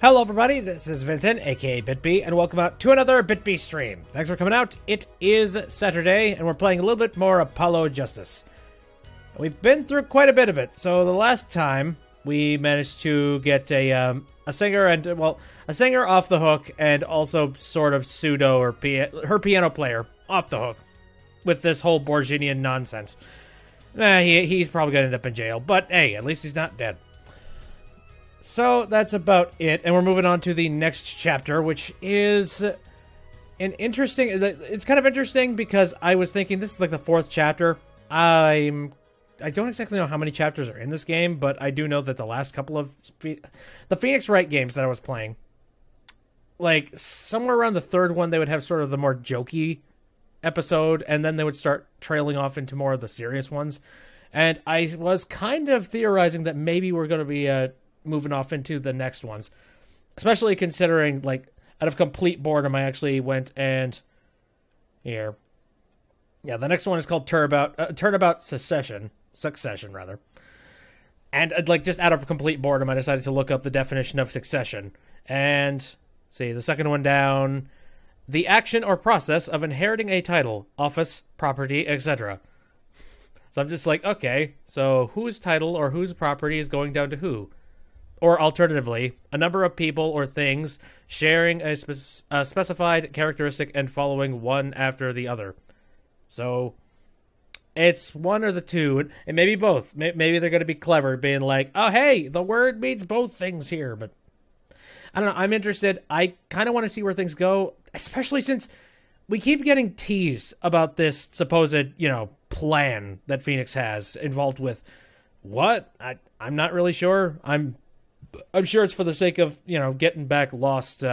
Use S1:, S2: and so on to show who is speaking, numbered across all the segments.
S1: Hello everybody, this is Vincent, aka BitB, and welcome out to another BitB stream. Thanks for coming out. It is Saturday, and we're playing a little bit more Apollo Justice. We've been through quite a bit of it, so the last time we managed to get a singer a singer off the hook, and also sort of pseudo or her piano player off the hook with this whole Borginian nonsense. He's probably gonna end up in jail, but hey, at least he's not dead. So that's about it, and we're moving on to the next chapter, which is an interesting... It's kind of interesting because I was thinking this is like the fourth chapter. I don't exactly know how many chapters are in this game, but I do know that the last couple of the Phoenix Wright games that I was playing, like somewhere around the third one, they would have sort of the more jokey episode, and then they would start trailing off into more of the serious ones. And I was kind of theorizing that maybe we're going to be moving off into the next ones, especially considering, like, out of complete boredom, I actually went and here. Yeah, the next one is called Turnabout Succession, rather. And like just out of complete boredom, I decided to look up the definition of succession. And see, the second one down, the action or process of inheriting a title, office, property, etc. So I'm just like, okay, so whose title or whose property is going down to who? Or alternatively, a number of people or things sharing a specified characteristic and following one after the other. So it's one or the two, and maybe both. Maybe they're going to be clever, being like, oh, hey, the word means both things here. But I don't know. I'm interested. I kind of want to see where things go, especially since we keep getting teased about this supposed, plan that Phoenix has involved with what? I'm not really sure. I'm sure it's for the sake of, getting back lost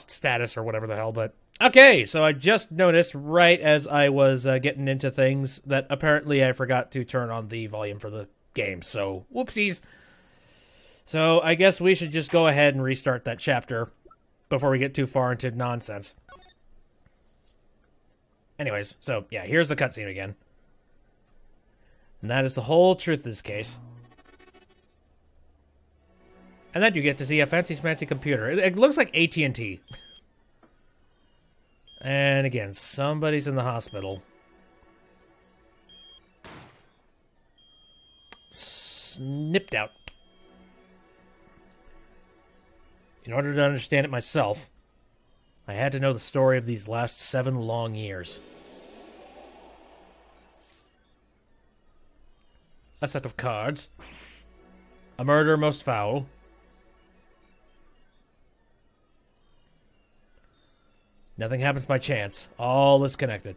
S1: status or whatever the hell, but... Okay, so I just noticed right as I was getting into things that apparently I forgot to turn on the volume for the game, so whoopsies. So I guess we should just go ahead and restart that chapter before we get too far into nonsense. Anyways, so yeah, here's the cutscene again. And that is the whole truth of this case. And then you get to see a fancy computer. It looks like AT&T. And again, somebody's in the hospital. Snipped out. In order to understand it myself, I had to know the story of these last 7 long years. A set of cards. A murder most foul. Nothing happens by chance. All is connected.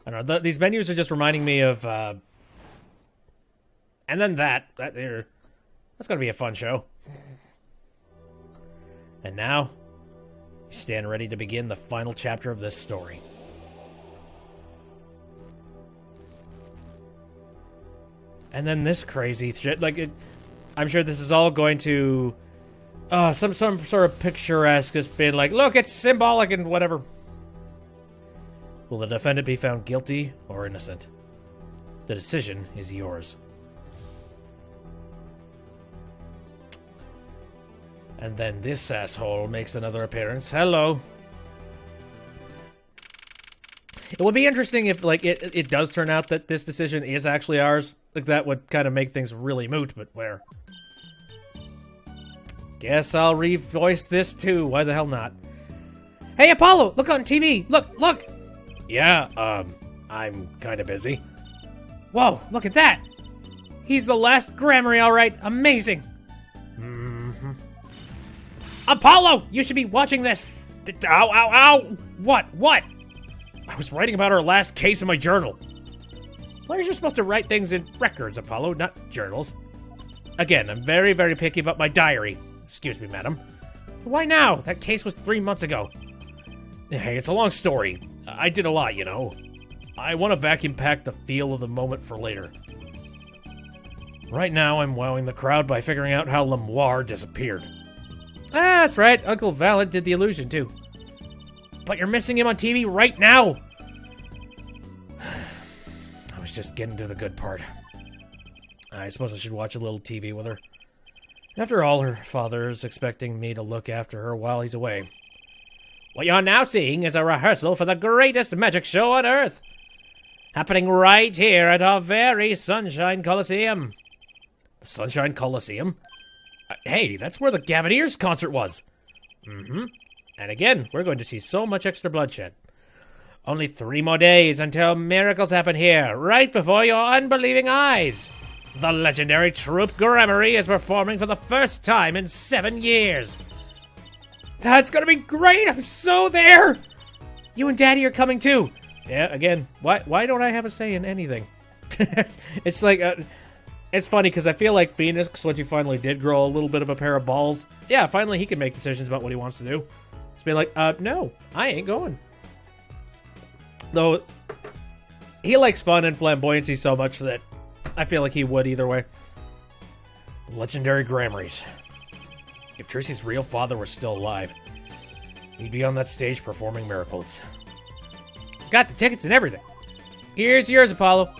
S1: I don't know. These menus are just reminding me of... and then that's going to be a fun show. And now, we stand ready to begin the final chapter of this story. And then this crazy shit. I'm sure this is all going to... some sort of picturesque, just being like, look, it's symbolic and whatever. Will the defendant be found guilty or innocent? The decision is yours. And then this asshole makes another appearance. Hello. It would be interesting if, it does turn out that this decision is actually ours. Like, that would kind of make things really moot, but where? Guess I'll revoice this too. Why the hell not? Hey, Apollo! Look on TV! Look! Yeah, I'm kind of busy. Whoa, look at that! He's the last Grammary, alright. Amazing! Mm-hmm. Apollo! You should be watching this! Ow! What? I was writing about our last case in my journal. Players are supposed to write things in records, Apollo, not journals. Again, I'm very, very picky about my diary. Excuse me, madam. Why now? That case was 3 months ago. Hey, it's a long story. I did a lot, I want to vacuum pack the feel of the moment for later. Right now, I'm wowing the crowd by figuring out how Lemoire disappeared. Ah, that's right. Uncle Valet did the illusion, too. But you're missing him on TV right now! I was just getting to the good part. I suppose I should watch a little TV with her. After all, her father is expecting me to look after her while he's away. What you're now seeing is a rehearsal for the greatest magic show on Earth. Happening right here at our very Sunshine Coliseum. The Sunshine Coliseum? Hey, that's where the Gavineers concert was. Mm-hmm. And again, we're going to see so much extra bloodshed. Only 3 more days until miracles happen here, right before your unbelieving eyes. The legendary troupe Gramarye is performing for the first time in 7 years. That's gonna be great! I'm so there! You and Daddy are coming too. Yeah, again, why don't I have a say in anything? It's like, it's funny because I feel like Phoenix, once he finally did grow a little bit of a pair of balls, yeah, finally he can make decisions about what he wants to do. It's been like, no, I ain't going. Though, he likes fun and flamboyancy so much that I feel like he would either way. Legendary Gramarys. If Tracy's real father were still alive, he'd be on that stage performing miracles. Got the tickets and everything. Here's yours, Apollo.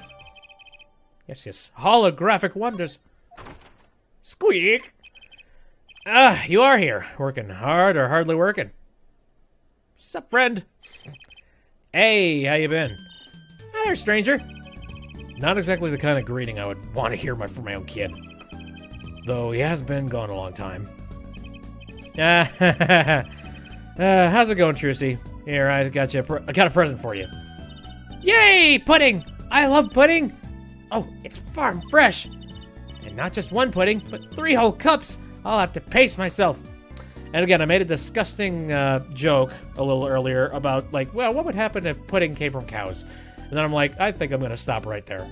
S1: Yes. Holographic wonders. Squeak! You are here. Working hard or hardly working? Sup, friend? Hey, how you been? Hi there, stranger. Not exactly the kind of greeting I would want to hear from my own kid. Though he has been gone a long time. How's it going, Trucy? Here, I got a present for you. Yay, pudding! I love pudding! Oh, it's farm fresh! And not just one pudding, but 3 whole cups! I'll have to pace myself. And again, I made a disgusting joke a little earlier about, like, well, what would happen if pudding came from cows? And then I'm like, I think I'm going to stop right there.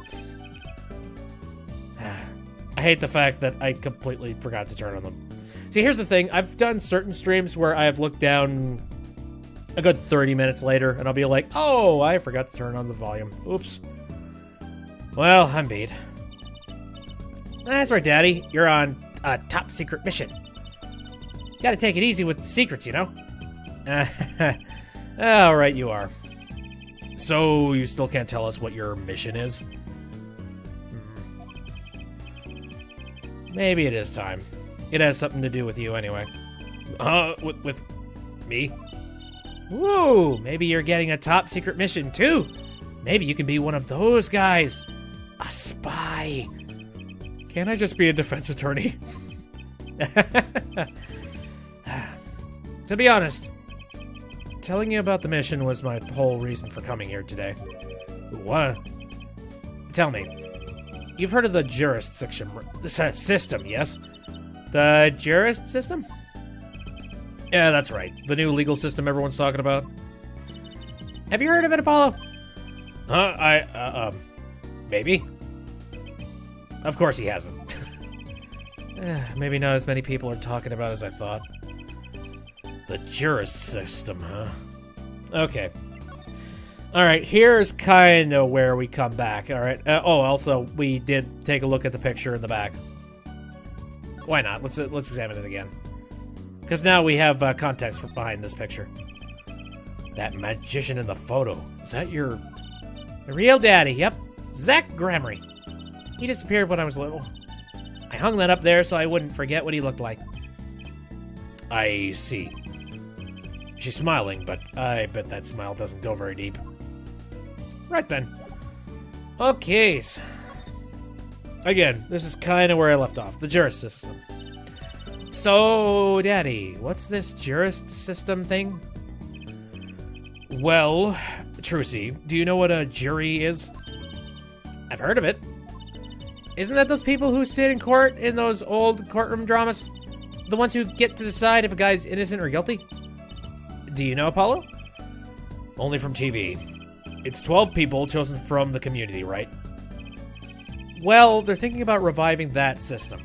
S1: I hate the fact that I completely forgot to turn on them. See, here's the thing. I've done certain streams where I've looked down a good 30 minutes later, and I'll be like, oh, I forgot to turn on the volume. Oops. Well, I'm beat. That's right, Daddy. You're on a top secret mission. Gotta take it easy with the secrets, you know? All right, you are. So, you still can't tell us what your mission is? Maybe it is time. It has something to do with you anyway. With me? Whoa, maybe you're getting a top secret mission too. Maybe you can be one of those guys. A spy. Can't I just be a defense attorney? To be honest, telling you about the mission was my whole reason for coming here today. What? Tell me. You've heard of the jurist system, yes? The jurist system? Yeah, that's right. The new legal system everyone's talking about. Have you heard of it, Apollo? Maybe. Of course he hasn't. Maybe not as many people are talking about as I thought. The jurist system, huh? Okay. Alright, here's kind of where we come back, alright? Also, we did take a look at the picture in the back. Why not? Let's examine it again. Because now we have context behind this picture. That magician in the photo. Is that your... The real daddy, yep. Zach Gramarye. He disappeared when I was little. I hung that up there so I wouldn't forget what he looked like. I see. She's smiling, but I bet that smile doesn't go very deep. Right then. Okay. Again, this is kind of where I left off. The jurist system. So, Daddy, what's this jurist system thing? Well, Trucy, do you know what a jury is? I've heard of it. Isn't that those people who sit in court in those old courtroom dramas? The ones who get to decide if a guy's innocent or guilty? Do you know, Apollo? Only from TV. It's 12 people chosen from the community, right? Well, they're thinking about reviving that system.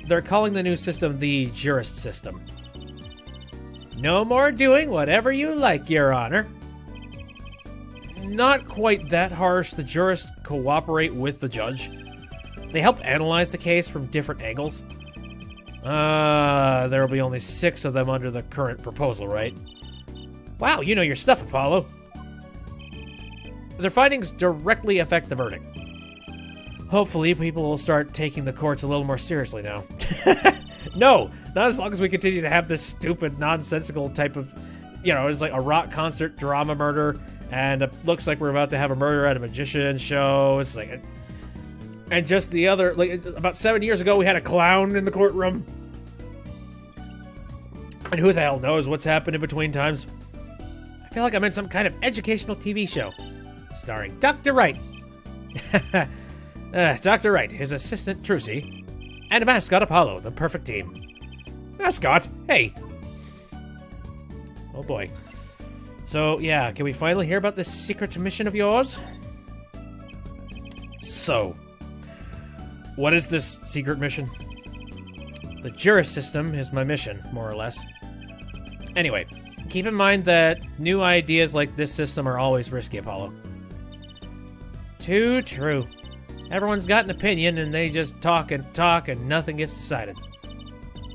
S1: They're calling the new system the jurist system. No more doing whatever you like, Your Honor. Not quite that harsh. The jurists cooperate with the judge. They help analyze the case from different angles. There will be only 6 of them under the current proposal, right? Wow, you know your stuff, Apollo. Their findings directly affect the verdict. Hopefully, people will start taking the courts a little more seriously now. No, not as long as we continue to have this stupid, nonsensical type of, it's like a rock concert drama murder, and it looks like we're about to have a murder at a magician show. It's like, and just the other, like about 7 years ago, we had a clown in the courtroom. And who the hell knows what's happened in between times? I feel like I'm in some kind of educational TV show, starring Dr. Wright. Dr. Wright, his assistant Trucy, and a mascot Apollo, the perfect team. Mascot? Hey! Oh boy. So, yeah, can we finally hear about this secret mission of yours? So, what is this secret mission? The Juris system is my mission, more or less. Anyway, keep in mind that new ideas like this system are always risky, Apollo. Too true. Everyone's got an opinion, and they just talk, and nothing gets decided.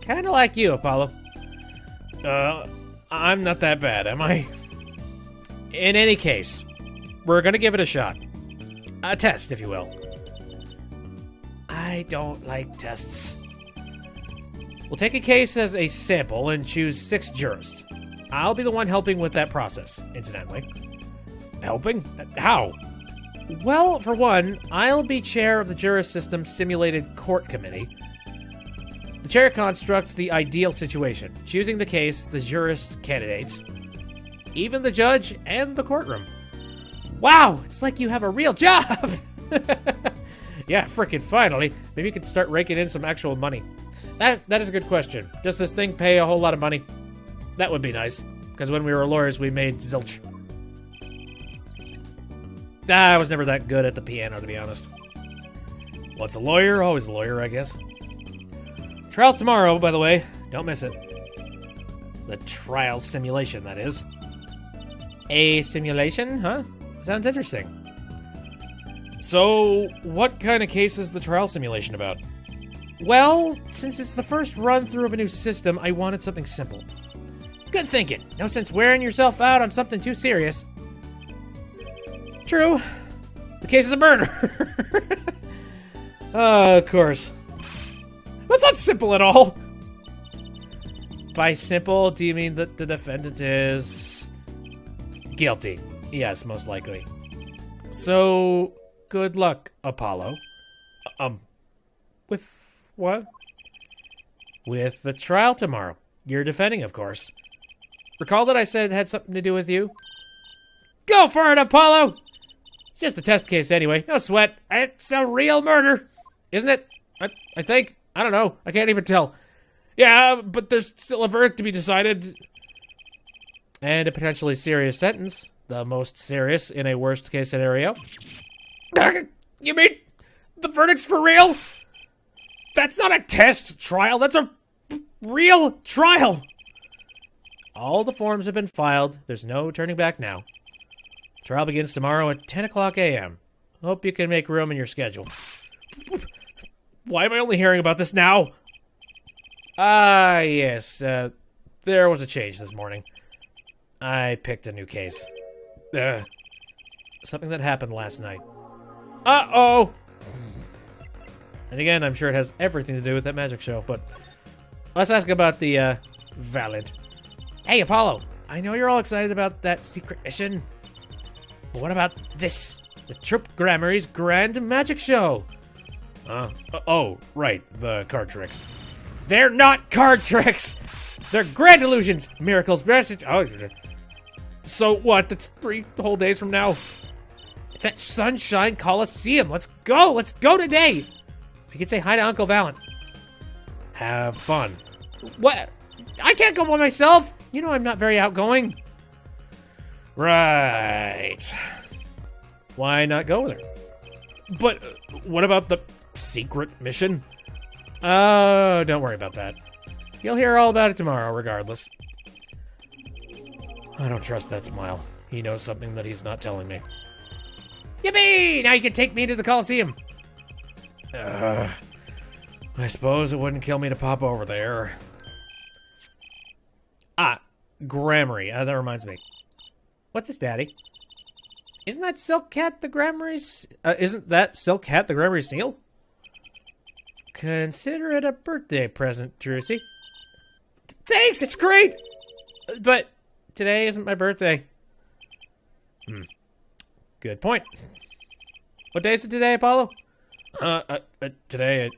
S1: Kinda like you, Apollo. I'm not that bad, am I? In any case, we're gonna give it a shot. A test, if you will. I don't like tests. We'll take a case as a sample and choose 6 jurists. I'll be the one helping with that process, incidentally. Helping? How? Well, for one, I'll be chair of the Juris System Simulated Court Committee. The chair constructs the ideal situation, choosing the case, the jurist candidates, even the judge, and the courtroom. Wow, it's like you have a real job! Yeah, frickin' finally. Maybe you can start raking in some actual money. That is a good question. Does this thing pay a whole lot of money? That would be nice, because when we were lawyers, we made zilch. I was never that good at the piano, to be honest. What's a lawyer? Always a lawyer, I guess. Trial's tomorrow, by the way. Don't miss it. The trial simulation, that is. A simulation, huh? Sounds interesting. So, what kind of case is the trial simulation about? Well, since it's the first run-through of a new system, I wanted something simple. Good thinking. No sense wearing yourself out on something too serious. True. The case is a murder. Of course. That's not simple at all. By simple, do you mean that the defendant is guilty? Yes, most likely. So, good luck, Apollo. With what? With the trial tomorrow. You're defending, of course. Recall that I said it had something to do with you? Go for it, Apollo! It's just a test case anyway. No sweat. It's a real murder. Isn't it? I think. I don't know. I can't even tell. Yeah, but there's still a verdict to be decided. And a potentially serious sentence. The most serious in a worst-case scenario. You mean the verdict's for real? That's not a test trial. That's a real trial. All the forms have been filed. There's no turning back now. Trial begins tomorrow at 10 o'clock a.m. Hope you can make room in your schedule. Why am I only hearing about this now? Yes. There was a change this morning. I picked a new case. Something that happened last night. Uh-oh! And again, I'm sure it has everything to do with that magic show, but let's ask about the, valid. Hey, Apollo, I know you're all excited about that secret mission, but what about this? The Troupe Gramarye's Grand Magic Show! Oh, right, the card tricks. They're not card tricks! They're grand illusions! Miracles, message... Oh, so what? That's 3 whole days from now? It's at Sunshine Coliseum. Let's go! Let's go today! We can say hi to Uncle Valent. Have fun. What? I can't go by myself! You know I'm not very outgoing. Right. Why not go with her? But what about the secret mission? Oh, don't worry about that. You'll hear all about it tomorrow, regardless. I don't trust that smile. He knows something that he's not telling me. Yippee! Now you can take me to the Coliseum. I suppose it wouldn't kill me to pop over there. Gramarye. That reminds me. What's this, Daddy? Isn't that Silk Cat the isn't that Silk Hat the Grammary Seal? Consider it a birthday present, Trucy. Thanks, it's great! But today isn't my birthday. Good point. What day is it today, Apollo? Today,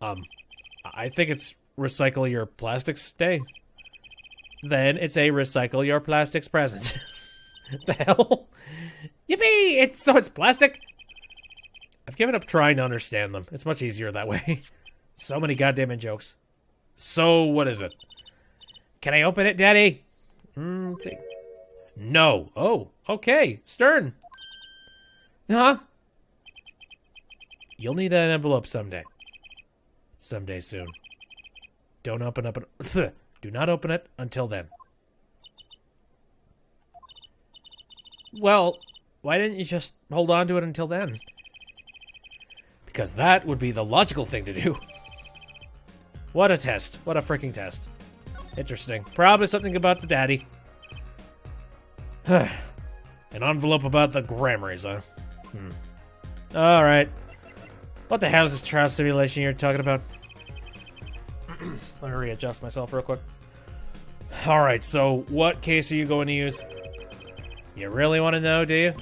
S1: I think it's Recycle Your Plastics Day. Then it's a Recycle Your Plastics present. The hell? Yippee! It's plastic! I've given up trying to understand them. It's much easier that way. So many goddamn in-jokes. So, what is it? Can I open it, Daddy? No. Oh, okay. Stern. Huh? You'll need an envelope someday. Someday soon. Don't open up do not open it until then. Well, why didn't you just hold on to it until then? Because that would be the logical thing to do. What a test. What a freaking test. Interesting. Probably something about the daddy. An envelope about the Grammarys, huh? Alright. What the hell is this trial simulation you're talking about? Let me readjust myself real quick. Alright, so what case are you going to use? You really want to know, do you?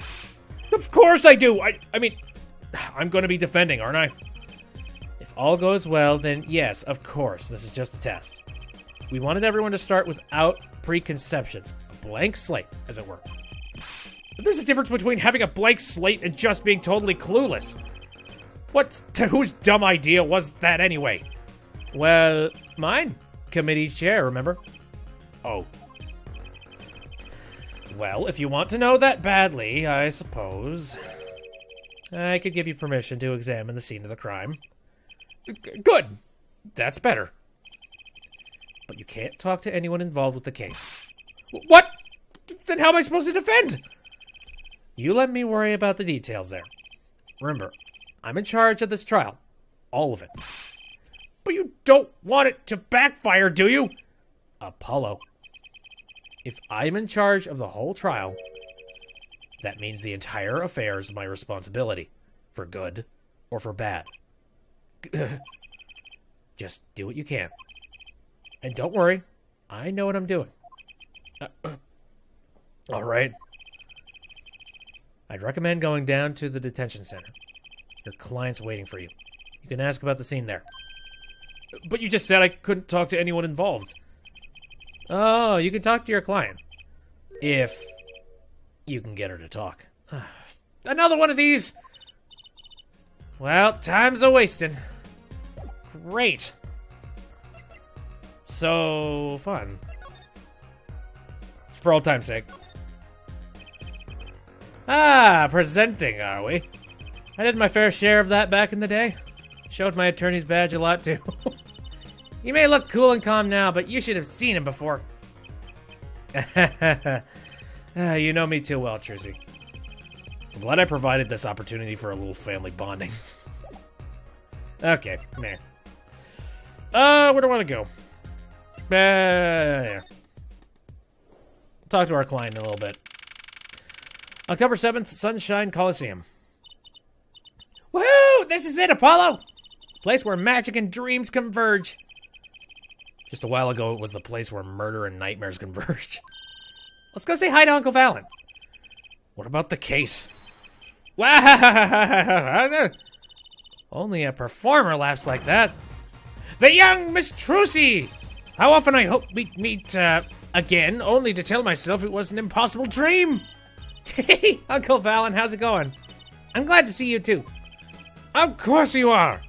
S1: Of course I do! I mean, I'm going to be defending, aren't I? If all goes well, then yes, of course, this is just a test. We wanted everyone to start without preconceptions. A blank slate, as it were. But there's a difference between having a blank slate and just being totally clueless. Whose dumb idea was that anyway? Well, mine. Committee chair, remember? Oh. Well, if you want to know that badly, I suppose I could give you permission to examine the scene of the crime. Good. That's better. But you can't talk to anyone involved with the case. What? Then how am I supposed to defend? You let me worry about the details there. Remember, I'm in charge of this trial. All of it. But you don't want it to backfire, do you? Apollo. If I'm in charge of the whole trial, that means the entire affair is my responsibility. For good or for bad. Just do what you can. And don't worry, I know what I'm doing. All right. I'd recommend going down to the detention center. Your client's waiting for you. You can ask about the scene there. But you just said I couldn't talk to anyone involved. Oh, you can talk to your client. If you can get her to talk. Another one of these! Well, time's a-wasting. Great. So fun. For old time's sake. Presenting, are we? I did my fair share of that back in the day. Showed my attorney's badge a lot, too. He may look cool and calm now, but you should have seen him before. You know me too well, Trucy. I'm glad I provided this opportunity for a little family bonding. Okay, man. Where do I want to go? Yeah. Talk to our client in a little bit. October 7th, Sunshine Coliseum. Woohoo! This is it, Apollo! Place where magic and dreams converge. Just a while ago, it was the place where murder and nightmares converged. Let's go say hi to Uncle Valen. What about the case? Only a performer laughs like that. The young Miss Trucy! How often I hope we'd meet, again, only to tell myself it was an impossible dream. Hey, Uncle Valen, how's it going? I'm glad to see you, too. Of course you are.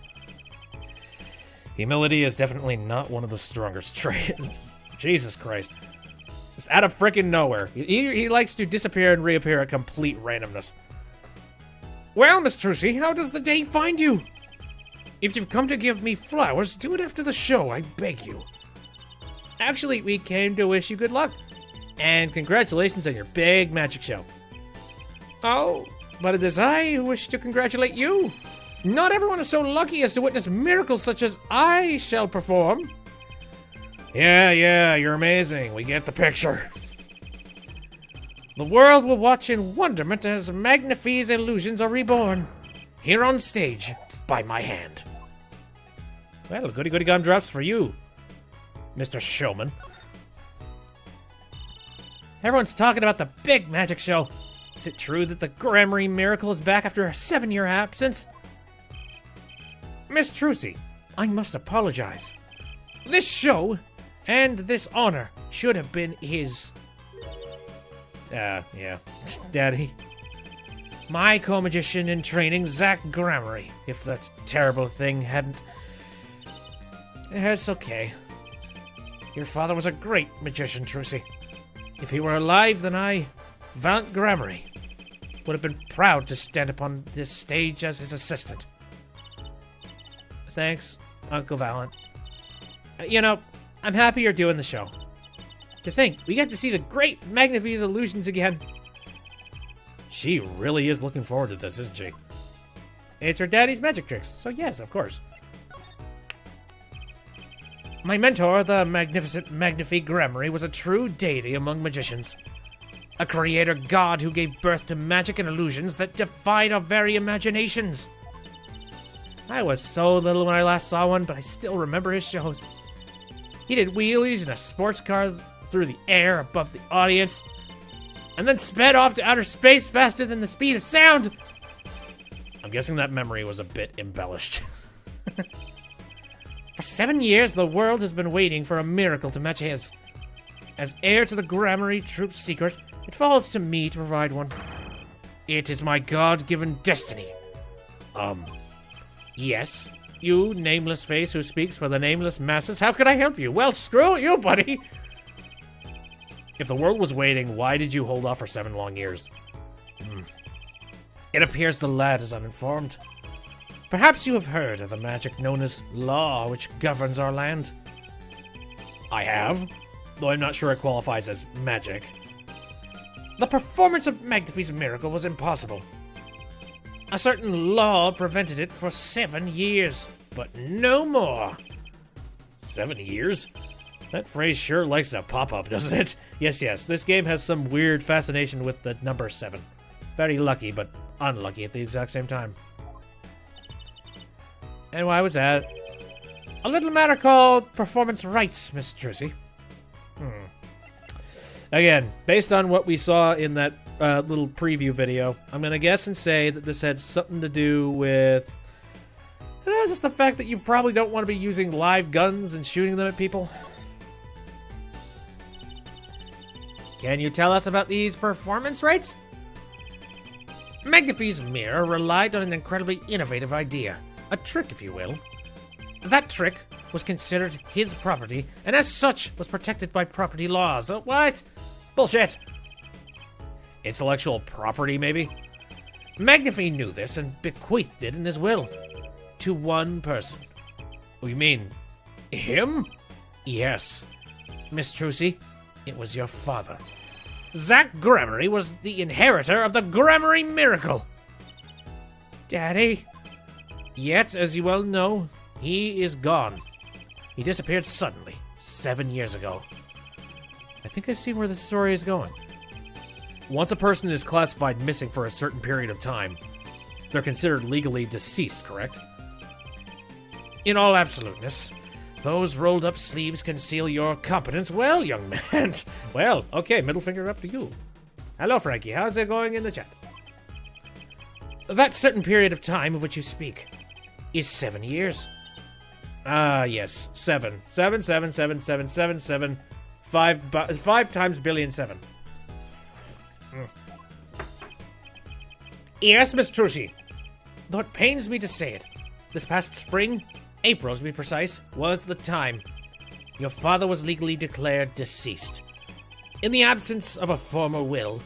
S1: Humility is definitely not one of the strongest traits. Jesus Christ. Just out of frickin' nowhere. He likes to disappear and reappear at complete randomness. Well, Miss Trucy, how does the day find you? If you've come to give me flowers, do it after the show, I beg you. Actually, we came to wish you good luck. And congratulations on your big magic show. Oh, but it is I who wish to congratulate you. Not everyone is so lucky as to witness miracles such as I shall perform. Yeah, you're amazing. We get the picture. The world will watch in wonderment as Magnifie's illusions are reborn, here on stage, by my hand. Well, goody goody gumdrops for you, Mr. Showman. Everyone's talking about the big magic show. Is it true that the Gramarye Miracle is back after a 7-year absence? Miss Trucy, I must apologize. This show and this honor should have been his. Yeah. Daddy. My co-magician in training, Zach Gramarye. If that terrible thing hadn't. It's okay. Your father was a great magician, Trucy. If he were alive, then I, Valiant Gramarye, would have been proud to stand upon this stage as his assistant. Thanks, Uncle Valiant. You know, I'm happy you're doing the show. To think, we get to see the great Magnifie's illusions again. She really is looking forward to this, isn't she? It's her daddy's magic tricks, so yes, of course. My mentor, the magnificent Magnifie Gramarye, was a true deity among magicians. A creator god who gave birth to magic and illusions that defied our very imaginations. I was so little when I last saw one, but I still remember his shows. He did wheelies in a sports car through the air above the audience, and then sped off to outer space faster than the speed of sound. I'm guessing that memory was a bit embellished. For 7 years, the world has been waiting for a miracle to match his. As heir to the Gramarye Troop's secret, it falls to me to provide one. It is my God-given destiny. Yes, you, nameless face who speaks for the nameless masses, how could I help you? Well, screw you, buddy! If the world was waiting, why did you hold off for 7 long years? It appears the lad is uninformed. Perhaps you have heard of the magic known as law, which governs our land. I have, though I'm not sure it qualifies as magic. The performance of Magnifie's miracle was impossible. A certain law prevented it for 7 years, but no more. 7 years? That phrase sure likes to pop up, doesn't it? Yes, this game has some weird fascination with the number 7. Very lucky, but unlucky at the exact same time. And why was that? A little matter called performance rights, Miss Trucy. Again, based on what we saw in that little preview video, I'm going to guess and say that this had something to do with just the fact that you probably don't want to be using live guns and shooting them at people. Can you tell us about these performance rights? Magnifie's mirror relied on an incredibly innovative idea. A trick, if you will. That trick was considered his property, and as such was protected by property laws. What? Bullshit. Intellectual property, maybe? Magnifie knew this and bequeathed it in his will. To one person. Oh, you mean him? Yes. Miss Trucy, it was your father. Zach Gramarye was the inheritor of the Gramarye Miracle. Daddy? Yet, as you well know, he is gone. He disappeared suddenly, 7 years ago. I think I see where this story is going. Once a person is classified missing for a certain period of time, they're considered legally deceased, correct? In all absoluteness, those rolled-up sleeves conceal your competence well, young man. Well, okay, middle finger up to you. Hello, Frankie. How's it going in the chat? That certain period of time of which you speak is 7 years. Ah, yes, 7. 7, 7, 7, 7, 7, 7. 5 times billion 7. Yes, Miss Trucy. Though it pains me to say it, this past spring, April to be precise, was the time your father was legally declared deceased. In the absence of a formal will,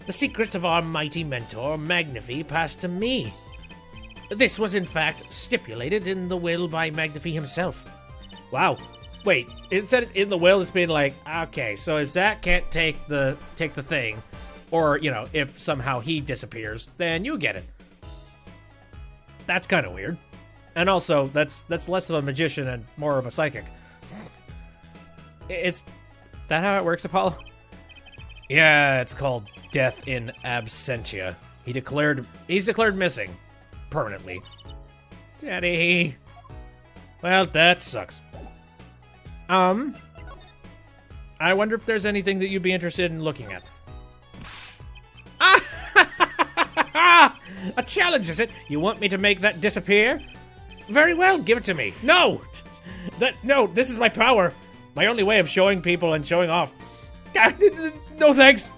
S1: the secrets of our mighty mentor, Magnifie, passed to me. This was in fact stipulated in the will by Magnifie himself. Wow. Wait, it said in the will it's been like, okay, so if Zach can't take the thing, or, you know, if somehow he disappears, then you get it. That's kind of weird. And also, that's less of a magician and more of a psychic. Is that how it works, Apollo? Yeah, it's called death in absentia. He's declared missing. Permanently. Daddy. Well, that sucks. I wonder if there's anything that you'd be interested in looking at. A challenge, is it? You want me to make that disappear? Very well, give it to me. No! No, this is my power. My only way of showing people and showing off. No thanks.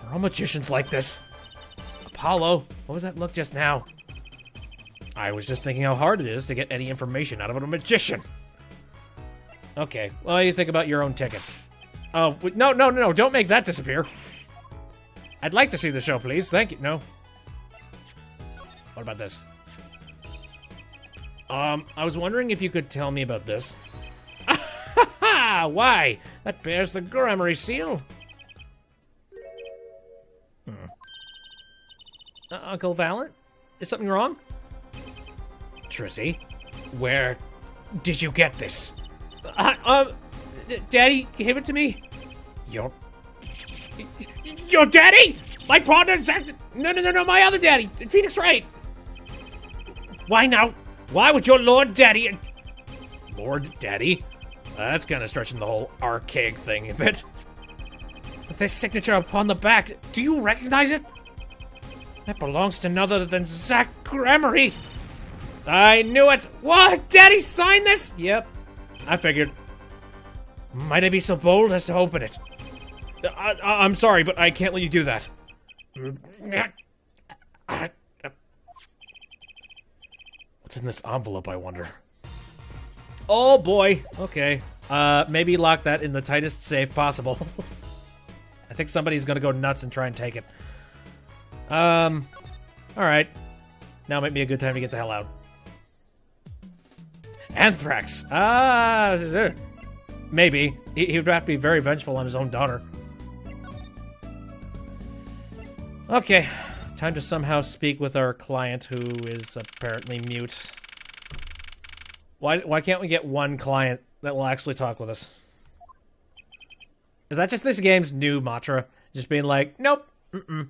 S1: Are all magicians like this? Apollo, what was that look just now? I was just thinking how hard it is to get any information out of a magician. Okay, well, you think about your own ticket. Oh, no, don't make that disappear. I'd like to see the show, please. Thank you. No. What about this? I was wondering if you could tell me about this. Why? That bears the Gramarye seal. Uncle Valent? Is something wrong? Trissy, where did you get this? Daddy gave it to me. Your daddy? My partner? No, my other daddy, Phoenix Wright. Why now? Why would your Lord Daddy... Lord Daddy? That's kind of stretching the whole archaic thing a bit. But this signature upon the back, do you recognize it? That belongs to none other than Zack Gramarye. I knew it. What? Daddy signed this? Yep. I figured. Might I be so bold as to open it? I'm sorry, but I can't let you do that. What's in this envelope, I wonder? Oh boy. Okay. Maybe lock that in the tightest safe possible. I think somebody's gonna go nuts and try and take it. Alright. Now might be a good time to get the hell out. Anthrax! Maybe. He would have to be very vengeful on his own daughter. Okay. Time to somehow speak with our client, who is apparently mute. Why can't we get one client that will actually talk with us? Is that just this game's new mantra? Just being like, nope, we're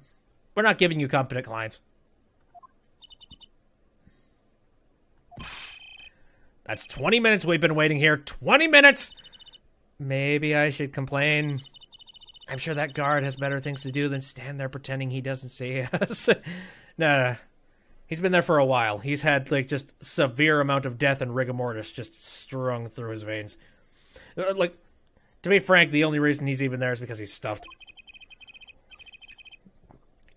S1: not giving you competent clients. That's 20 minutes we've been waiting here. 20 minutes! Maybe I should complain. I'm sure that guard has better things to do than stand there pretending he doesn't see us. No. He's been there for a while. He's had, like, just severe amount of death and rigor mortis just strung through his veins. Like, to be frank, the only reason he's even there is because he's stuffed.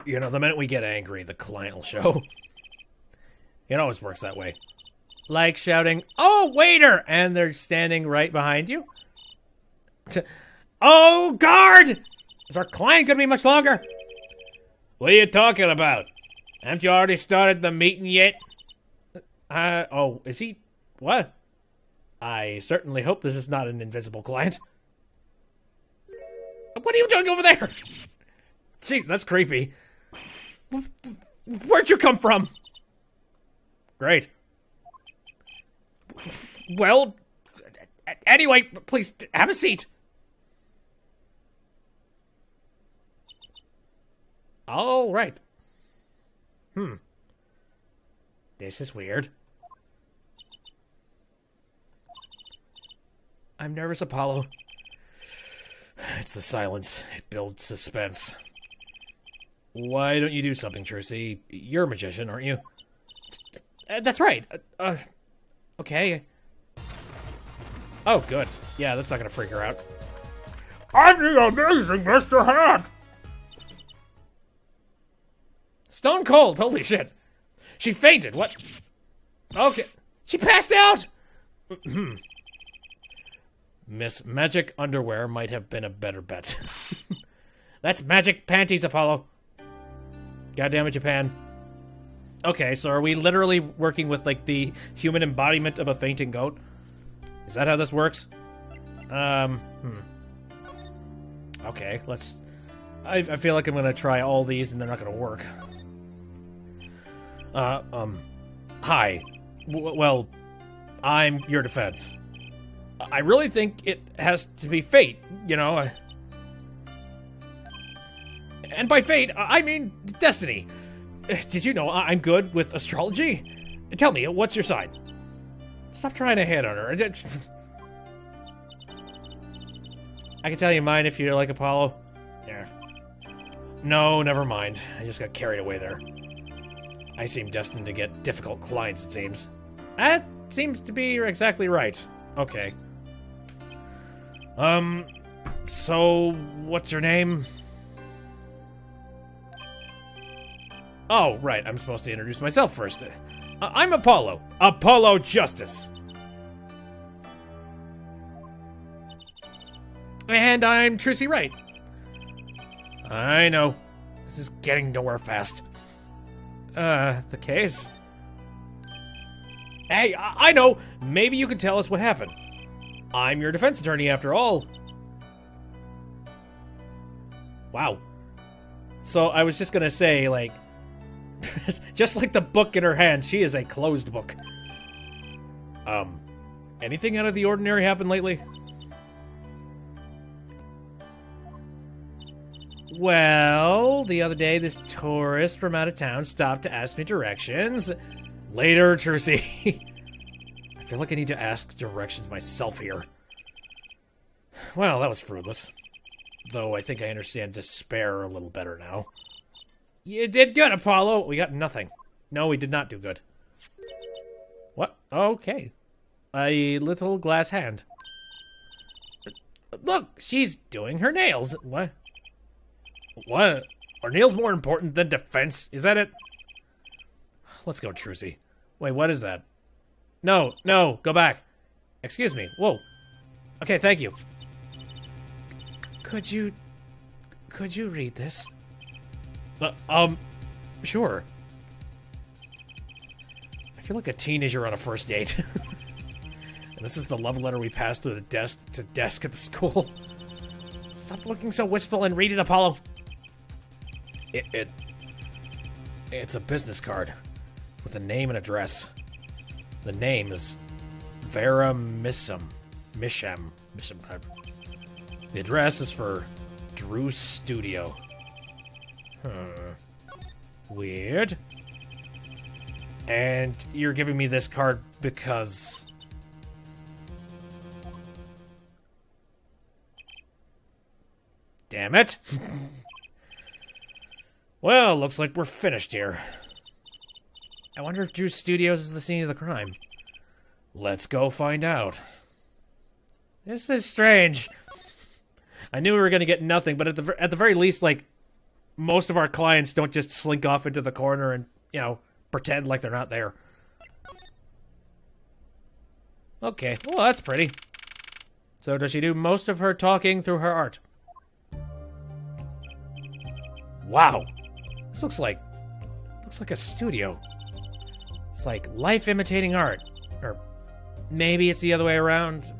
S1: You know, the minute we get angry, the client will show. It always works that way. Like shouting, "Oh, waiter!" And they're standing right behind you. Oh, guard! Is our client gonna be much longer? What are you talking about? Haven't you already started the meeting yet? Oh, is he... What? I certainly hope this is not an invisible client. What are you doing over there? Jeez, that's creepy. Where'd you come from? Great. Well, anyway, please, have a seat. All right. This is weird. I'm nervous, Apollo. It's the silence. It builds suspense. Why don't you do something, Trissy? You're a magician, aren't you? That's right. Okay. Oh, good. Yeah, that's not gonna freak her out. I'm the amazing Mr. Hat! Stone cold, holy shit. She fainted, what? Okay. She passed out! Miss Magic Underwear might have been a better bet. That's magic panties, Apollo. Goddamn it, Japan. Okay, so are we literally working with, like, the human embodiment of a fainting goat? Is that how this works? Okay, let's... I feel like I'm gonna try all these and they're not gonna work. Hi. Well, I'm your defense. I really think it has to be fate, you know? And by fate, I mean destiny. Did you know I'm good with astrology? Tell me, what's your sign? Stop trying to hit on her. I can tell you mine if you like Apollo. Yeah. No, never mind. I just got carried away there. I seem destined to get difficult clients, it seems. That seems to be exactly right. Okay. So, what's your name? Oh, right, I'm supposed to introduce myself first. I'm Apollo. Apollo Justice. And I'm Trucy Wright. I know. This is getting nowhere fast. The case? Hey, I know! Maybe you can tell us what happened. I'm your defense attorney, after all. Wow. So, I was just gonna say, like... just like the book in her hand, she is a closed book. Anything out of the ordinary happened lately? Well, the other day, this tourist from out of town stopped to ask me directions. Later, Trucy. I feel like I need to ask directions myself here. Well, that was fruitless. Though I think I understand despair a little better now. You did good, Apollo. We got nothing. No, we did not do good. What? Okay. A little glass hand. Look, she's doing her nails. What? What? Are nails more important than defense? Is that it? Let's go, Trucy. Wait, what is that? No, go back. Excuse me. Whoa. Okay, thank you. Could you read this? Sure. I feel like a teenager on a first date. And this is the love letter we passed through the desk to desk at the school. Stop looking so wistful and read it, Apollo. It's a business card with a name and address. The name is Vera Misham. The address is for Drew Studio. Weird. And you're giving me this card because... Damn it. Well, looks like we're finished here. I wonder if Drew Studios is the scene of the crime. Let's go find out. This is strange. I knew we were going to get nothing, but at the very least, like, most of our clients don't just slink off into the corner and, you know, pretend like they're not there. Okay, well, that's pretty. So does she do most of her talking through her art? Wow. This looks like a studio. It's like life imitating art. Or maybe it's the other way around.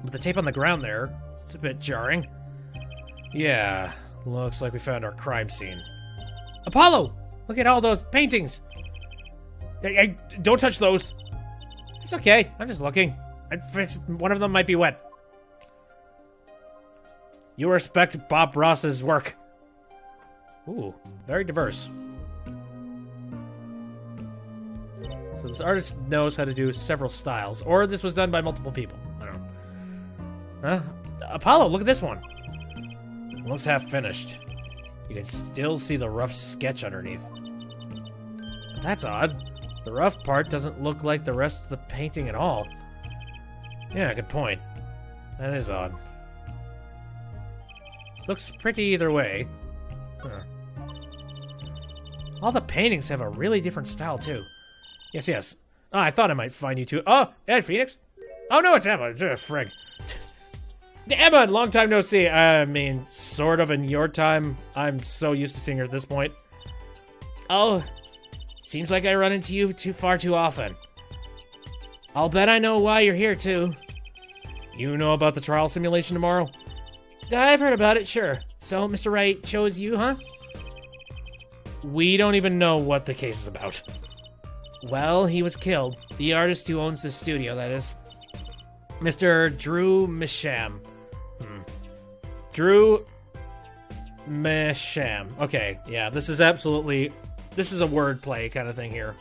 S1: With the tape on the ground there, it's a bit jarring. Yeah, looks like we found our crime scene. Apollo! Look at all those paintings! Hey, don't touch those! It's okay, I'm just looking. One of them might be wet. You respect Bob Ross's work. Ooh, very diverse. So this artist knows how to do several styles, or this was done by multiple people. I don't know. Apollo, look at this one. It looks half finished. You can still see the rough sketch underneath. That's odd. The rough part doesn't look like the rest of the painting at all. Yeah, good point. That is odd. Looks pretty either way. Huh. All the paintings have a really different style, too. Yes. Oh, I thought I might find you two. Oh, Ed Phoenix? Oh, no, it's Emma. Frig. Emma, long time no see. I mean, sort of in your time. I'm so used to seeing her at this point. Oh, seems like I run into you far too often. I'll bet I know why you're here, too. You know about the trial simulation tomorrow? I've heard about it, sure. So, Mr. Wright chose you, huh? We don't even know what the case is about. Well, he was killed. The artist who owns the studio, that is. Mr. Drew Misham. Drew Mesham. Okay, yeah, this is absolutely... This is a wordplay kind of thing here.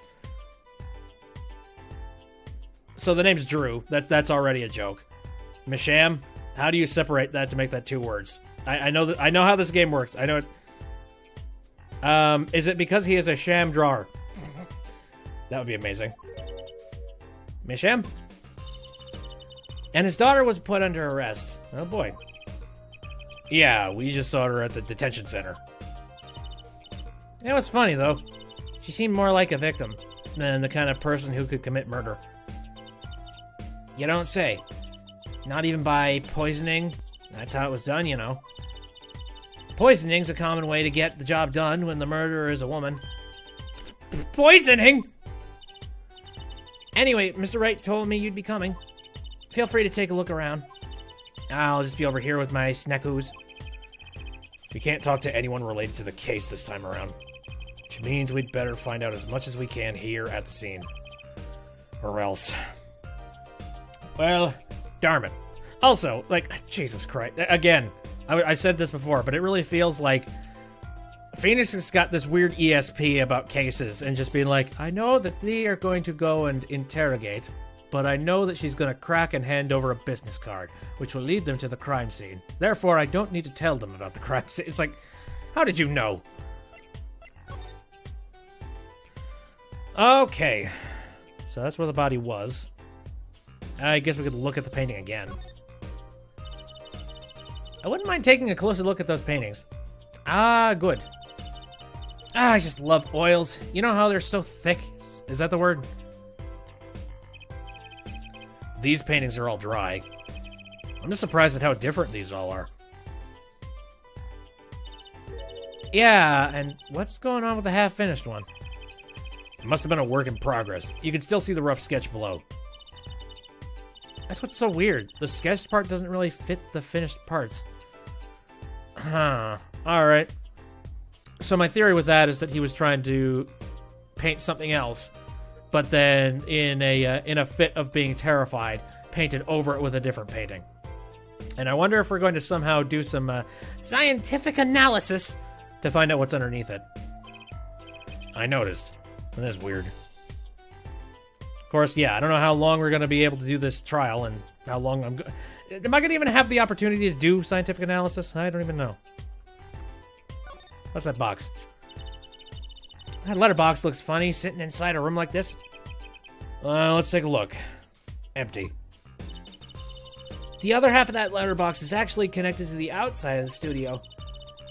S1: So the name's Drew. That's already a joke. Mesham? How do you separate that to make that 2 words? I know that I know how this game works. I know it. Is it because he is a sham drawer? That would be amazing. Mesham? And his daughter was put under arrest. Oh boy. Yeah, we just saw her at the detention center. It was funny, though. She seemed more like a victim than the kind of person who could commit murder. You don't say. Not even by poisoning. That's how it was done, you know. Poisoning's a common way to get the job done when the murderer is a woman. Poisoning?! Anyway, Mr. Wright told me you'd be coming. Feel free to take a look around. I'll just be over here with my snackos. We can't talk to anyone related to the case this time around. Which means we'd better find out as much as we can here at the scene. Or else. Well, darn it. Also, like, Jesus Christ. Again, I said this before, but it really feels like Phoenix has got this weird ESP about cases and just being like, I know that they are going to go and interrogate, but I know that she's going to crack and hand over a business card, which will lead them to the crime scene. Therefore, I don't need to tell them about the crime scene. It's like, how did you know? Okay. So that's where the body was. I guess we could look at the painting again. I wouldn't mind taking a closer look at those paintings. Ah, good. Ah, I just love oils. You know how they're so thick? Is that the word? These paintings are all dry. I'm just surprised at how different these all are. Yeah, and what's going on with the half-finished one? It must have been a work in progress. You can still see the rough sketch below. That's what's so weird. The sketched part doesn't really fit the finished parts. Huh. Alright. So my theory with that is that he was trying to paint something else, but then in a fit of being terrified, painted over it with a different painting. And I wonder if we're going to somehow do some scientific analysis to find out what's underneath it. I noticed. That is weird. Of course, yeah, I don't know how long we're going to be able to do this trial and how long am I going to even have the opportunity to do scientific analysis? I don't even know. What's that box? That letterbox looks funny sitting inside a room like this. Let's take a look. Empty. The other half of that letterbox is actually connected to the outside of the studio.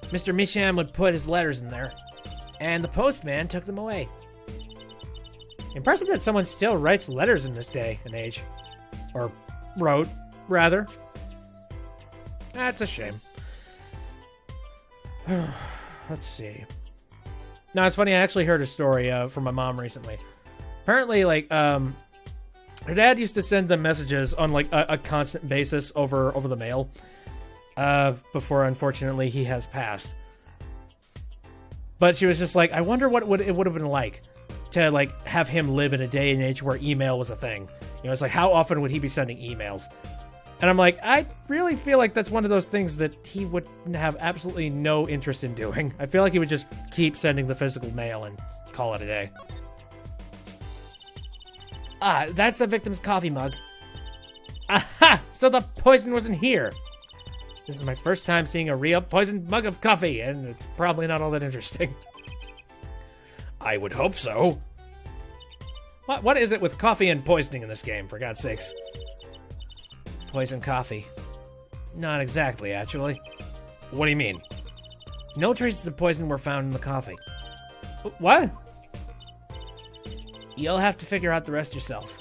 S1: Mr. Mesham would put his letters in there, and the postman took them away. Impressive that someone still writes letters in this day and age. Or wrote, rather. That's a shame. Let's see. Now, it's funny, I actually heard a story from my mom recently. Apparently, like, her dad used to send them messages on, like, a constant basis over the mail. Before, unfortunately, he has passed. But she was just like, I wonder what it would have been like to, like, have him live in a day and age where email was a thing. You know, it's like, how often would he be sending emails? And I'm like, I really feel like that's one of those things that he would have absolutely no interest in doing. I feel like he would just keep sending the physical mail and call it a day. Ah, that's the victim's coffee mug. Aha! So the poison wasn't here. This is my first time seeing a real poisoned mug of coffee, and it's probably not all that interesting. I would hope so. What is it with coffee and poisoning in this game, for God's sakes? Poison coffee. Not exactly, actually. What do you mean? No traces of poison were found in the coffee. What? You'll have to figure out the rest yourself.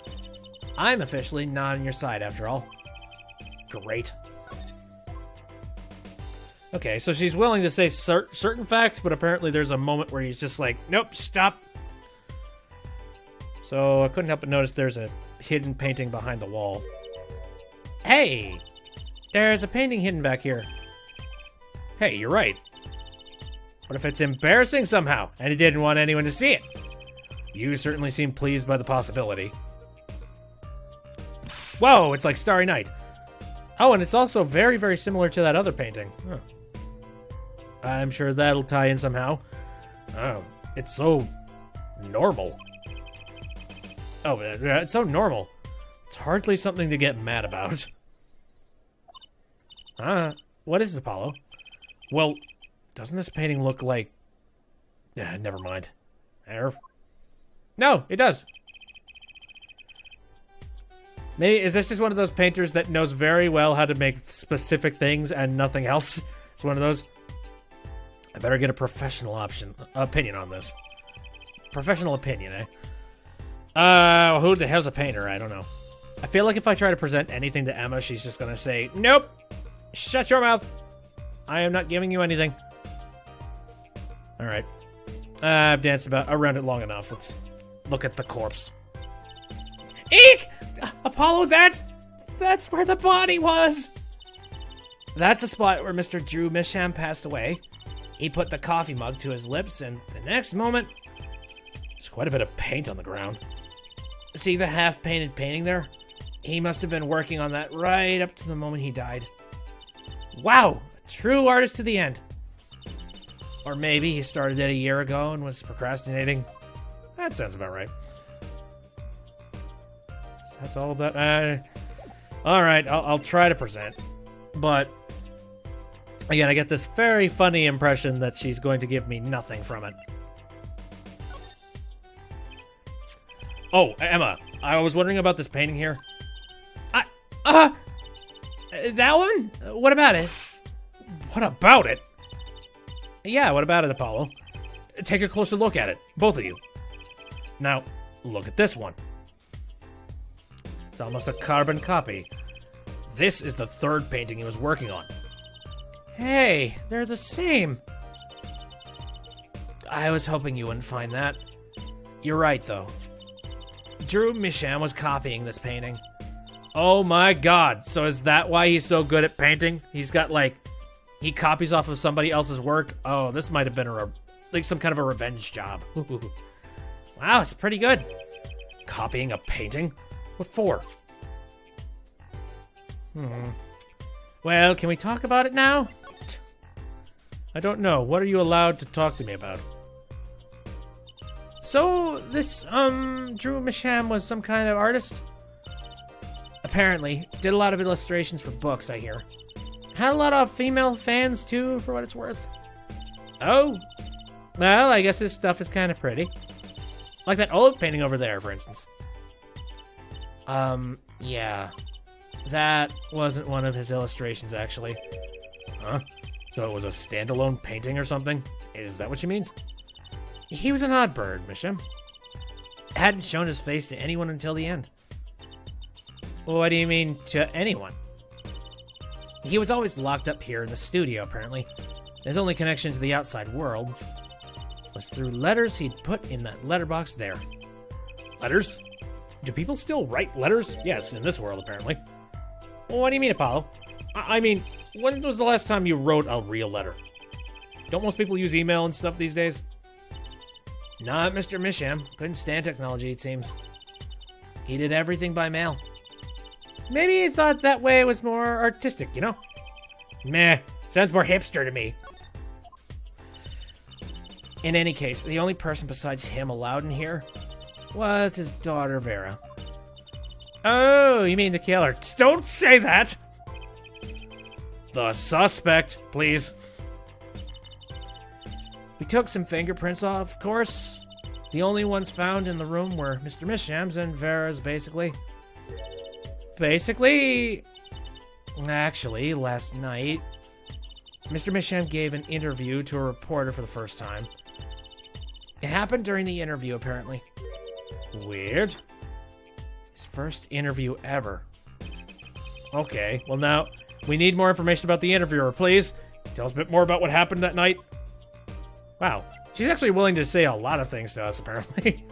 S1: I'm officially not on your side, after all. Great. Okay, so she's willing to say certain facts, but apparently there's a moment where he's just like, nope, stop. So I couldn't help but notice there's a hidden painting behind the wall. Hey! There's a painting hidden back here. Hey, you're right. What if it's embarrassing somehow, and he didn't want anyone to see it? You certainly seem pleased by the possibility. Whoa, it's like Starry Night. Oh, and it's also very, very similar to that other painting. Huh. I'm sure that'll tie in somehow. Oh, it's so normal. Oh, it's so normal. It's hardly something to get mad about. What is it, Apollo? Well, doesn't this painting look like... never mind. No, it does. Maybe, is this just one of those painters that knows very well how to make specific things and nothing else? It's one of those... I better get a professional opinion on this. Professional opinion, eh? Who the hell's a painter? I don't know. I feel like if I try to present anything to Emma, she's just gonna say, nope! Shut your mouth! I am not giving you anything. Alright. I've danced around it long enough. Let's look at the corpse. Eek! Apollo, that's where the body was! That's the spot where Mr. Drew Misham passed away. He put the coffee mug to his lips, and the next moment... There's quite a bit of paint on the ground. See the half-painted painting there? He must have been working on that right up to the moment he died. Wow! A true artist to the end. Or maybe he started it a year ago and was procrastinating. That sounds about right. So that's all about... Alright, I'll try to present. But... Again, I get this very funny impression that she's going to give me nothing from it. Oh, Emma, I was wondering about this painting here. That one? What about it? What about it? Yeah, what about it, Apollo? Take a closer look at it, both of you. Now, look at this one. It's almost a carbon copy. This is the third painting he was working on. Hey, they're the same. I was hoping you wouldn't find that. You're right, though. Drew Misham was copying this painting. Oh my god, so is that why he's so good at painting? He's got, like, he copies off of somebody else's work? Oh, this might have been like some kind of a revenge job. Wow, it's pretty good. Copying a painting? What for? Well, can we talk about it now? I don't know. What are you allowed to talk to me about? So, this, Drew Misham was some kind of artist? Apparently. Did a lot of illustrations for books, I hear. Had a lot of female fans, too, for what it's worth. Oh. Well, I guess his stuff is kind of pretty. Like that old painting over there, for instance. Yeah. That wasn't one of his illustrations, actually. Huh? So it was a standalone painting or something? Is that what she means? He was an odd bird, Misham. Hadn't shown his face to anyone until the end. What do you mean, to anyone? He was always locked up here in the studio, apparently. His only connection to the outside world was through letters he'd put in that letterbox there. Letters? Do people still write letters? Yes, in this world, apparently. Well, what do you mean, Apollo? I mean, when was the last time you wrote a real letter? Don't most people use email and stuff these days? Not Mr. Misham. Couldn't stand technology, it seems. He did everything by mail. Maybe he thought that way it was more artistic, you know? Meh. Sounds more hipster to me. In any case, the only person besides him allowed in here was his daughter, Vera. Oh, you mean the killer? Don't say that! The suspect, please. We took some fingerprints off, of course. The only ones found in the room were Mr. Misham's and Vera's, basically. Actually, last night, Mr. Misham gave an interview to a reporter for the first time. It happened during the interview, apparently. Weird. His first interview ever. Okay, well now, we need more information about the interviewer, please. Tell us a bit more about what happened that night. Wow, she's actually willing to say a lot of things to us, apparently.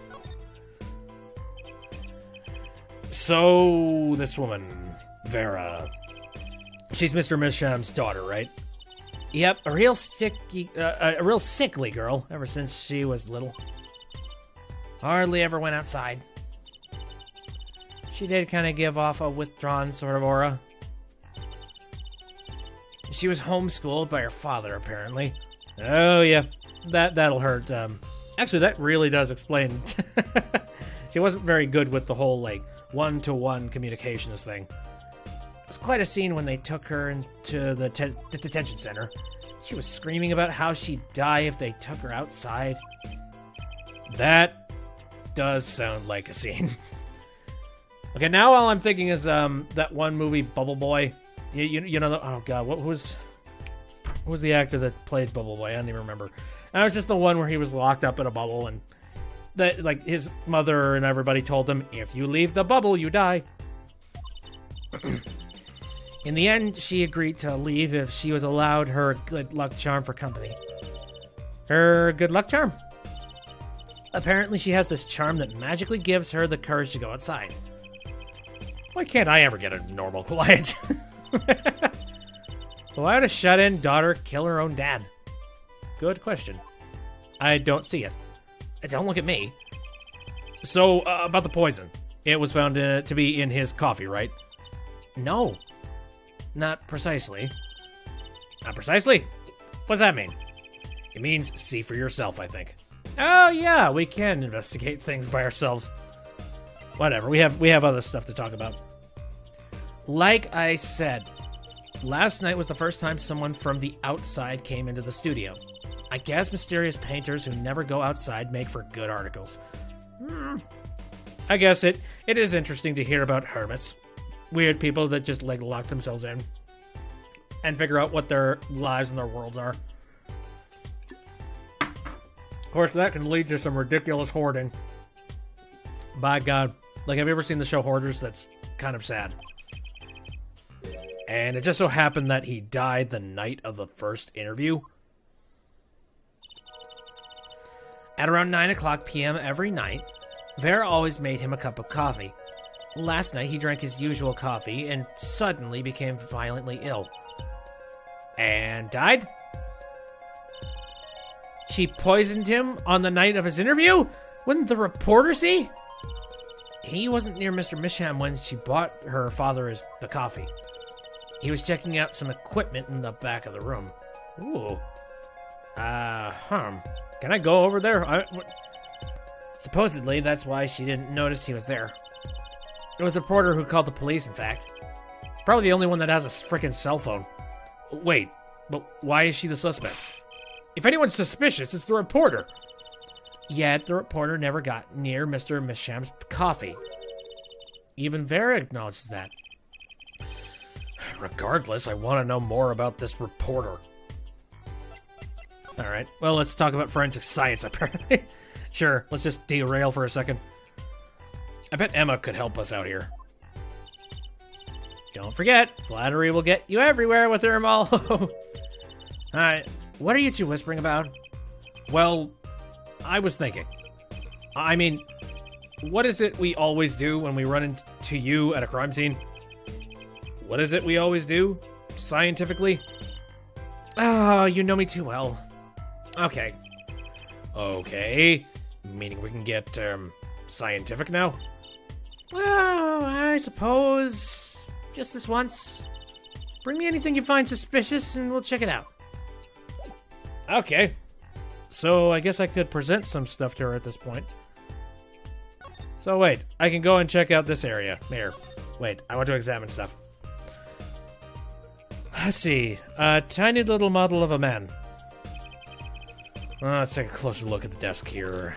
S1: So, this woman, Vera, she's Mr. Misham's daughter, right? Yep, a real sickly girl ever since she was little. Hardly ever went outside. She did kind of give off a withdrawn sort of aura. She was homeschooled by her father, apparently. Oh, yeah. That'll hurt. Actually, that really does explain. She wasn't very good with the whole, like, one-to-one communications thing. It was quite a scene when they took her into the detention center. She was screaming about how she'd die if they took her outside. That does sound like a scene. Okay, now all I'm thinking is that one movie, Bubble Boy. You know, oh god, what was the actor that played Bubble Boy? I don't even remember. And it was just the one where he was locked up in a bubble, and that, like, his mother and everybody told him, if you leave the bubble, you die. In the end, she agreed to leave if she was allowed her good luck charm for company. Her good luck charm? Apparently, she has this charm that magically gives her the courage to go outside. Why can't I ever get a normal client? Why would a shut-in daughter kill her own dad? Good question. I don't see it. Don't look at me. So, about the poison. It was found to be in his coffee, right? No. Not precisely. Not precisely? What does that mean? It means see for yourself, I think. Oh, yeah, we can investigate things by ourselves. Whatever, we have other stuff to talk about. Like I said, last night was the first time someone from the outside came into the studio. I guess mysterious painters who never go outside make for good articles. I guess it is interesting to hear about hermits. Weird people that just, like, lock themselves in and figure out what their lives and their worlds are. Of course, that can lead to some ridiculous hoarding. By God. Like, have you ever seen the show Hoarders? That's kind of sad. And it just so happened that he died the night of the first interview. At around 9 o'clock p.m. every night, Vera always made him a cup of coffee. Last night, he drank his usual coffee and suddenly became violently ill. And died? She poisoned him on the night of his interview? Wouldn't the reporter see? He wasn't near Mr. Misham when she bought her father the coffee. He was checking out some equipment in the back of the room. Ooh. Can I go over there? Supposedly, that's why she didn't notice he was there. It was the reporter who called the police, in fact. Probably the only one that has a frickin' cell phone. Wait, but why is she the suspect? If anyone's suspicious, it's the reporter. Yet, the reporter never got near Mr. Misham's coffee. Even Vera acknowledges that. Regardless, I want to know more about this reporter. Alright, well, let's talk about forensic science, apparently. Sure, let's just derail for a second. I bet Emma could help us out here. Don't forget, flattery will get you everywhere with her, Malo. Alright, what are you two whispering about? Well, I was thinking. I mean, what is it we always do when we run into you at a crime scene? What is it we always do, scientifically? Oh, you know me too well. Okay. Okay. Meaning we can get, scientific now? Oh, I suppose. Just this once. Bring me anything you find suspicious and we'll check it out. Okay. So I guess I could present some stuff to her at this point. So wait, I can go and check out this area. Here. Wait, I want to examine stuff. Let's see. A tiny little model of a man. Let's take a closer look at the desk here.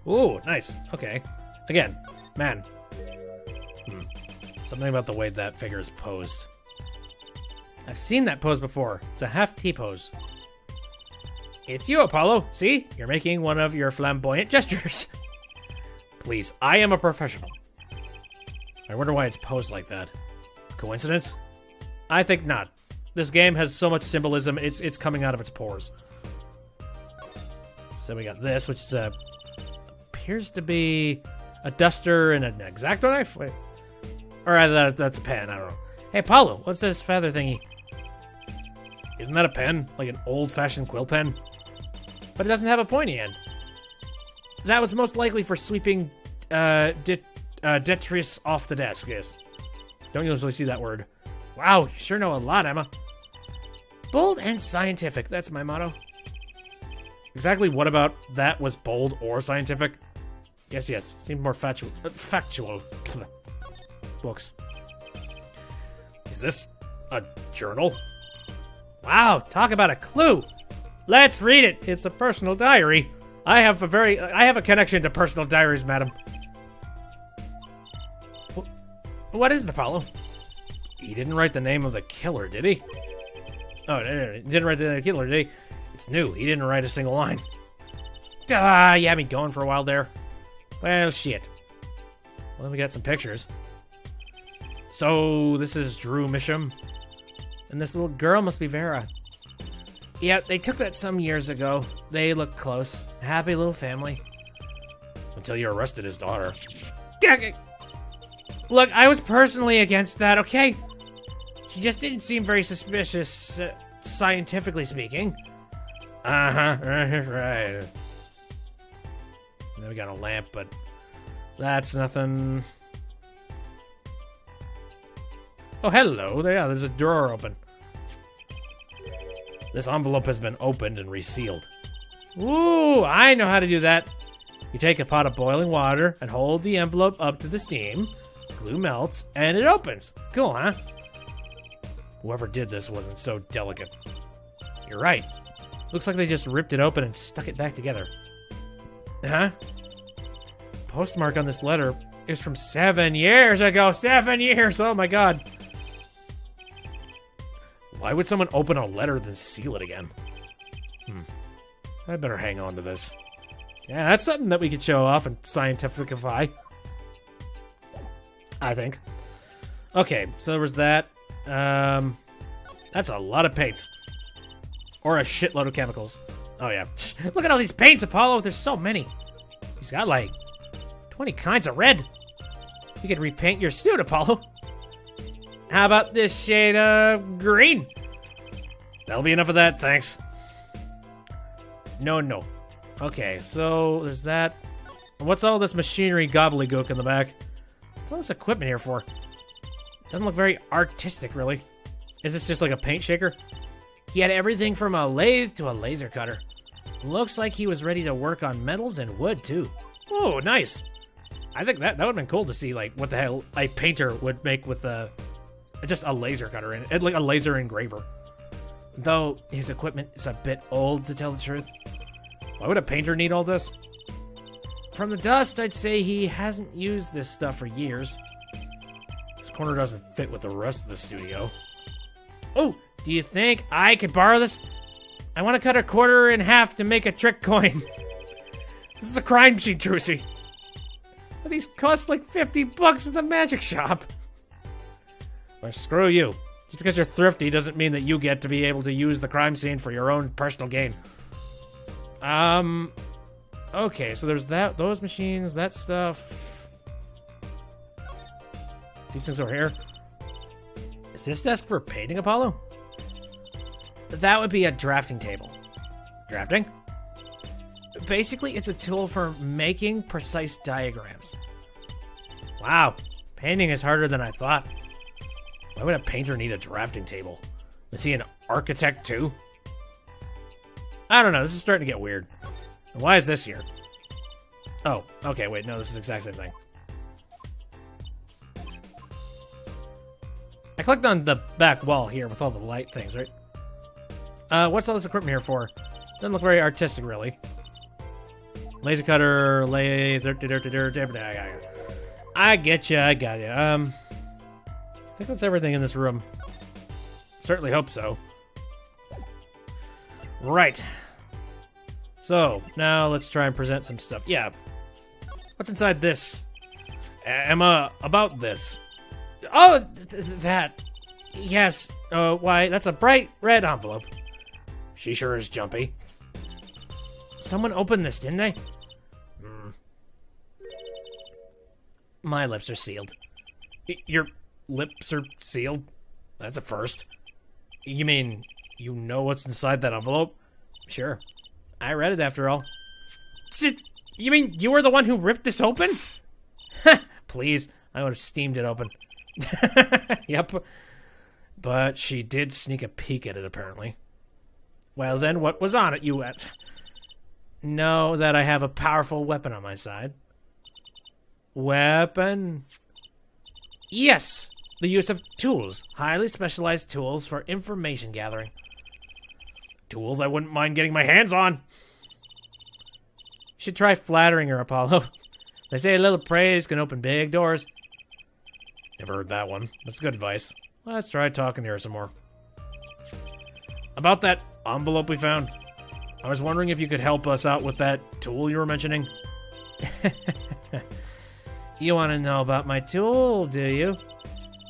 S1: Ooh, nice. Okay. Again, man. Something about the way that figure is posed. I've seen that pose before. It's a half T-pose. It's you, Apollo. See? You're making one of your flamboyant gestures. Please, I am a professional. I wonder why it's posed like that. Coincidence? I think not. This game has so much symbolism, it's coming out of its pores. So we got this, which is appears to be a duster and an X-Acto knife? Wait. Or rather, that's a pen, I don't know. Hey, Apollo, what's this feather thingy? Isn't that a pen? Like an old-fashioned quill pen? But it doesn't have a pointy end. That was most likely for sweeping detritus off the desk, yes. Don't usually see that word. Wow, you sure know a lot, Emma. Bold and scientific, that's my motto. Exactly what about that was bold or scientific? Yes. Seemed more factual. Books. Is this a journal? Wow, talk about a clue. Let's read it. It's a personal diary. I have a connection to personal diaries, madam. What is it, Apollo? He didn't write the name of the killer, did he? Oh, no, he didn't write the name of the killer, did he? It's new. He didn't write a single line. You had me going for a while there. Well, shit. Well, then we got some pictures. So, this is Drew Misham. And this little girl must be Vera. Yeah, they took that some years ago. They look close. Happy little family. Until you arrested his daughter. Look, I was personally against that, okay? She just didn't seem very suspicious, scientifically speaking. Right. Now we got a lamp, but that's nothing. Oh, hello. There's a drawer open. This envelope has been opened and resealed. Ooh, I know how to do that. You take a pot of boiling water and hold the envelope up to the steam. Glue melts, and it opens. Cool, huh? Whoever did this wasn't so delicate. You're right. Looks like they just ripped it open and stuck it back together. Huh? Postmark on this letter is from 7 years ago. 7 years! Oh my god. Why would someone open a letter then seal it again? I better hang on to this. Yeah, that's something that we could show off and scientificify. I think. Okay, so there was that. That's a lot of paints. Or a shitload of chemicals. Oh, yeah. Look at all these paints, Apollo. There's so many. He's got, like, 20 kinds of red. You could repaint your suit, Apollo. How about this shade of green? That'll be enough of that, thanks. No. Okay, so there's that. What's all this machinery gobbledygook in the back? What's all this equipment here for? Doesn't look very artistic, really. Is this just like a paint shaker? He had everything from a lathe to a laser cutter. Looks like he was ready to work on metals and wood, too. Oh, nice. I think that would have been cool to see, like, what the hell a painter would make with just a laser cutter in it, like a laser engraver. Though his equipment is a bit old, to tell the truth. Why would a painter need all this? From the dust, I'd say he hasn't used this stuff for years. This corner doesn't fit with the rest of the studio. Oh, do you think I could borrow this? I want to cut a quarter in half to make a trick coin. This is a crime machine, Trucy. But these cost like $50 at the magic shop. Well, screw you. Just because you're thrifty doesn't mean that you get to be able to use the crime scene for your own personal gain. Okay, so there's those machines, that stuff. These things over here. Is this desk for painting, Apollo? That would be a drafting table. Drafting? Basically, it's a tool for making precise diagrams. Wow, painting is harder than I thought. Why would a painter need a drafting table? Is he an architect too? I don't know, this is starting to get weird. And why is this here? Oh, okay, wait, no, this is the exact same thing. I clicked on the back wall here with all the light things, right? What's all this equipment here for? Doesn't look very artistic, really. Laser cutter, lathe, I get you, I got you. I think that's everything in this room. Certainly hope so. Right. So, now let's try and present some stuff. Yeah. What's inside this? Emma, about this. Oh, that. Yes. Why, that's a bright red envelope. She sure is jumpy. Someone opened this, didn't they? My lips are sealed. Your lips are sealed? That's a first. You mean, you know what's inside that envelope? Sure. I read it after all. You mean you were the one who ripped this open? Please, I would have steamed it open. Yep. But she did sneak a peek at it, apparently. Well then, what was on it, you know that I have a powerful weapon on my side. Weapon? Yes! The use of tools. Highly specialized tools for information gathering. Tools I wouldn't mind getting my hands on. You should try flattering her, Apollo. They say a little praise can open big doors. Never heard that one. That's good advice. Let's try talking to her some more. About that envelope we found. I was wondering if you could help us out with that tool you were mentioning. You want to know about my tool, do you?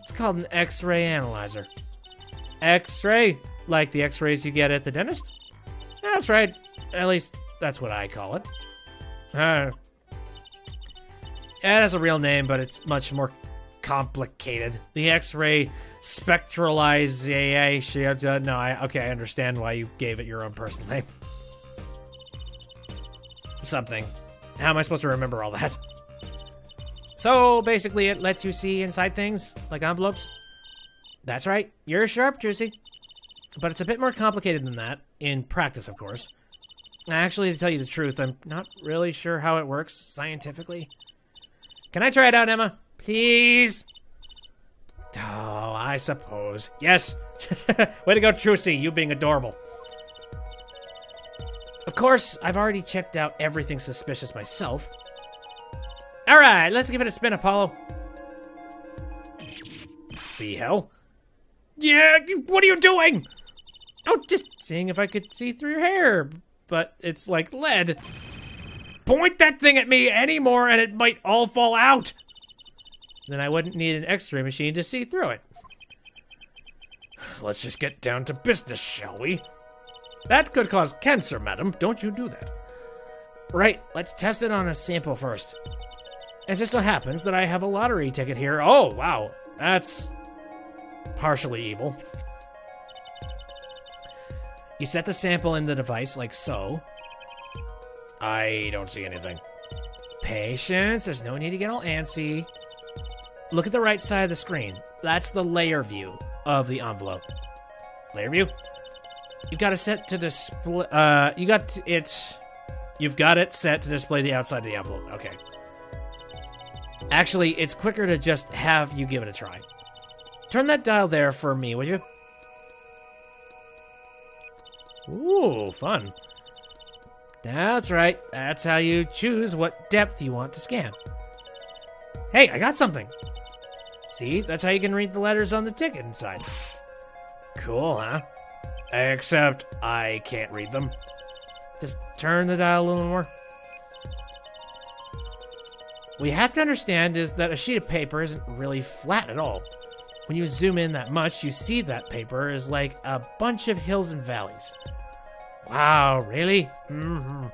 S1: It's called an X-ray analyzer. X-ray? Like the X-rays you get at the dentist? That's right. At least, that's what I call it. It has a real name, but it's much more complicated. The X-ray spectralization. Okay, I understand why you gave it your own personal name. Something. How am I supposed to remember all that? So, basically, it lets you see inside things, like envelopes. That's right. You're sharp, Juicy. But it's a bit more complicated than that, in practice, of course. Actually, to tell you the truth, I'm not really sure how it works scientifically. Can I try it out, Emma? Please? Oh, I suppose. Yes. Way to go, Juicy, you being adorable. Of course, I've already checked out everything suspicious myself. Alright, let's give it a spin, Apollo. The hell? Yeah, what are you doing? Oh, just seeing if I could see through your hair. But it's like lead. Point that thing at me anymore and it might all fall out. Then I wouldn't need an X-ray machine to see through it. Let's just get down to business, shall we? That could cause cancer, madam. Don't you do that. Right, let's test it on a sample first. It just so happens that I have a lottery ticket here. Oh, wow. That's partially evil. You set the sample in the device like so. I don't see anything. Patience. There's no need to get all antsy. Look at the right side of the screen. That's the layer view of the envelope. Layer view? You've got it set to display. You've got it set to display the outside of the envelope. Okay. Actually, it's quicker to just have you give it a try. Turn that dial there for me, would you? Ooh, fun. That's right. That's how you choose what depth you want to scan. Hey, I got something. See, that's how you can read the letters on the ticket inside. Cool, huh? Except I can't read them. Just turn the dial a little more. What you have to understand is that a sheet of paper isn't really flat at all. When you zoom in that much, you see that paper is like a bunch of hills and valleys. Wow, really? Mm-hmm.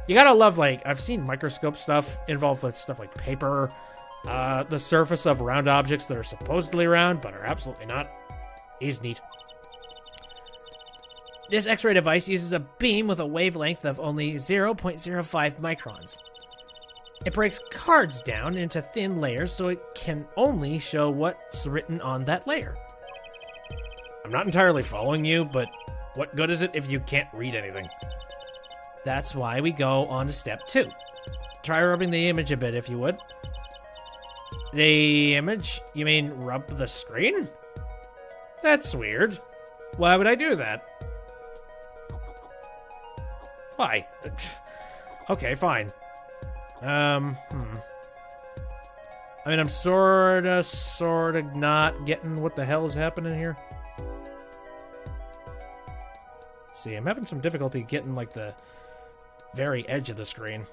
S1: You gotta love, like, I've seen microscope stuff involved with stuff like paper, the surface of round objects that are supposedly round, but are absolutely not. Is neat. This X-ray device uses a beam with a wavelength of only 0.05 microns. It breaks cards down into thin layers so it can only show what's written on that layer. I'm not entirely following you, but what good is it if you can't read anything? That's why we go on to step 2. Try rubbing the image a bit if you would. The image? You mean rub the screen? That's weird. Why would I do that? Why? Okay, fine. I mean, I'm sorta not getting what the hell is happening here. Let's see, I'm having some difficulty getting, like, the very edge of the screen.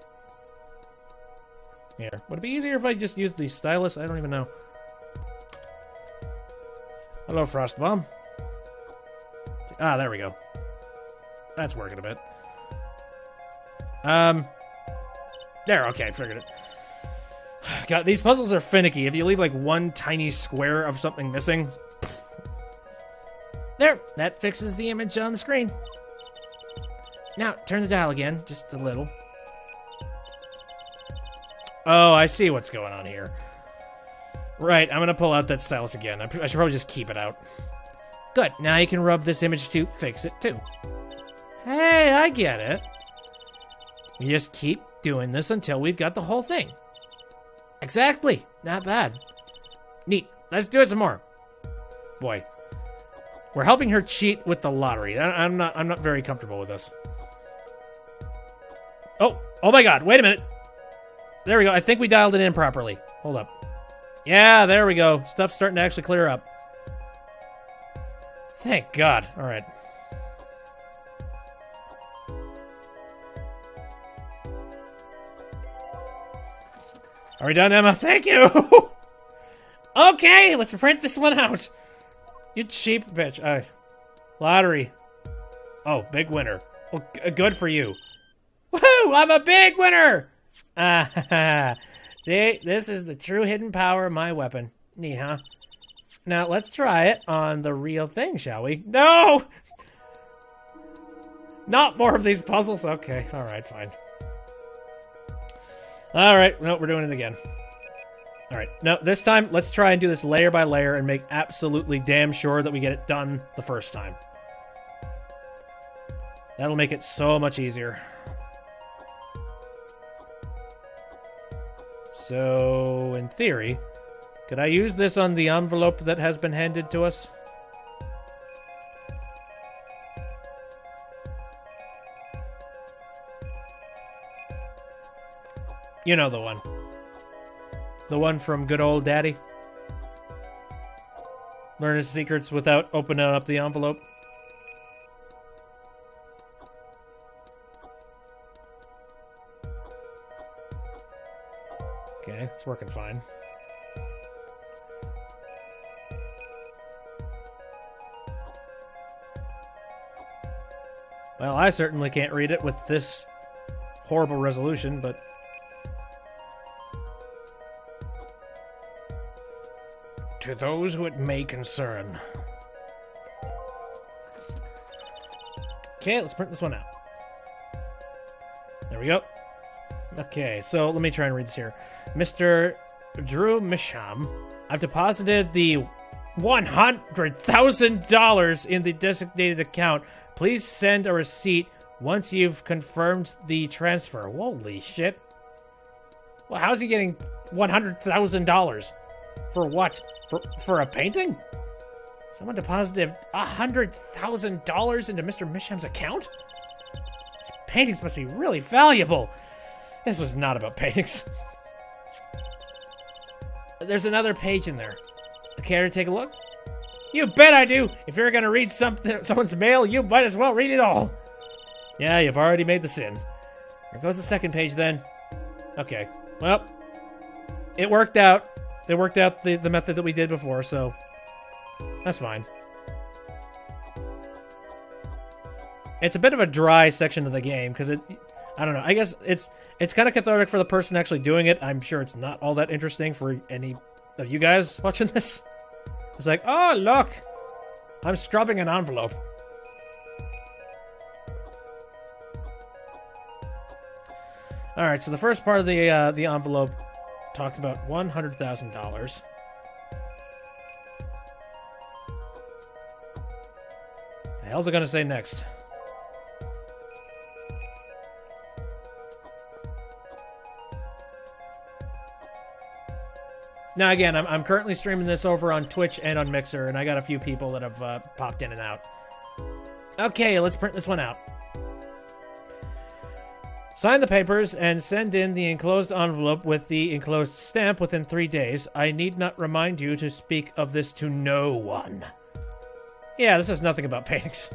S1: Here. Would it be easier if I just used the stylus? I don't even know. Hello, Frostbomb. Ah, there we go. That's working a bit. There, okay, figured it. God, these puzzles are finicky. If you leave, like, one tiny square of something missing... There! That fixes the image on the screen. Now, turn the dial again, just a little. Oh, I see what's going on here. Right, I'm gonna pull out that stylus again. I should probably just keep it out. Good. Now you can rub this image to fix it, too. Hey, I get it. We just keep doing this until we've got the whole thing. Exactly. Not bad. Neat. Let's do it some more. Boy. We're helping her cheat with the lottery. I'm not very comfortable with this. Oh my god. Wait a minute. There we go. I think we dialed it in properly. Hold up. Yeah, there we go. Stuff's starting to actually clear up. Thank God. All right. Are we done, Emma? Thank you! Okay, let's print this one out. You cheap bitch. Lottery. Oh, big winner. Well, good for you. Woohoo! I'm a big winner! See, this is the true hidden power of my weapon. Neat, huh? Now, let's try it on the real thing, shall we? No! Not more of these puzzles? Okay, alright, fine. Alright, no, we're doing it again. Alright, now this time, let's try and do this layer by layer and make absolutely damn sure that we get it done the first time. That'll make it so much easier. So, in theory, could I use this on the envelope that has been handed to us? You know the one. The one from good old daddy. Learn his secrets without opening up the envelope. Okay, it's working fine. Well, I certainly can't read it with this horrible resolution, but... To those who it may concern. Okay, let's print this one out. There we go. Okay, so let me try and read this here. Mr. Drew Misham, I've deposited the $100,000 in the designated account. Please send a receipt once you've confirmed the transfer. Holy shit. Well, how's he getting $100,000? For what? For a painting? Someone deposited $100,000 into Mr. Misham's account? These paintings must be really valuable. This was not about paintings. There's another page in there. Care to take a look? You bet I do! If you're gonna read someone's mail, you might as well read it all! Yeah, you've already made the sin. Here goes the second page then. Okay, well, it worked out. It worked out the method that we did before, so that's fine. It's a bit of a dry section of the game, because I don't know, I guess it's kind of cathartic for the person actually doing it. I'm sure it's not all that interesting for any of you guys watching this. It's like, oh, look! I'm scrubbing an envelope. Alright, so the first part of the envelope talked about $100,000. The hell's it gonna say next? Now again, I'm currently streaming this over on Twitch and on Mixer, and I got a few people that have popped in and out. Okay, let's print this one out. Sign the papers and send in the enclosed envelope with the enclosed stamp within 3 days. I need not remind you to speak of this to no one. Yeah, this is nothing about paintings.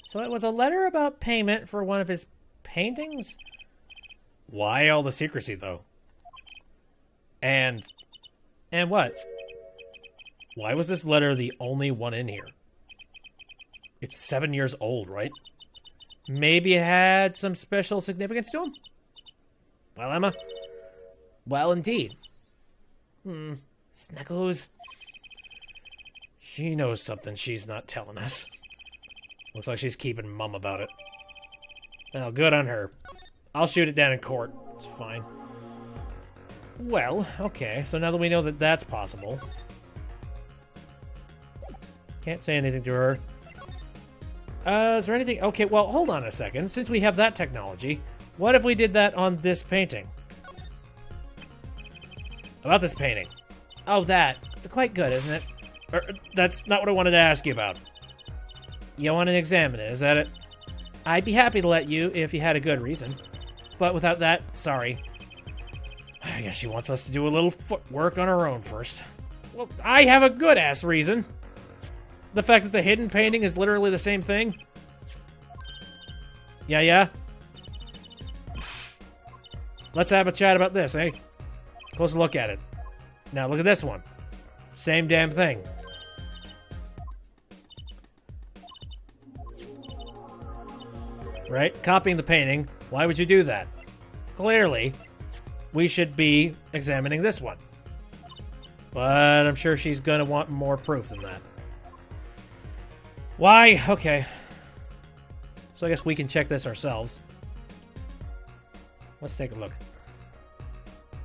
S1: So it was a letter about payment for one of his paintings? Why all the secrecy, though? And what? Why was this letter the only one in here? It's 7 years old, right? Maybe it had some special significance to him? Well, Emma? Well, indeed. Snuggles. She knows something she's not telling us. Looks like she's keeping mum about it. Well, good on her. I'll shoot it down in court. It's fine. Well, okay. So now that we know that that's possible... Can't say anything to her. Is there anything? Okay, well, hold on a second. Since we have that technology, what if we did that on this painting? About this painting. Oh, that. Quite good, isn't it? That's not what I wanted to ask you about. You want to examine it, is that it? I'd be happy to let you if you had a good reason. But without that, sorry. I guess she wants us to do a little footwork on our own first. Well, I have a good-ass reason. The fact that the hidden painting is literally the same thing? Yeah? Let's have a chat about this, eh? Closer look at it. Now look at this one. Same damn thing. Right? Copying the painting. Why would you do that? Clearly, we should be examining this one. But I'm sure she's gonna want more proof than that. Why? Okay. So I guess we can check this ourselves. Let's take a look.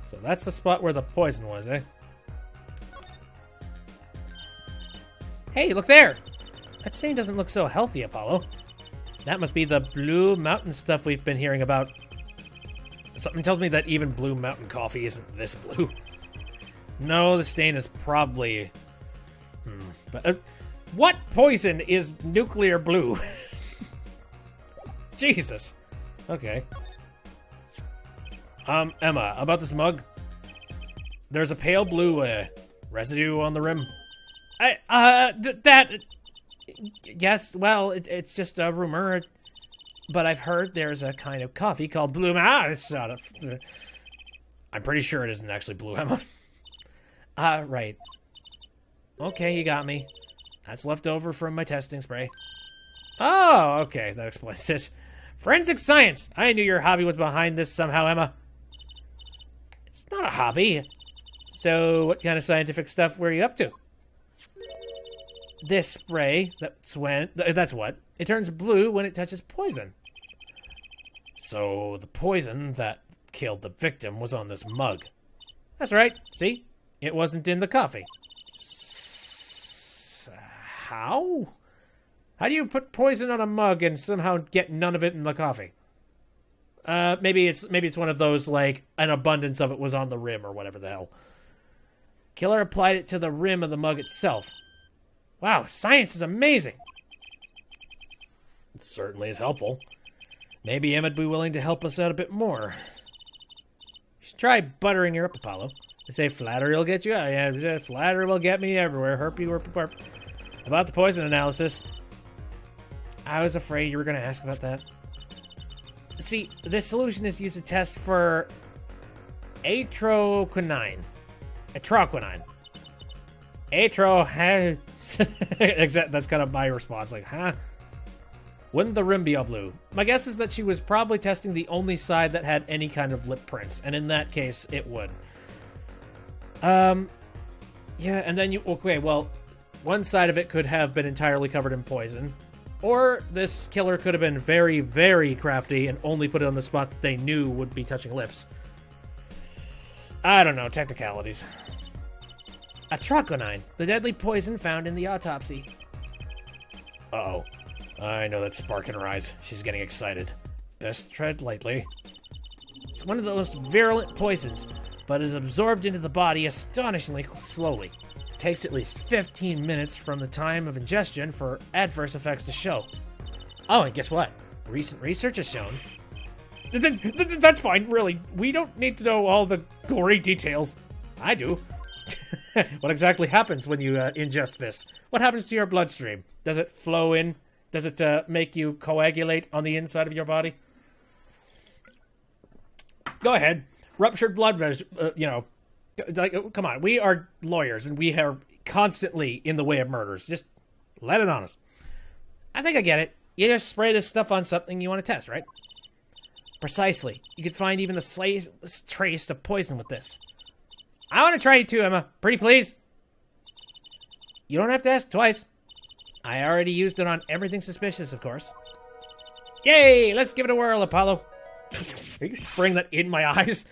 S1: So that's the spot where the poison was, eh? Hey, look there! That stain doesn't look so healthy, Apollo. That must be the Blue Mountain stuff we've been hearing about. Something tells me that even Blue Mountain coffee isn't this blue. No, the stain is probably... But what poison is nuclear blue? Jesus. Okay. Emma, about this mug. There's a pale blue, residue on the rim. Yes, well, it's just a rumor. But I've heard there's a kind of coffee called Blue Mountain. It's not a... I'm pretty sure it isn't actually Blue, Emma. Right. Okay, you got me. That's left over from my testing spray. Oh, okay, that explains it. Forensic science! I knew your hobby was behind this somehow, Emma. It's not a hobby. So, what kind of scientific stuff were you up to? This spray, that's what. It turns blue when it touches poison. So, the poison that killed the victim was on this mug. That's right, see? It wasn't in the coffee. How? How do you put poison on a mug and somehow get none of it in the coffee? Maybe it's one of those, like, an abundance of it was on the rim or whatever the hell. Killer applied it to the rim of the mug itself. Wow, science is amazing. It certainly is helpful. Maybe Emma'd be willing to help us out a bit more. You should try buttering her up, Apollo. They say flattery will get you. Yeah, flattery will get me everywhere. Herpy, herpy, herp. About the poison analysis. I was afraid you were going to ask about that. See, this solution is used to test for atroquinine. Atroquinine. That's kind of my response. Like, huh? Wouldn't the rim be all blue? My guess is that she was probably testing the only side that had any kind of lip prints, and in that case, it would. Yeah, and then one side of it could have been entirely covered in poison, or this killer could have been very, very crafty and only put it on the spot that they knew would be touching lips. I don't know, technicalities. Atroquinine, the deadly poison found in the autopsy. Uh-oh. I know that spark in her eyes. She's getting excited. Best tread lightly. It's one of the most virulent poisons, but is absorbed into the body astonishingly slowly. It takes at least 15 minutes from the time of ingestion for adverse effects to show. Oh, and guess what? Recent research has shown... That's fine, really. We don't need to know all the gory details. I do. What exactly happens when you ingest this? What happens to your bloodstream? Does it flow in? Does it make you coagulate on the inside of your body? Go ahead. Ruptured blood vessels, come on. We are lawyers, and we are constantly in the way of murders. Just let it on us. I think I get it. You just spray this stuff on something you want to test, right? Precisely. You could find even the slightest trace of poison with this. I want to try it too, Emma. Pretty please. You don't have to ask twice. I already used it on everything suspicious, of course. Yay! Let's give it a whirl, Apollo. Are you spraying that in my eyes?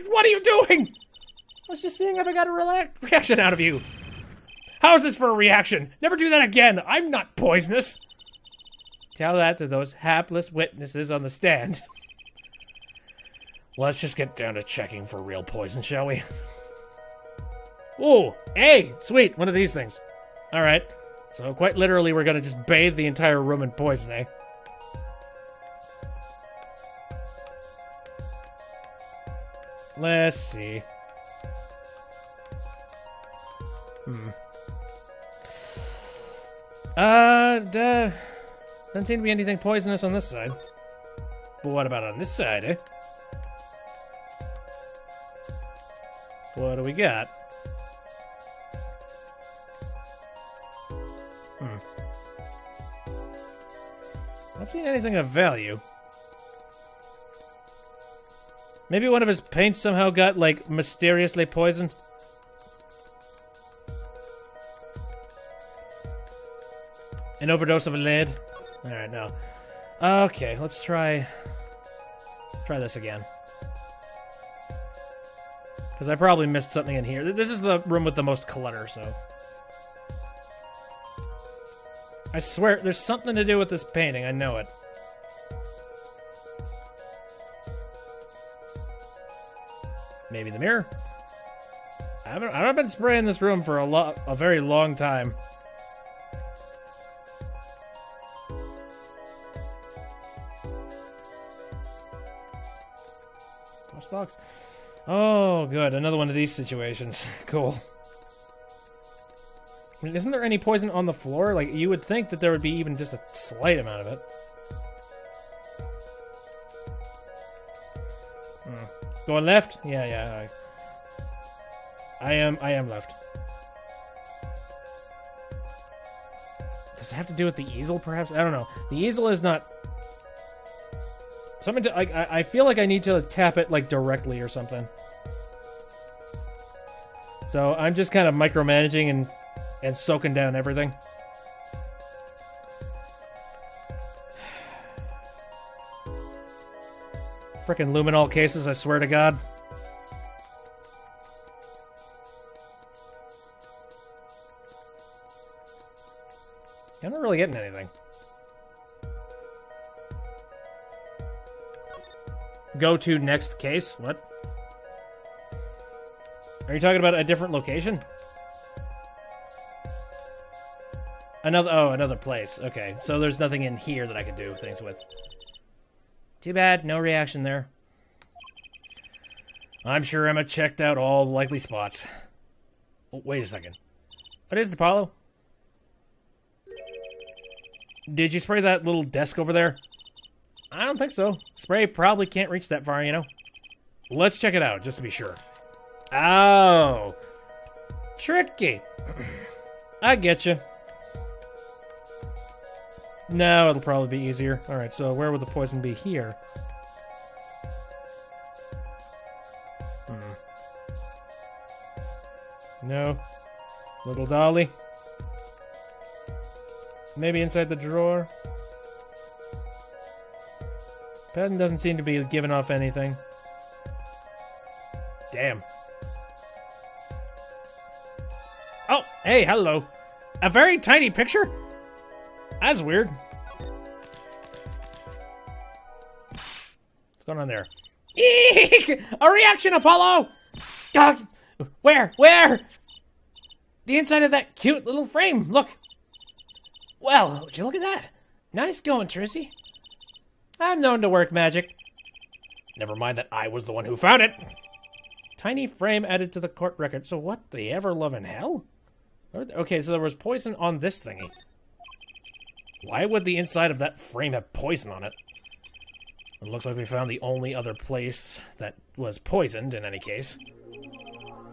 S1: What are you doing? I was just seeing if I got a reaction out of you. How's this for a reaction? Never do that again. I'm not poisonous. Tell that to those hapless witnesses on the stand. Let's just get down to checking for real poison, shall we? Ooh, hey, sweet, one of these things. All right, so quite literally, we're gonna just bathe the entire room in poison, eh? Let's see. Doesn't seem to be anything poisonous on this side. But what about on this side, eh? What do we got? Not seeing anything of value. Maybe one of his paints somehow got, like, mysteriously poisoned? An overdose of a lead? Alright, no. Okay, let's try this again. Because I probably missed something in here. This is the room with the most clutter, so... I swear, there's something to do with this painting, I know it. Maybe the mirror? I've been spraying this room for a very long time. Box. Oh, good. Another one of these situations. Cool. I mean, isn't there any poison on the floor? Like, you would think that there would be even just a slight amount of it. Going left? Yeah. I am left. Does it have to do with the easel, perhaps? I don't know. The easel is not... Something to, I feel like I need to tap it, like, directly or something. So I'm just kind of micromanaging and soaking down everything. Frickin' luminol cases, I swear to God. I'm not really getting anything. Go to next case? What? Are you talking about a different location? Another place. Okay, so there's nothing in here that I could do things with. Too bad, no reaction there. I'm sure Emma checked out all the likely spots. Oh, wait a second. What is it, Apollo? Did you spray that little desk over there? I don't think so. Spray probably can't reach that far, you know. Let's check it out, just to be sure. Oh. Tricky. I get you. No, it'll probably be easier. Alright, so where would the poison be here? No. Little dolly. Maybe inside the drawer. Pen doesn't seem to be giving off anything. Damn. Oh, hey, hello. A very tiny picture? That's weird. What's going on there? Eek! A reaction, Apollo! God, where? The inside of that cute little frame, look. Well, would you look at that? Nice going, Trissy. I'm known to work magic. Never mind that I was the one who found it. Tiny frame added to the court record. So what the ever loving hell? Okay, so there was poison on this thingy. Why would the inside of that frame have poison on it? It looks like we found the only other place that was poisoned in any case.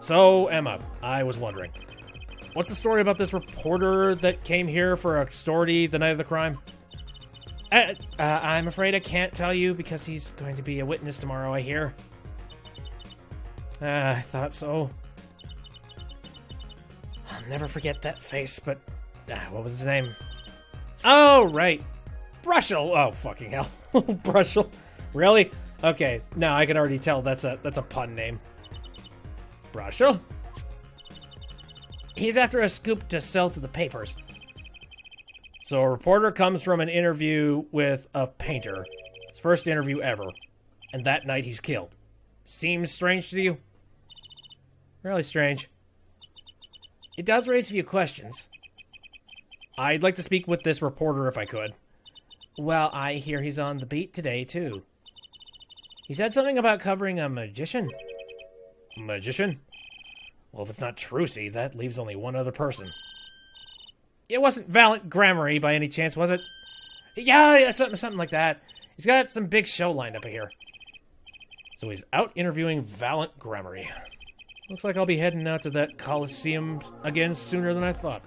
S1: So, Emma, I was wondering. What's the story about this reporter that came here for a story the night of the crime? I'm afraid I can't tell you because he's going to be a witness tomorrow, I hear. I thought so. I'll never forget that face, but... what was his name? Oh, right. Brushel! Oh, fucking hell. Brushel. Really? Okay, now I can already tell that's a pun name. Brushel? He's after a scoop to sell to the papers. So a reporter comes from an interview with a painter. His first interview ever. And that night he's killed. Seems strange to you? Really strange. It does raise a few questions. I'd like to speak with this reporter if I could. Well, I hear he's on the beat today, too. He said something about covering a magician. Magician? Well, if it's not Trucy, that leaves only one other person. It wasn't Valant Gramarye by any chance, was it? Yeah, something like that. He's got some big show lined up here. So he's out interviewing Valant Gramarye. Looks like I'll be heading out to that Coliseum again sooner than I thought.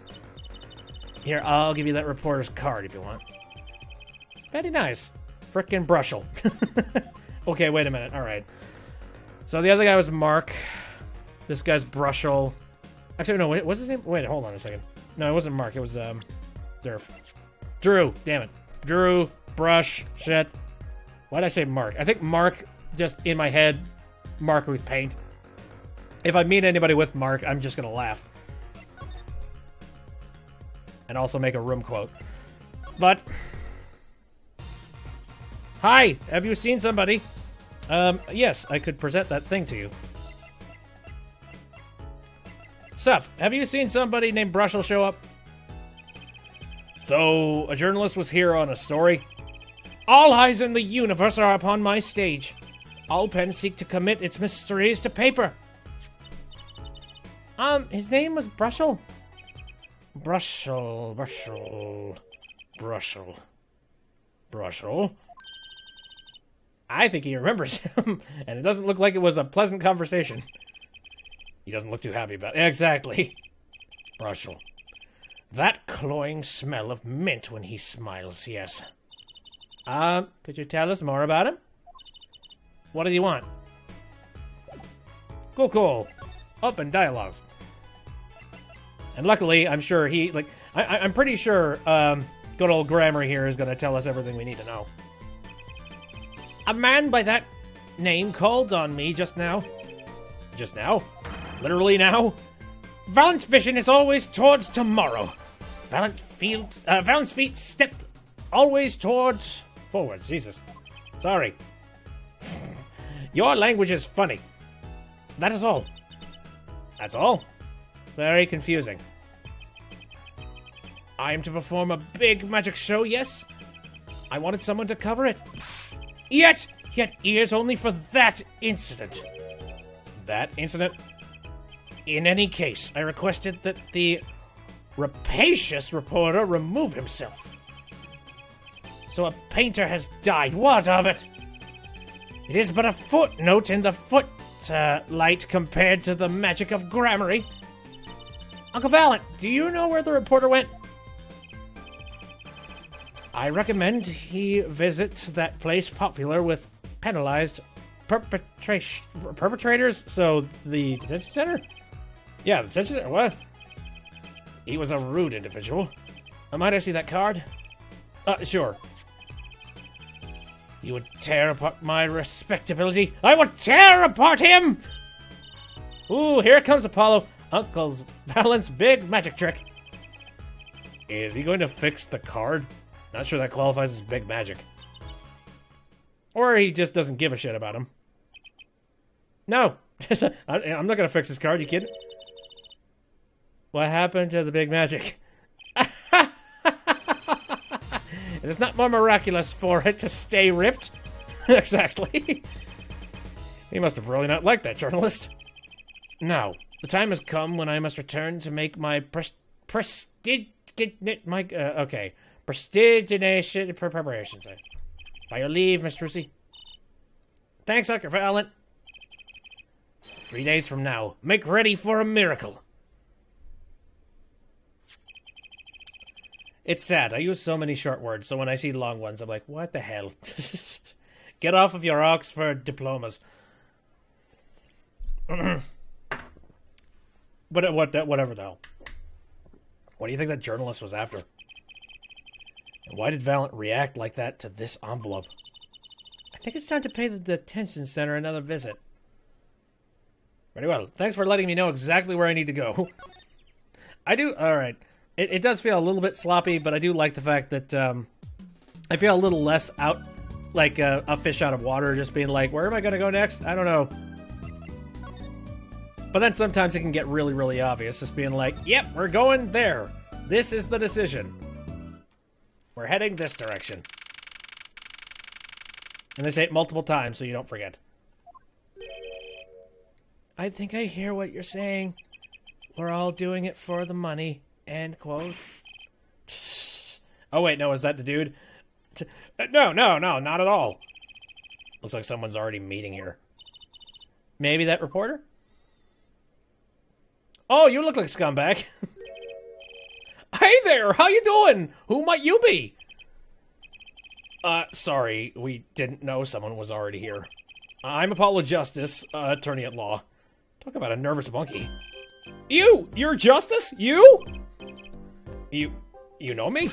S1: Here, I'll give you that reporter's card if you want. Very nice. Frickin' Brushel. Okay, wait a minute. Alright. So the other guy was Mark. This guy's Brushel. Actually, no, what's his name? Wait, hold on a second. No, it wasn't Mark. It was, Durf. Drew. Damn it. Drew. Brush. Shit. Why'd I say Mark? I think Mark, just in my head, Mark with paint. If I meet anybody with Mark, I'm just gonna laugh. And also make a room quote. But... Hi! Have you seen somebody? Yes, I could present that thing to you. Sup, have you seen somebody named Brushel show up? So, a journalist was here on a story? All eyes in the universe are upon my stage. All pens seek to commit its mysteries to paper. His name was Brushel? Brushel. I think he remembers him, and it doesn't look like it was a pleasant conversation. He doesn't look too happy about it. Exactly. Brushel. That cloying smell of mint when he smiles, yes. Could you tell us more about him? What do you want? Cool. Open dialogues. And luckily, I'm sure I'm pretty sure, good old Gramarye here is gonna tell us everything we need to know. A man by that name called on me just now. Just now? Literally now? Valant's vision is always towards tomorrow. Valant's feet step always towards forwards. Jesus. Sorry. Your language is funny. That is all. That's all? Very confusing. I am to perform a big magic show, yes? I wanted someone to cover it. Yet he had ears only for that incident. That incident? In any case, I requested that the rapacious reporter remove himself. So a painter has died. What of it? It is but a footnote in the footlight compared to the magic of Gramarye. Uncle Valant, do you know where the reporter went? I recommend he visit that place popular with penalized perpetrators. So, the detention center? Yeah, the detention center. What? He was a rude individual. Might I see that card? Sure. You would tear apart my respectability. I would tear apart him! Ooh, here comes Apollo. Uncle Valant's big magic trick. Is he going to fix the card? Not sure that qualifies as big magic. Or he just doesn't give a shit about him. No. I'm not going to fix his card, you kidding? What happened to the big magic? It is not more miraculous for it to stay ripped. Exactly. He must have really not liked that journalist. Now, the time has come when I must return to make my prestigitation preparations. By your leave, Miss Trucy. Thanks, Uncle Valant. 3 days from now, make ready for a miracle. It's sad. I use so many short words, so when I see long ones, I'm like, what the hell? Get off of your Oxford diplomas. But whatever the hell. What do you think that journalist was after? And why did Valant react like that to this envelope? I think it's time to pay the detention center another visit. Very well. Thanks for letting me know exactly where I need to go. I do. All right. It does feel a little bit sloppy, but I do like the fact that I feel a little less out, like a fish out of water, just being like, where am I going to go next? I don't know. But then sometimes it can get really, really obvious, just being like, yep, we're going there. This is the decision. We're heading this direction. And they say it multiple times so you don't forget. I think I hear what you're saying. We're all doing it for the money. End quote. Oh, wait, no, is that the dude? No, not at all. Looks like someone's already meeting here. Maybe that reporter? Oh, you look like a scumbag. Hey there, how you doing? Who might you be? Sorry, we didn't know someone was already here. I'm Apollo Justice, attorney at law. Talk about a nervous monkey. You're Justice? You know me?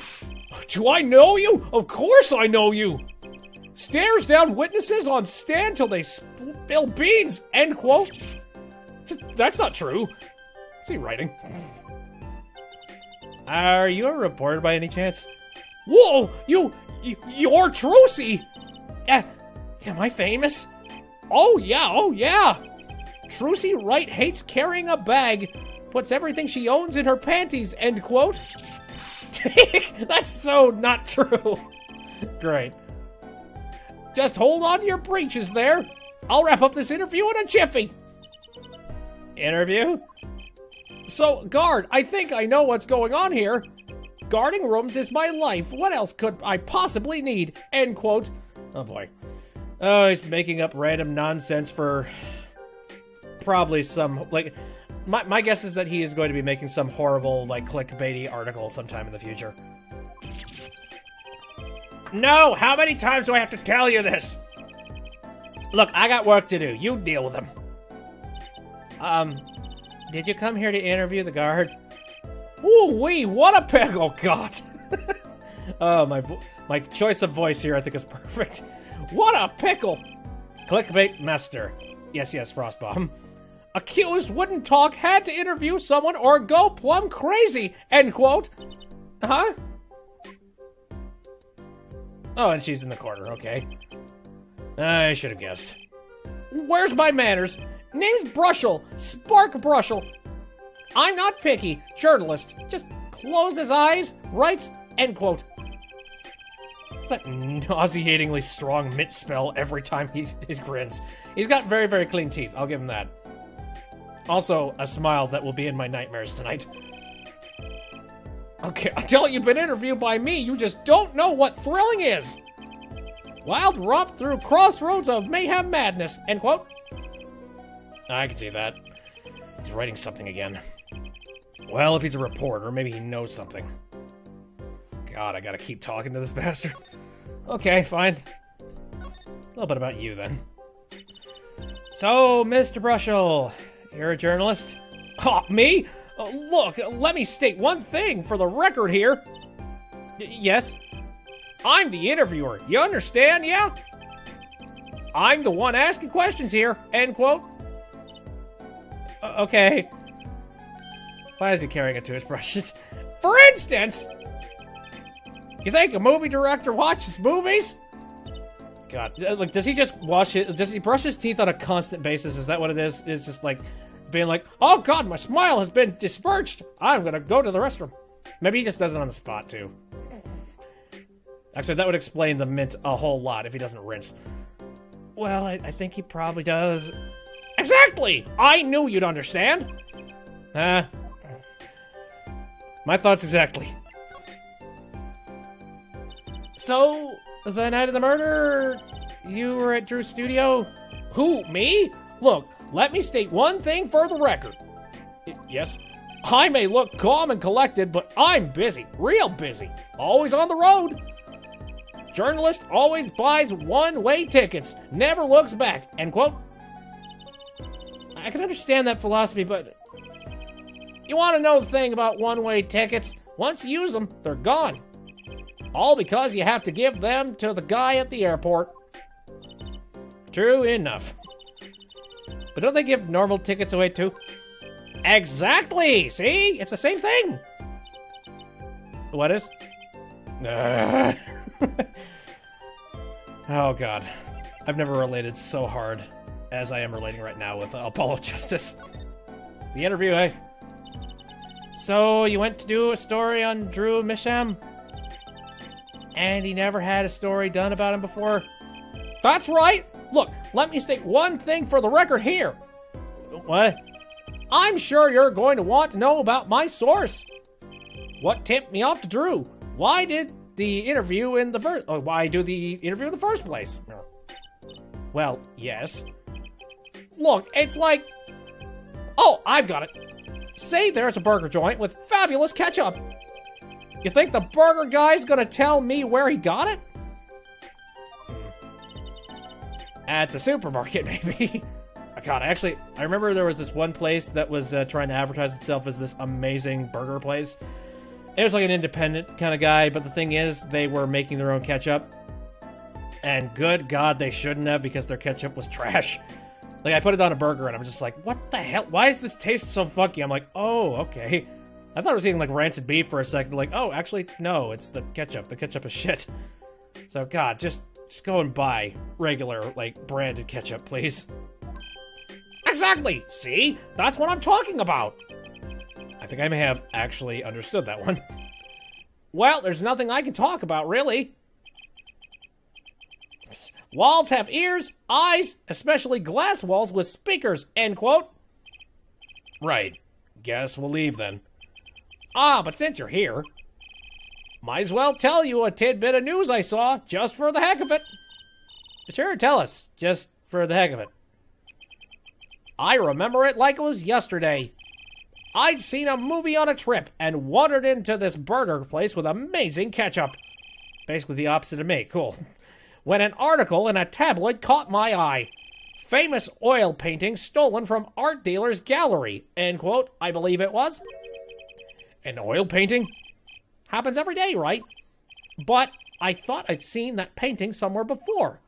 S1: Do I know you? Of course I know you! Stares down witnesses on stand till they spill beans, end quote. That's not true. What's he writing? Are you a reporter by any chance? Whoa! You're Trucy! Am I famous? Oh yeah! Trucy Wright hates carrying a bag, puts everything she owns in her panties, end quote. That's so not true. Great. Just hold on to your breeches there. I'll wrap up this interview in a jiffy. Interview? So, guard, I think I know what's going on here. Guarding rooms is my life. What else could I possibly need? End quote. Oh boy. Oh, he's making up random nonsense for probably some, like, my guess is that he is going to be making some horrible, like, clickbaity article sometime in the future. No! How many times do I have to tell you this? Look, I got work to do. You deal with them. Did you come here to interview the guard? Ooh-wee, what a pick! Oh, God. Oh, my choice of voice here I think is perfect. What a pickle! Clickbait master. Yes, Frostbomb. Accused wouldn't talk, had to interview someone or go plumb crazy, end quote. Huh? Oh, and she's in the corner, okay. I should have guessed. Where's my manners? Name's Brushel, Spark Brushel. I'm not picky, journalist. Just close his eyes, writes, end quote. It's that nauseatingly strong mint spell every time he grins. He's got very, very clean teeth, I'll give him that. Also, a smile that will be in my nightmares tonight. Okay, until you've been interviewed by me, you just don't know what thrilling is. Wild romp through crossroads of mayhem madness, end quote. I can see that. He's writing something again. Well, if he's a reporter, maybe he knows something. God, I gotta keep talking to this bastard. Okay, fine. A little bit about you, then. So, Mr. Brushel, you're a journalist? Oh, me? Look, let me state one thing for the record here. Yes? I'm the interviewer, you understand, yeah? I'm the one asking questions here, end quote. Okay. Why is he carrying a toothbrush? For instance, you think a movie director watches movies? God, like, does he just wash it? Does he brush his teeth on a constant basis? Is that what it is? It's just like being like, oh God, my smile has been dispersed. I'm gonna go to the restroom. Maybe he just does it on the spot too. Actually, that would explain the mint a whole lot if he doesn't rinse. Well, I think he probably does. Exactly! I knew you'd understand. My thoughts exactly. So, the night of the murder, you were at Drew's studio? Who, me? Look, let me state one thing for the record. Yes? I may look calm and collected, but I'm busy, real busy. Always on the road. Journalist always buys one-way tickets, never looks back, end quote. I can understand that philosophy, but you want to know the thing about one-way tickets? Once you use them, they're gone. All because you have to give them to the guy at the airport. True enough. But don't they give normal tickets away too? Exactly! See? It's the same thing! What is? Oh, God. I've never related so hard as I am relating right now with Apollo Justice. The interview, eh? So, you went to do a story on Drew Misham? And he never had a story done about him before? That's right! Look, let me state one thing for the record here. What? I'm sure you're going to want to know about my source. What tipped me off to Drew? Why did the interview in the first... why do the interview in the first place? Well, yes. Look, it's like... Oh, I've got it. Say there's a burger joint with fabulous ketchup. You think the burger guy's gonna tell me where he got it? At the supermarket, maybe. God, actually, I remember there was this one place that was trying to advertise itself as this amazing burger place. It was like an independent kind of guy, but the thing is, they were making their own ketchup. And good God, they shouldn't have, because their ketchup was trash. Like, I put it on a burger, and I'm just like, what the hell? Why does this taste so funky? I'm like, oh, okay. I thought I was eating, like, rancid beef for a second. Like, oh, actually, no, it's the ketchup. The ketchup is shit. So, God, just go and buy regular, like, branded ketchup, please. Exactly! See? That's what I'm talking about! I think I may have actually understood that one. Well, there's nothing I can talk about, really. Walls have ears, eyes, especially glass walls with speakers, end quote. Right. Guess we'll leave then. Ah, but since you're here, might as well tell you a tidbit of news I saw, just for the heck of it. Sure, tell us, just for the heck of it. I remember it like it was yesterday. I'd seen a movie on a trip and wandered into this burger place with amazing ketchup. Basically the opposite of me, cool. When an article in a tabloid caught my eye. Famous oil painting stolen from art dealer's gallery, end quote, I believe it was. An oil painting? Happens every day, right? But I thought I'd seen that painting somewhere before.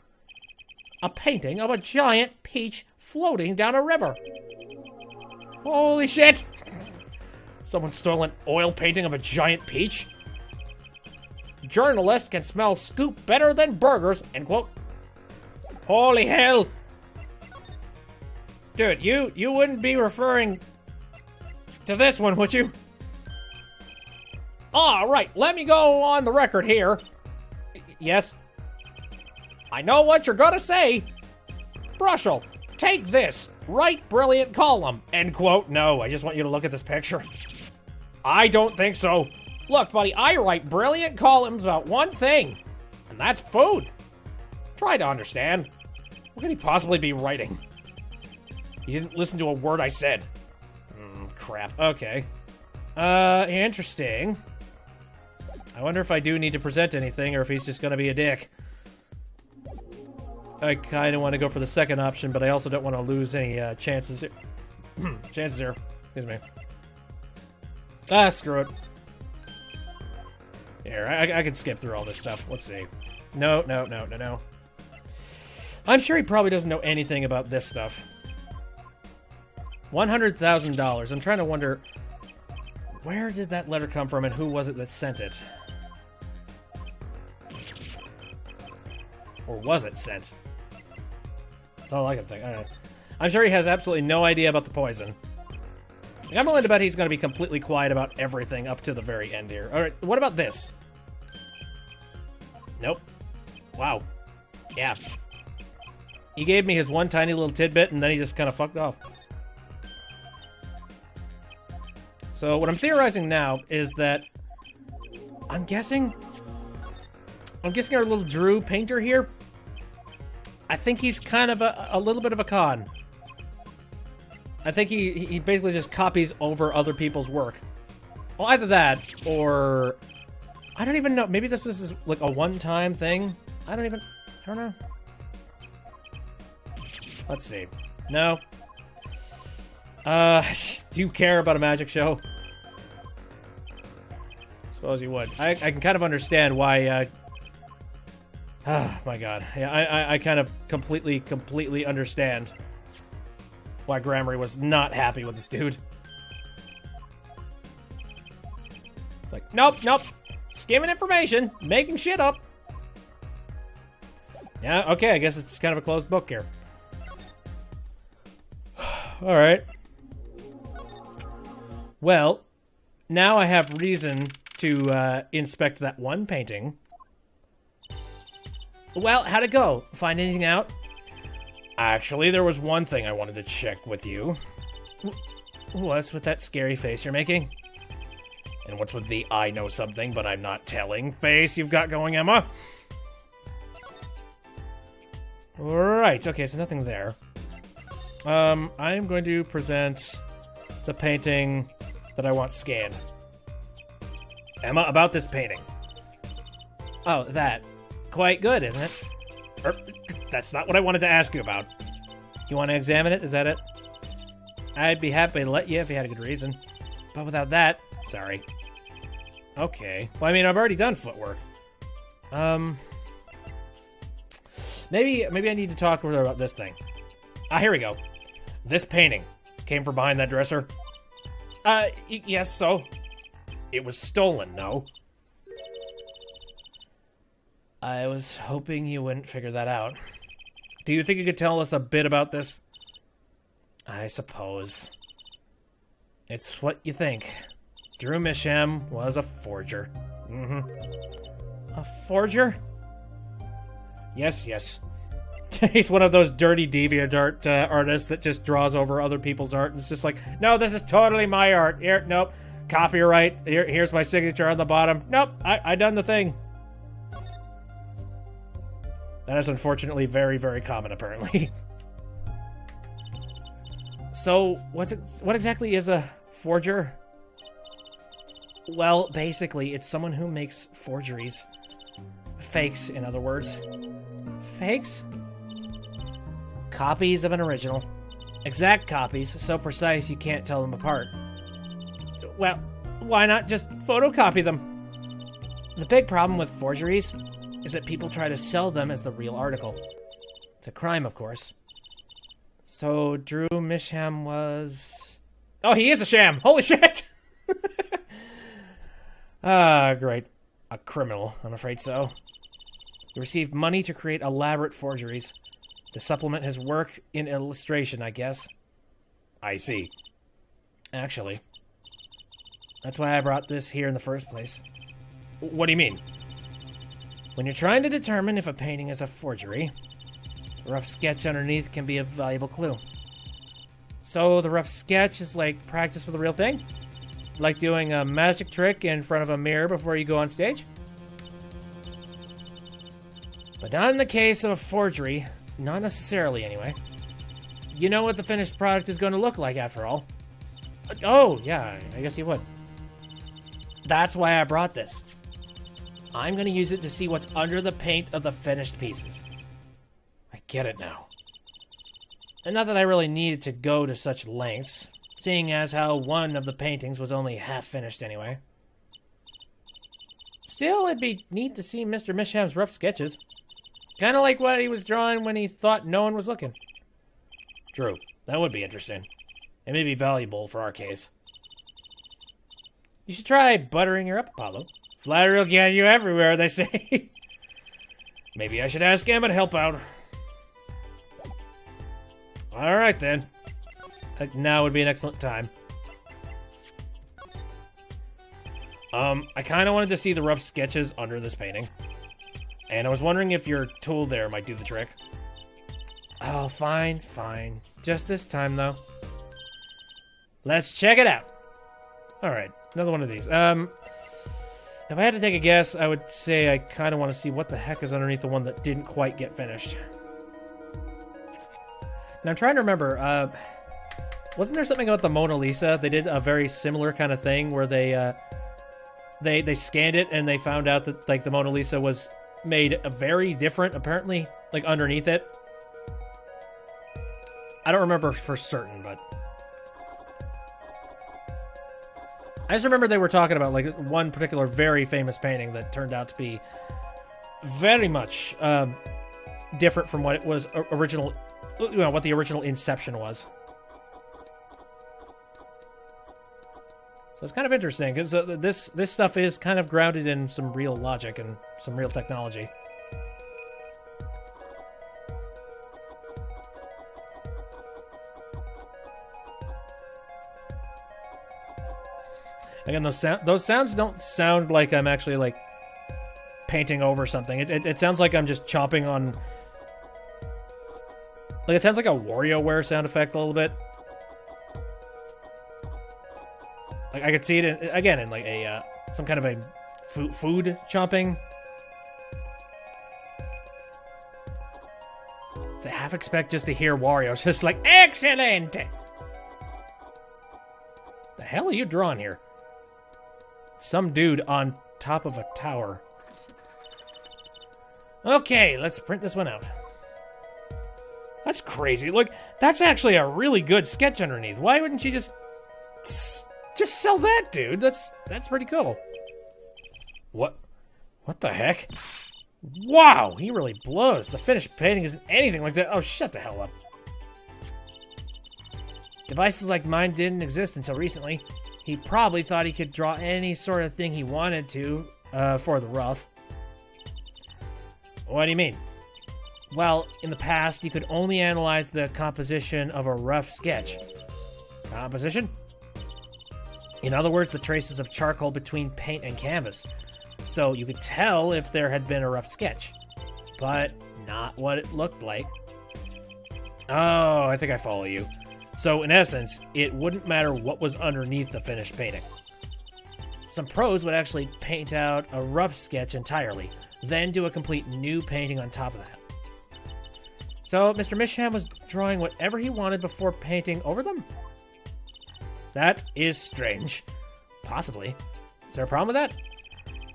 S1: A painting of a giant peach floating down a river. Holy shit! Someone stole an oil painting of a giant peach? Journalists can smell scoop better than burgers, end quote. Holy hell! Dude, you wouldn't be referring to this one, would you? All right, let me go on the record here. Yes? I know what you're gonna say. Brushel, take this. Write brilliant column, end quote. No, I just want you to look at this picture. I don't think so. Look, buddy, I write brilliant columns about one thing, and that's food. Try to understand. What could he possibly be writing? You didn't listen to a word I said. Crap. Okay. Interesting. I wonder if I do need to present anything, or if he's just gonna be a dick. I kind of want to go for the second option, but I also don't want to lose any chances here. Chances here. Excuse me. Ah, screw it. Here, I can skip through all this stuff. Let's see. No. I'm sure he probably doesn't know anything about this stuff. $100,000. I'm trying to wonder, where did that letter come from, and who was it that sent it? Or was it sent? That's all I can think. All right. I'm sure he has absolutely no idea about the poison. I'm willing to bet he's going to be completely quiet about everything up to the very end here. All right, what about this? Nope. Wow. Yeah. He gave me his one tiny little tidbit, and then he just kind of fucked off. So what I'm theorizing now is that I'm guessing our little Drew painter here, I think he's kind of a little bit of a con. I think he basically just copies over other people's work. Well, either that, or I don't even know. Maybe this is like a one-time thing. I don't know. Let's see. No. Do you care about a magic show? Suppose you would. I can kind of understand why, oh my god. Yeah, I kind of completely understand why Gramarye was not happy with this dude. Nope. Skimming information. Making shit up. Yeah, okay, I guess it's kind of a closed book here. Alright. Well, now I have reason to inspect that one painting. Well, how'd it go? Find anything out? Actually, there was one thing I wanted to check with you. What's with that scary face you're making? And what's with the I know something but I'm not telling face you've got going, Emma? Right, okay, so nothing there. I'm going to present the painting that I want scanned. Emma, about this painting. Oh, that. Quite good, isn't it? That's not what I wanted to ask you about. You want to examine it? Is that it? I'd be happy to let you if you had a good reason. But without that, sorry. Okay. Well, I mean, I've already done footwork. Maybe I need to talk with her about this thing. Ah, here we go. This painting came from behind that dresser. Yes, so? It was stolen, no? I was hoping you wouldn't figure that out. Do you think you could tell us a bit about this? I suppose. It's what you think. Drew Misham was a forger. A forger? Yes. He's one of those dirty DeviantArt artists that just draws over other people's art and it's just like, no, this is totally my art. Here, nope. Copyright. Here's my signature on the bottom. Nope, I done the thing. That is unfortunately very, very common, apparently. So, what exactly is a forger? Well, basically, it's someone who makes forgeries. Fakes, in other words. Fakes? Copies of an original. Exact copies, so precise you can't tell them apart. Well, why not just photocopy them? The big problem with forgeries is that people try to sell them as the real article. It's a crime, of course. So, Drew Misham was... Oh, he is a sham! Holy shit! Ah, great. A criminal, I'm afraid so. He received money to create elaborate forgeries. To supplement his work in illustration, I guess. I see. Actually, that's why I brought this here in the first place. What do you mean? When you're trying to determine if a painting is a forgery, the rough sketch underneath can be a valuable clue. So the rough sketch is like practice for the real thing? Like doing a magic trick in front of a mirror before you go on stage? But not in the case of a forgery. Not necessarily, anyway. You know what the finished product is going to look like, after all. Oh, yeah, I guess you would. That's why I brought this. I'm going to use it to see what's under the paint of the finished pieces. I get it now. And not that I really needed to go to such lengths, seeing as how one of the paintings was only half finished anyway. Still, it'd be neat to see Mr. Misham's rough sketches. Kind of like what he was drawing when he thought no one was looking. True, that would be interesting. It may be valuable for our case. You should try buttering her up, Apollo. Flattery will get you everywhere, they say. Maybe I should ask Emma to help out. Alright then. Now would be an excellent time. I kind of wanted to see the rough sketches under this painting. And I was wondering if your tool there might do the trick. Oh, fine. Just this time, though. Let's check it out. Alright, another one of these. If I had to take a guess, I would say I kind of want to see what the heck is underneath the one that didn't quite get finished. Now, I'm trying to remember, wasn't there something about the Mona Lisa? They did a very similar kind of thing where they scanned it and they found out that, like, the Mona Lisa was made a very different, apparently, like, underneath it. I don't remember for certain, but I just remember they were talking about, like, one particular very famous painting that turned out to be very much different from what it was original, you know, what the original inception was. So it's kind of interesting, because this stuff is kind of grounded in some real logic and some real technology. Again, those sounds don't sound like I'm actually, like, painting over something. It sounds like I'm just chomping on... Like, it sounds like a WarioWare sound effect a little bit. Like, I could see it, again, in, like, a, some kind of a food chomping. So I half expect just to hear Wario just like, excellent! The hell are you drawing here? Some dude on top of a tower. Okay, let's print this one out. That's crazy. Look, that's actually a really good sketch underneath. Why wouldn't you just sell that, dude? That's pretty cool. What the heck? Wow, he really blows. The finished painting isn't anything like that. Oh, shut the hell up. Devices like mine didn't exist until recently. He probably thought he could draw any sort of thing he wanted to for the rough. What do you mean? Well, in the past, you could only analyze the composition of a rough sketch. Composition? In other words, the traces of charcoal between paint and canvas. So you could tell if there had been a rough sketch, but not what it looked like. Oh, I think I follow you. So in essence, it wouldn't matter what was underneath the finished painting. Some pros would actually paint out a rough sketch entirely, then do a complete new painting on top of that. So Mr. Misham was drawing whatever he wanted before painting over them? That is strange. Possibly. Is there a problem with that?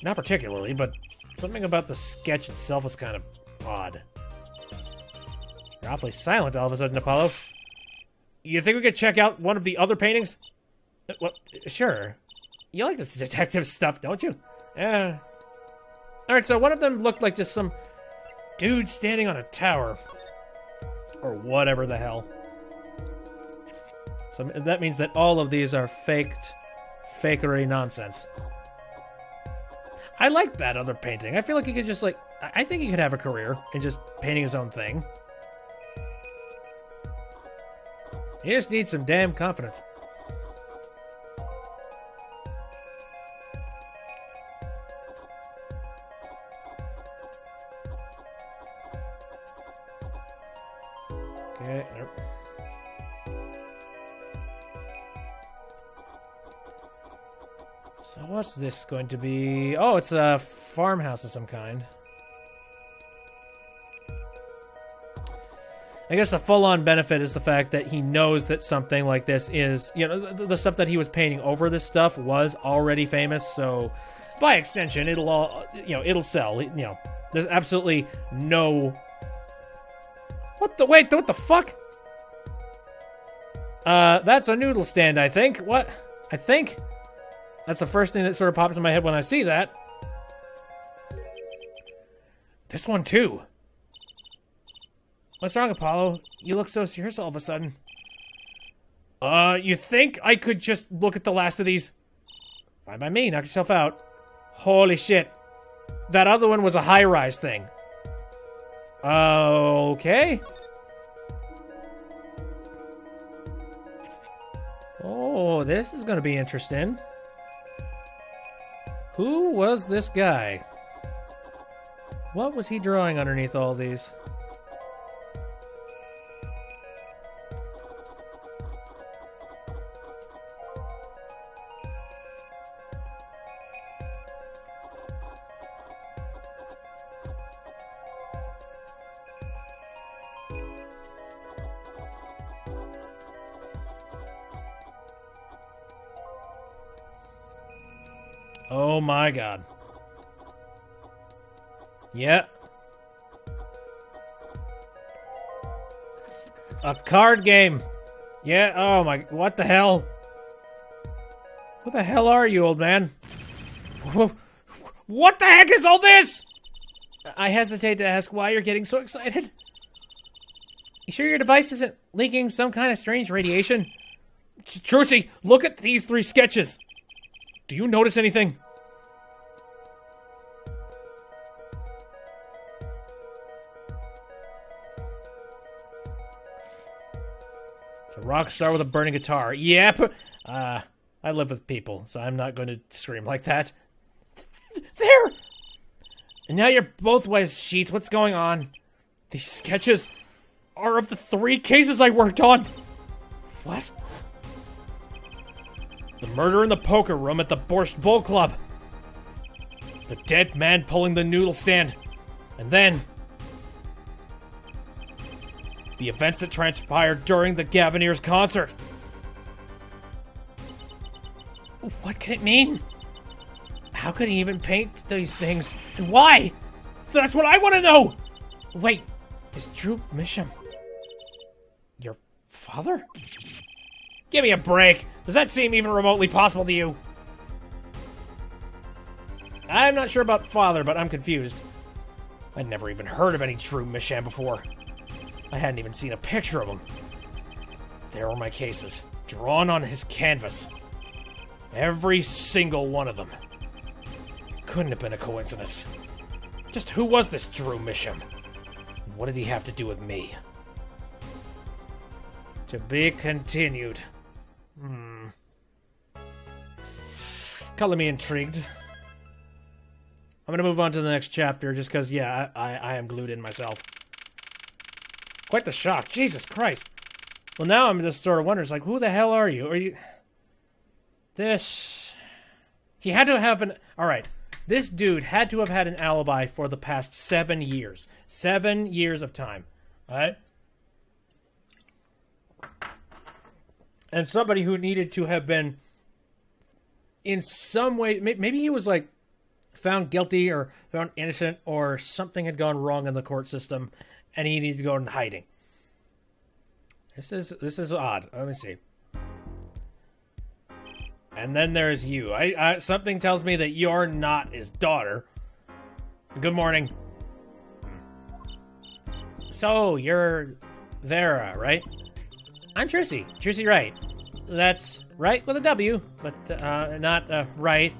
S1: Not particularly, but something about the sketch itself is kind of odd. You're awfully silent all of a sudden, Apollo. You think we could check out one of the other paintings? Well, sure. You like this detective stuff, don't you? Yeah. Alright, so one of them looked like just some dude standing on a tower. Or whatever the hell. So that means that all of these are fakery nonsense. I like that other painting. I feel like he could just, like... I think he could have a career in just painting his own thing. He just needs some damn confidence. Okay. Nope. So what's this going to be? Oh, it's a farmhouse of some kind. I guess the full-on benefit is the fact that he knows that something like this is, you know, the stuff that he was painting over this stuff was already famous, so by extension, it'll all, you know, it'll sell. You know, there's absolutely no... What the fuck? That's a noodle stand, I think. What? I think? That's the first thing that sort of pops in my head when I see that. This one, too. What's wrong, Apollo? You look so serious all of a sudden. You think I could just look at the last of these? Fine by me, knock yourself out. Holy shit. That other one was a high-rise thing. Okay. Oh, this is gonna be interesting. Who was this guy? What was he drawing underneath all these? Oh my god. Yeah. A card game. Yeah, oh my, what the hell? Who the hell are you, old man? What the heck is all this? I hesitate to ask why you're getting so excited. You sure your device isn't leaking some kind of strange radiation? Trucy, look at these 3 sketches. Do you notice anything? It's a rock star with a burning guitar. Yep. I live with people, so I'm not going to scream like that. There! And now you're both ways, Sheets. What's going on? These sketches are of the 3 cases I worked on. What? The murder in the poker room at the Borscht Bowl Club. The dead man pulling the noodle stand. And then the events that transpired during the Gaviniers concert. What can it mean? How could he even paint these things? And why? That's what I want to know! Wait, is Drew Misham your father? Give me a break. Does that seem even remotely possible to you? I'm not sure about father, but I'm confused. I'd never even heard of any Drew Misham before. I hadn't even seen a picture of him. There were my cases, drawn on his canvas. Every single one of them. Couldn't have been a coincidence. Just who was this Drew Misham? What did he have to do with me? To be continued. Color me intrigued. I'm gonna move on to the next chapter just because, yeah, I am glued in myself. Quite the shock. Jesus Christ. Well, now I'm just sort of wondering, it's like, who the hell are you? Are you... This... He had to have an... Alright. This dude had to have had an alibi for the past 7 years. 7 years of time. Alright? And somebody who needed to have been... in some way... Maybe he was, like, found guilty or found innocent or something had gone wrong in the court system and he needed to go in hiding. This is odd. Let me see. And then there's you. Something tells me that you're not his daughter. Good morning. So, you're Vera, right? I'm Trissy. Trissy Wright. That's right with a W, but not right.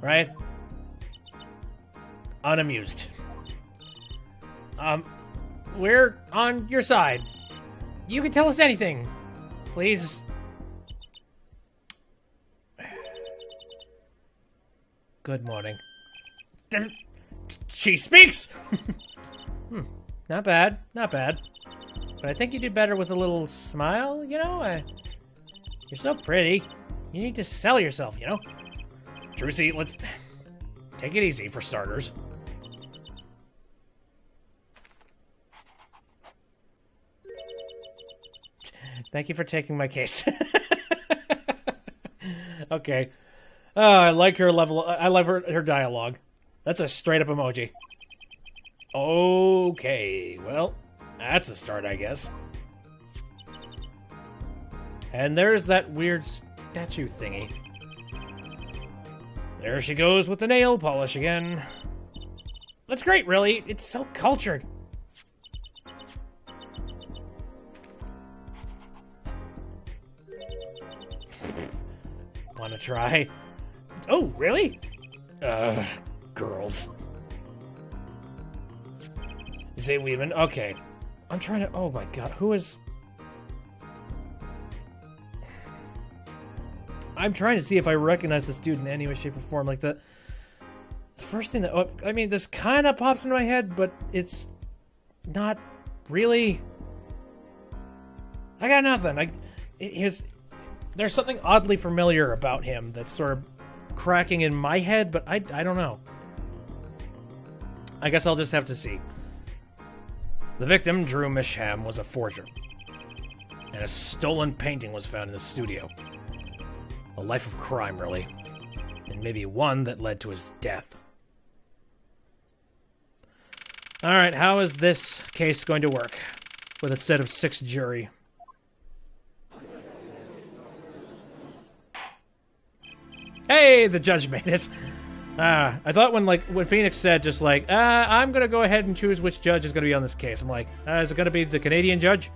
S1: Right? Unamused. We're on your side. You can tell us anything. Please. Good morning. She speaks! Not bad. Not bad. But I think you do better with a little smile, you know? You're so pretty. You need to sell yourself, you know? Trucy, let's take it easy for starters. Thank you for taking my case. Okay. I like her level. I love her dialogue. That's a straight up emoji. Okay, well, that's a start, I guess. And there's that weird statue thingy. There she goes with the nail polish again. That's great, really. It's so cultured. Wanna try? Oh, really? Girls. Zay Weedman. Okay. I'm trying to... Oh my god, who is... I'm trying to see if I recognize this dude in any way, shape, or form. Like, the first thing that... Oh, I mean, this kind of pops into my head, but it's not really... I got nothing. There's something oddly familiar about him that's sort of cracking in my head, but I don't know. I guess I'll just have to see. The victim, Drew Misham, was a forger, and a stolen painting was found in the studio. A life of crime, really, and maybe one that led to his death. Alright, how is this case going to work with a set of 6 jury? Hey, the judge made it. I thought when Phoenix said just like, I'm going to go ahead and choose which judge is going to be on this case. I'm like, is it going to be the Canadian judge?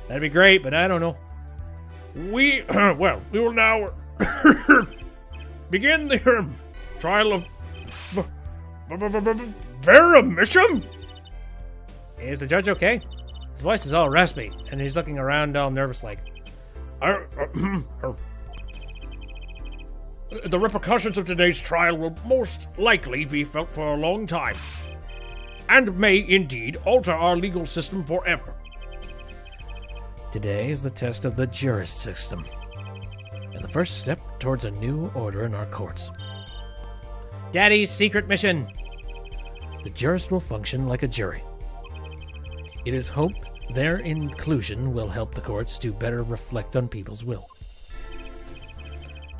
S1: That'd be great, but I don't know. We will now...
S2: begin the trial of Vera Misham?
S1: Is the judge okay? His voice is all raspy, and he's looking around all nervous like.
S2: The repercussions of today's trial will most likely be felt for a long time, and may indeed alter our legal system forever.
S1: Today is the test of the jurist system, and the first step towards a new order in our courts. Daddy's secret mission. The jurist will function like a jury. It is hoped their inclusion will help the courts to better reflect on people's will.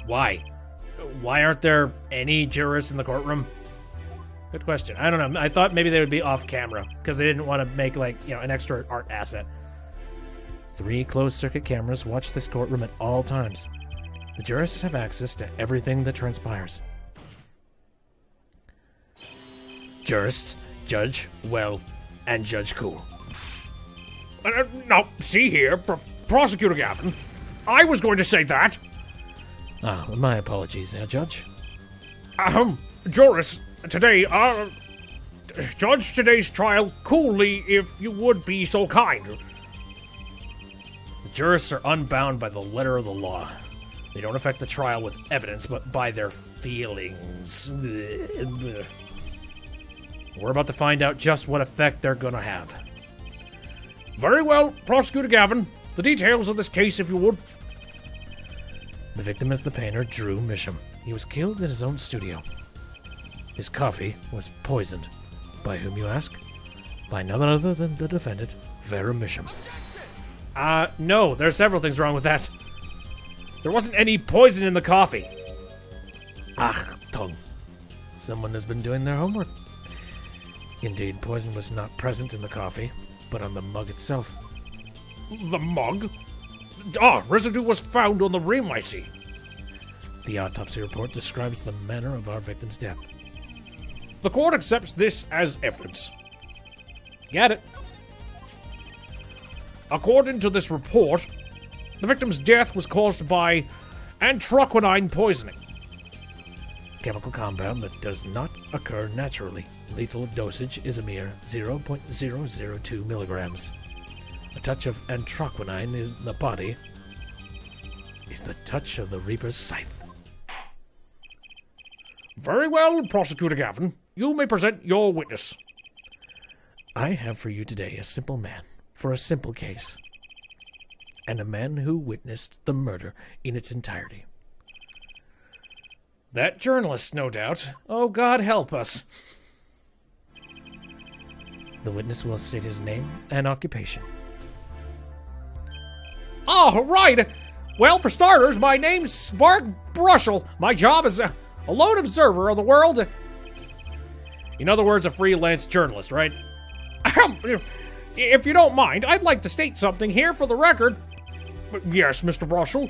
S2: Why? Why aren't there any jurists in the courtroom?
S1: Good question. I don't know. I thought maybe they would be off camera because they didn't want to make an extra art asset. 3 closed-circuit cameras watch this courtroom at all times. The jurists have access to everything that transpires. Jurists, Judge Well, and Judge Cool.
S2: Now, see here, Prosecutor Gavin. I was going to say that.
S1: My apologies, Judge.
S2: Jurist, today, judge today's trial coolly, if you would be so kind.
S1: The jurists are unbound by the letter of the law. They don't affect the trial with evidence, but by their feelings. We're about to find out just what effect they're gonna have.
S2: Very well, Prosecutor Gavin. The details of this case, if you would.
S1: The victim is the painter Drew Misham. He was killed in his own studio. His coffee was poisoned. By whom, you ask? By none other than the defendant, Vera Misham.
S2: No, there are several things wrong with that. There wasn't any poison in the coffee.
S1: Achtung. Someone has been doing their homework. Indeed, poison was not present in the coffee, but on the mug itself.
S2: The mug? Residue was found on the rim, I see.
S1: The autopsy report describes the manner of our victim's death.
S2: The court accepts this as evidence.
S1: Get it?
S2: According to this report, the victim's death was caused by anthraquinine poisoning.
S1: Chemical compound that does not occur naturally. Lethal dosage is a mere 0.002 milligrams. A touch of anthraquinine in the body is the touch of the Reaper's scythe.
S2: Very well, Prosecutor Gavin. You may present your witness.
S1: I have for you today a simple man for a simple case, and a man who witnessed the murder in its entirety.
S2: That journalist, no doubt. Oh, God help us.
S1: The witness will state his name and occupation.
S2: Oh, right. Well, for starters, my name's Spark Brushel. My job is a lone observer of the world.
S1: In other words, a freelance journalist, right?
S2: If you don't mind, I'd like to state something here for the record. Yes, Mr. Brushel.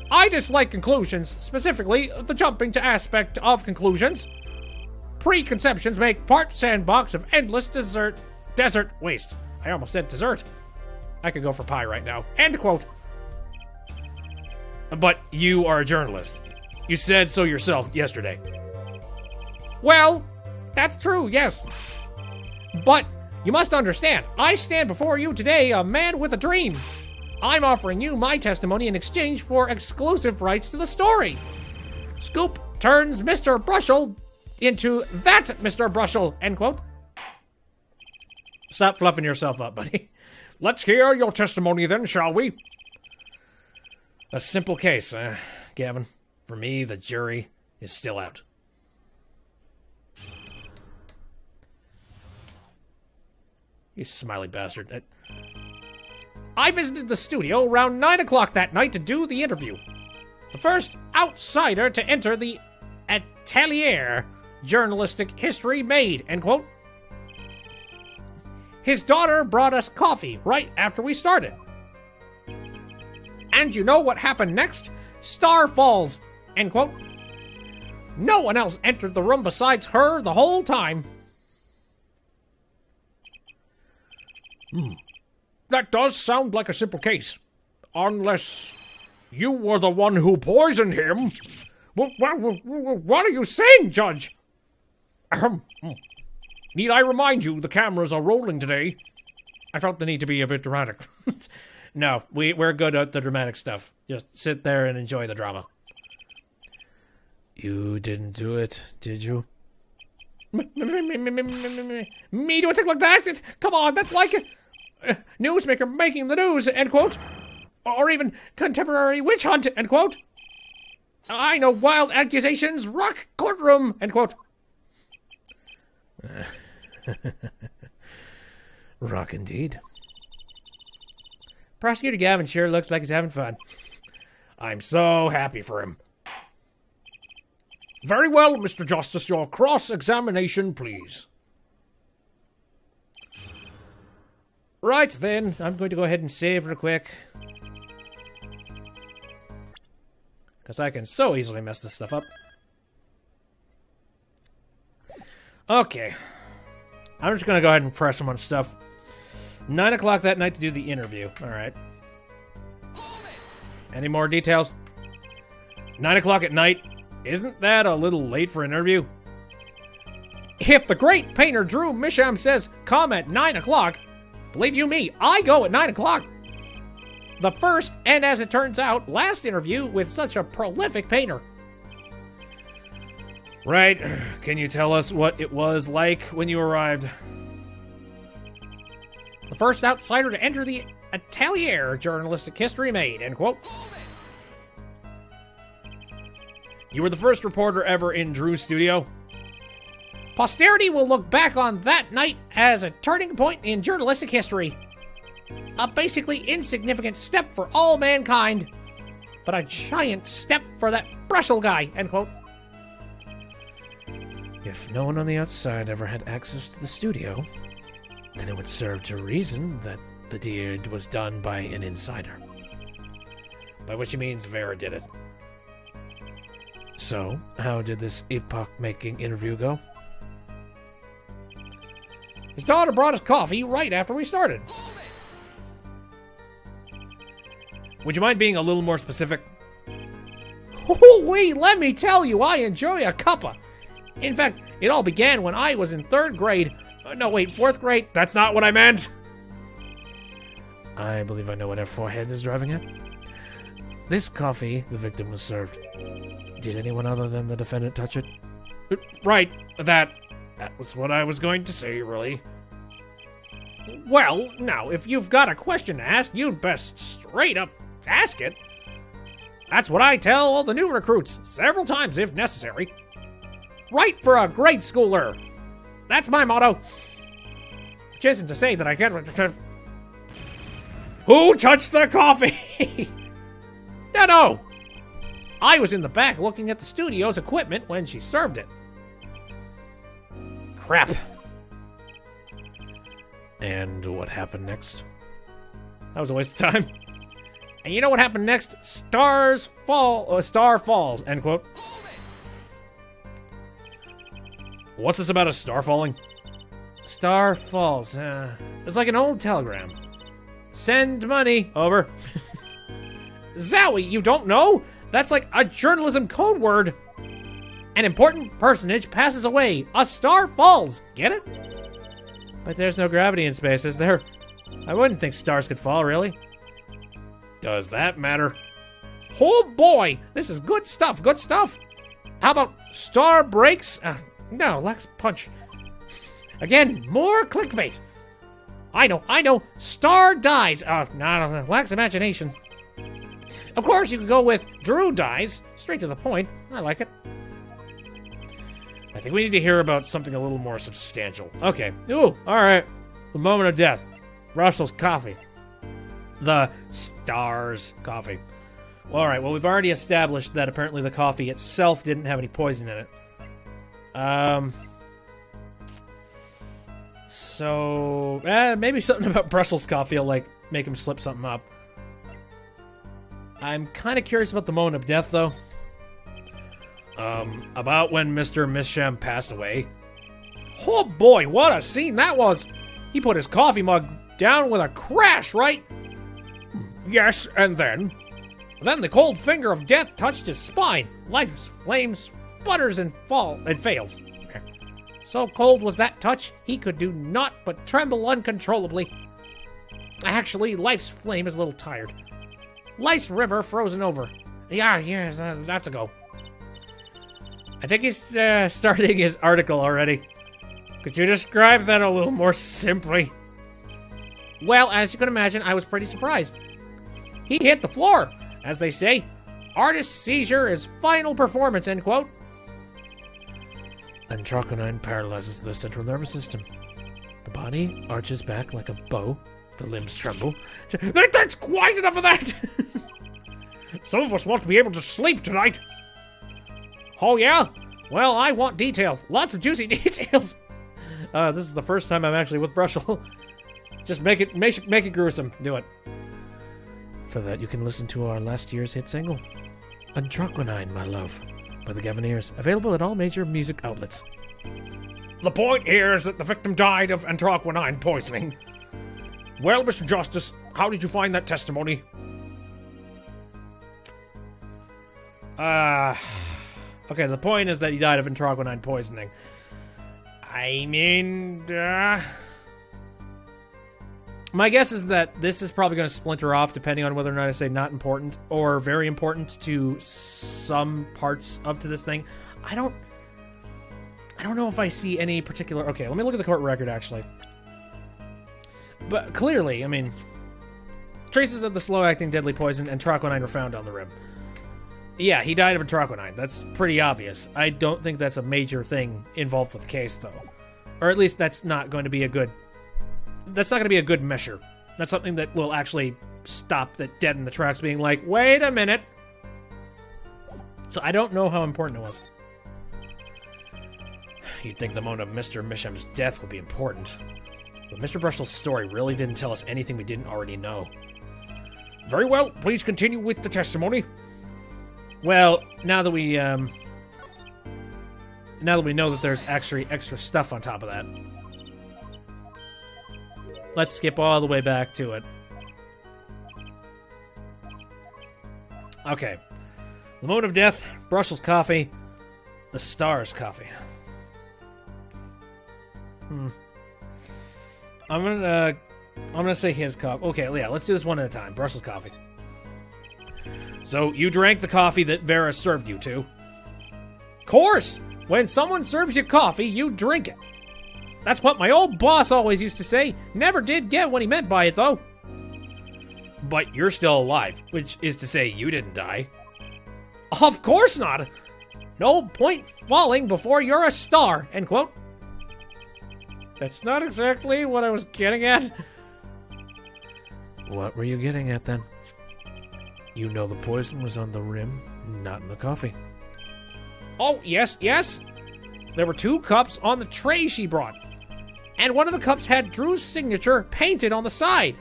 S2: I dislike conclusions, specifically the jumping to aspect of conclusions. Preconceptions make part sandbox of endless desert waste. I almost said dessert. I could go for pie right now. End quote.
S1: But you are a journalist. You said so yourself yesterday.
S2: Well, that's true, yes. But you must understand, I stand before you today a man with a dream. I'm offering you my testimony in exchange for exclusive rights to the story. Scoop turns Mr. Brushel into that Mr. Brushel, end quote.
S1: Stop fluffing yourself up, buddy.
S2: Let's hear your testimony then, shall we?
S1: A simple case, Gavin. For me, the jury is still out.
S2: You smiley bastard. I visited the studio around 9 o'clock that night to do the interview. The first outsider to enter the atelier, journalistic history made, end quote. His daughter brought us coffee right after we started. And you know what happened next? Star falls, end quote. No one else entered the room besides her the whole time. That does sound like a simple case. Unless you were the one who poisoned him. What are you saying, Judge? Need I remind you the cameras are rolling today? I felt the need to be a bit dramatic.
S1: No, we're good at the dramatic stuff. Just sit there and enjoy the drama. You didn't do it, did you?
S2: Me do a thing like that? Come on, that's like a newsmaker making the news, end quote. Or even contemporary witch hunt, end quote. I know wild accusations rock courtroom, end quote.
S1: Rock indeed. Prosecutor Gavin sure looks like he's having fun. I'm so happy for him.
S2: Very well, Mr. Justice, your cross-examination, please.
S1: Right then, I'm going to go ahead and save real quick. Because I can so easily mess this stuff up. Okay. I'm just going to go ahead and press him on stuff. 9 o'clock that night to do the interview. Alright. Any more details? 9 o'clock at night? Isn't that a little late for an interview?
S2: If the great painter Drew Misham says come at 9 o'clock, believe you me, I go at 9 o'clock. The first, and as it turns out, last interview with such a prolific painter.
S1: Right. Can you tell us what it was like when you arrived?
S2: The first outsider to enter the atelier journalistic history made, end quote.
S1: You were the first reporter ever in Drew's studio?
S2: Posterity will look back on that night as a turning point in journalistic history. A basically insignificant step for all mankind, but a giant step for that Brussels guy, end quote.
S1: If no one on the outside ever had access to the studio, then it would serve to reason that the deed was done by an insider. By which he means Vera did it. So, how did this epoch-making interview go?
S2: His daughter brought us coffee right after we started.
S1: Would you mind being a little more specific?
S2: Ooh-wee, let me tell you, I enjoy a cuppa. In fact, it all began when I was in 3rd grade. No, wait, 4th grade?
S1: That's not what I meant! I believe I know what our forehead is driving at. This coffee the victim was served. Did anyone other than the defendant touch it?
S2: Right, that was what I was going to say, really. Well, now, if you've got a question to ask, you'd best straight up ask it. That's what I tell all the new recruits, several times if necessary. Right for a grade schooler. That's my motto. Which isn't to say that I get... Who touched the coffee? No. I was in the back looking at the studio's equipment when she served it.
S1: Crap. And what happened next?
S2: That was a waste of time. And you know what happened next? Star falls, end quote.
S1: What's this about a star falling?
S2: Star falls. It's like an old telegram. Send money. Over. Zowie, you don't know? That's like a journalism code word. An important personage passes away. A star falls. Get it?
S1: But there's no gravity in space, is there? I wouldn't think stars could fall, really. Does that matter?
S2: Oh boy, this is good stuff, good stuff. How about star breaks? No, lacks punch. Again, more clickbait. I know. Star dies. No, lacks imagination. Of course, you could go with Drew dies. Straight to the point. I like it.
S1: I think we need to hear about something a little more substantial. Okay. Ooh, alright. The moment of death. Russell's coffee. The Stars coffee. Well, alright, well, we've already established that apparently the coffee itself didn't have any poison in it. So, maybe something about Brussels coffee will, like, make him slip something up. I'm kind of curious about the moment of death, though. About when Mr. Misham passed away.
S2: Oh boy, what a scene that was! He put his coffee mug down with a crash, right? Yes, and then? Then the cold finger of death touched his spine. Life's flame sputters and fails. So cold was that touch, he could do naught but tremble uncontrollably. Actually, life's flame is a little tired. Life's river frozen over. Yes, that's a go. I think he's starting his article already. Could you describe that a little more simply? Well, as you can imagine, I was pretty surprised. He hit the floor, as they say. Artist's seizure is final performance, end quote.
S1: Antroconine paralyzes the central nervous system. The body arches back like a bow. The limbs tremble.
S2: That's quite enough of that! Some of us want to be able to sleep tonight. Oh, yeah? Well, I want details. Lots of juicy details.
S1: This is the first time I'm actually with Brushel. Just make it gruesome. Do it. For that, you can listen to our last year's hit single, Antroconine, My Love, by the Gaviniers, available at all major music outlets.
S2: The point here is that the victim died of antroquinine poisoning. Well, Mr. Justice, how did you find that testimony?
S1: Okay, the point is that he died of antroquinine poisoning. I mean, my guess is that this is probably going to splinter off depending on whether or not I say not important or very important to some parts of to this thing. I don't know if I see any particular... Okay, let me look at the court record, actually. But clearly, I mean, traces of the slow-acting deadly poison antroquinine were found on the rim. Yeah, he died of antroquinine. That's pretty obvious. I don't think that's a major thing involved with the case, though. Or at least that's not going to be a good... That's not going to be a good measure. That's something that will actually stop that dead in the tracks being like, wait a minute. So I don't know how important it was. You'd think the moment of Mr. Misham's death would be important. But Mr. Brushel's story really didn't tell us anything we didn't already know.
S2: Very well, please continue with the testimony.
S1: Well, now that we know that there's actually extra stuff on top of that, let's skip all the way back to it. Okay. The moment of death, Brushel's coffee, the Stars coffee. I'm gonna say his coffee. Okay, yeah, let's do this one at a time. Brushel's coffee. So, you drank the coffee that Vera served you to?
S2: Course! When someone serves you coffee, you drink it. That's what my old boss always used to say. Never did get what he meant by it, though.
S1: But you're still alive, which is to say you didn't die.
S2: Of course not! No point falling before you're a star, end quote.
S1: That's not exactly what I was getting at. What were you getting at, then? You know the poison was on the rim, not in the coffee.
S2: Oh, yes. There were 2 cups on the tray she brought. And one of the cups had Drew's signature painted on the side.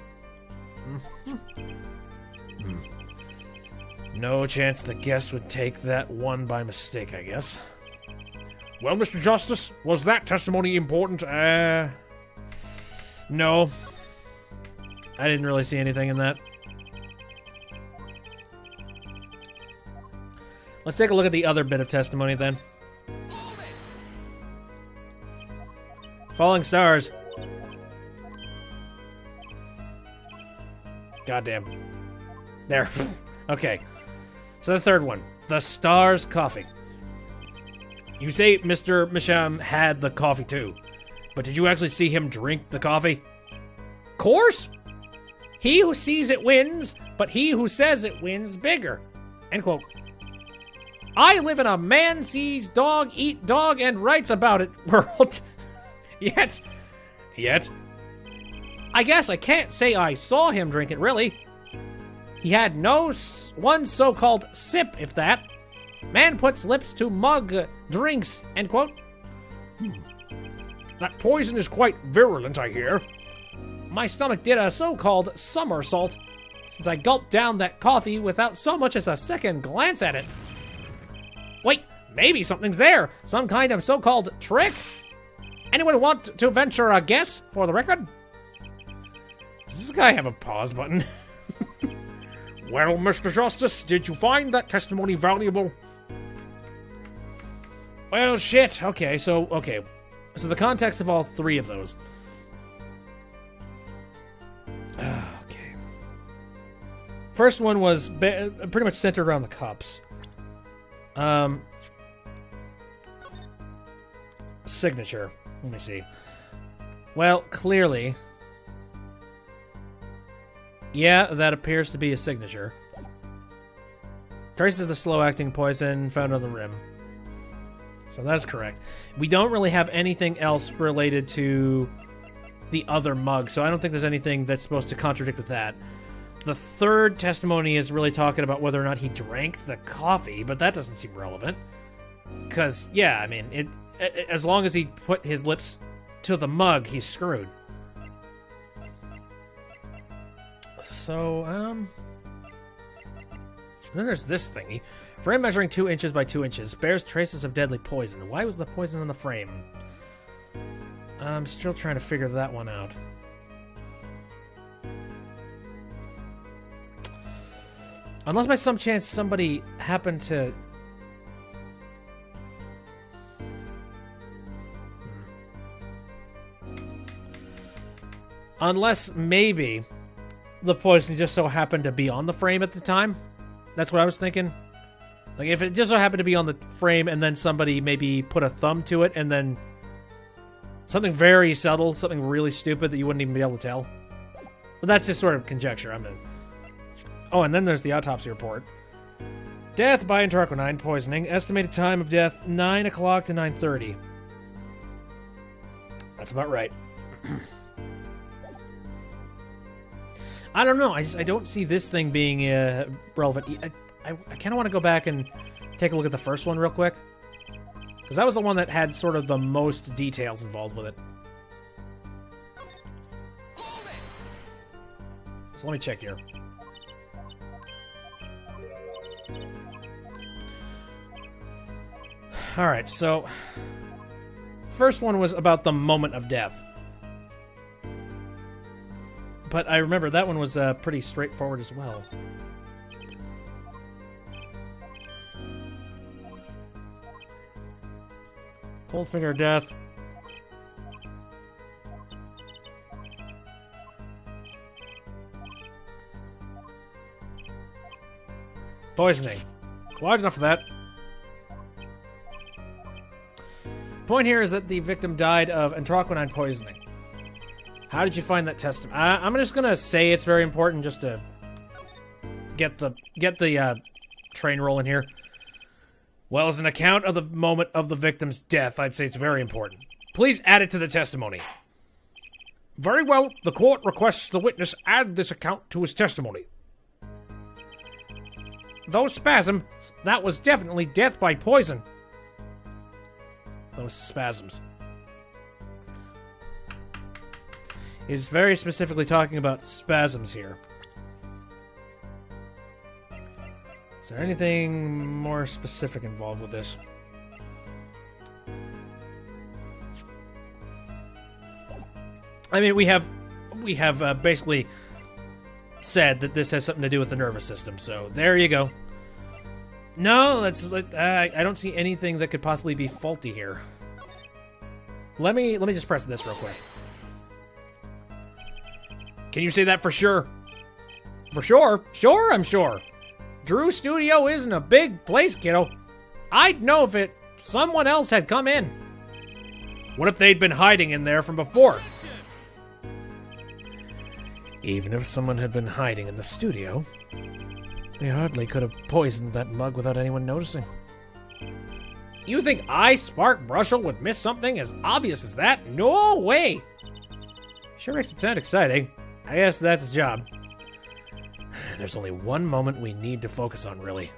S1: No chance the guest would take that one by mistake, I guess.
S2: Well, Mr. Justice, was that testimony important?
S1: No. I didn't really see anything in that. Let's take a look at the other bit of testimony, then. Falling Stars. Goddamn. There. Okay. So the third one. The Stars coffee. You say Mr. Misham had the coffee too, but did you actually see him drink the coffee?
S2: Course. He who sees it wins, but he who says it wins bigger. End quote. I live in a man sees dog eat dog and writes about it world. Yet, I guess I can't say I saw him drink it, really. He had one so-called sip, if that. Man puts lips to mug drinks, end quote.
S1: That poison is quite virulent, I hear.
S2: My stomach did a so-called somersault since I gulped down that coffee without so much as a second glance at it. Wait, maybe something's there. Some kind of so-called trick? Anyone want to venture a guess for the record?
S1: Does this guy have a pause button?
S2: Well, Mr. Justice, did you find that testimony valuable?
S1: Well, shit. Okay, so the context of all three of those. Okay. First one was pretty much centered around the cups. Signature. Let me see. Well, clearly. Yeah, that appears to be a signature. Traces of the slow-acting poison found on the rim. So that's correct. We don't really have anything else related to the other mug, so I don't think there's anything that's supposed to contradict with that. The third testimony is really talking about whether or not he drank the coffee, but that doesn't seem relevant. Because, yeah, I mean, as long as he put his lips to the mug, he's screwed. So, then there's this thingy. Frame measuring 2 inches by 2 inches. Bears traces of deadly poison. Why was the poison in the frame? I'm still trying to figure that one out. Unless by some chance somebody happened to... Unless maybe the poison just so happened to be on the frame at the time. That's what I was thinking. Like, if it just so happened to be on the frame and then somebody maybe put a thumb to it and then something very subtle, something really stupid that you wouldn't even be able to tell. But that's just sort of conjecture. Oh, and then there's the autopsy report. Death by entroquinine poisoning. Estimated time of death, 9 o'clock to 9:30. That's about right. I don't know. I don't see this thing being relevant. I kind of want to go back and take a look at the first one real quick. Because that was the one that had sort of the most details involved with it. So let me check here. Alright, so... First one was about the moment of death. But I remember that one was pretty straightforward as well. Cold finger of death. Poisoning. Quite enough of that. Point here is that the victim died of entroquinine poisoning. How did you find that testimony? I'm just gonna say it's very important just to get the train rolling here. Well, as an account of the moment of the victim's death, I'd say it's very important. Please add it to the testimony.
S2: Very well. The court requests the witness add this account to his testimony. Those spasms, that was definitely death by poison.
S1: Those spasms. He's very specifically talking about spasms here. Is there anything more specific involved with this? I mean, we have basically said that this has something to do with the nervous system, so there you go. No, I don't see anything that could possibly be faulty here. Let me just press this real quick.
S2: Can you say that for sure? For sure? Sure, I'm sure. Drew Studio isn't a big place, kiddo. I'd know if someone else had come in. What if they'd been hiding in there from before?
S1: Even if someone had been hiding in the studio, they hardly could have poisoned that mug without anyone noticing.
S2: You think I, Spark Brushel, would miss something as obvious as that? No way!
S1: Sure makes it sound exciting. I guess that's his job. There's only one moment we need to focus on, really.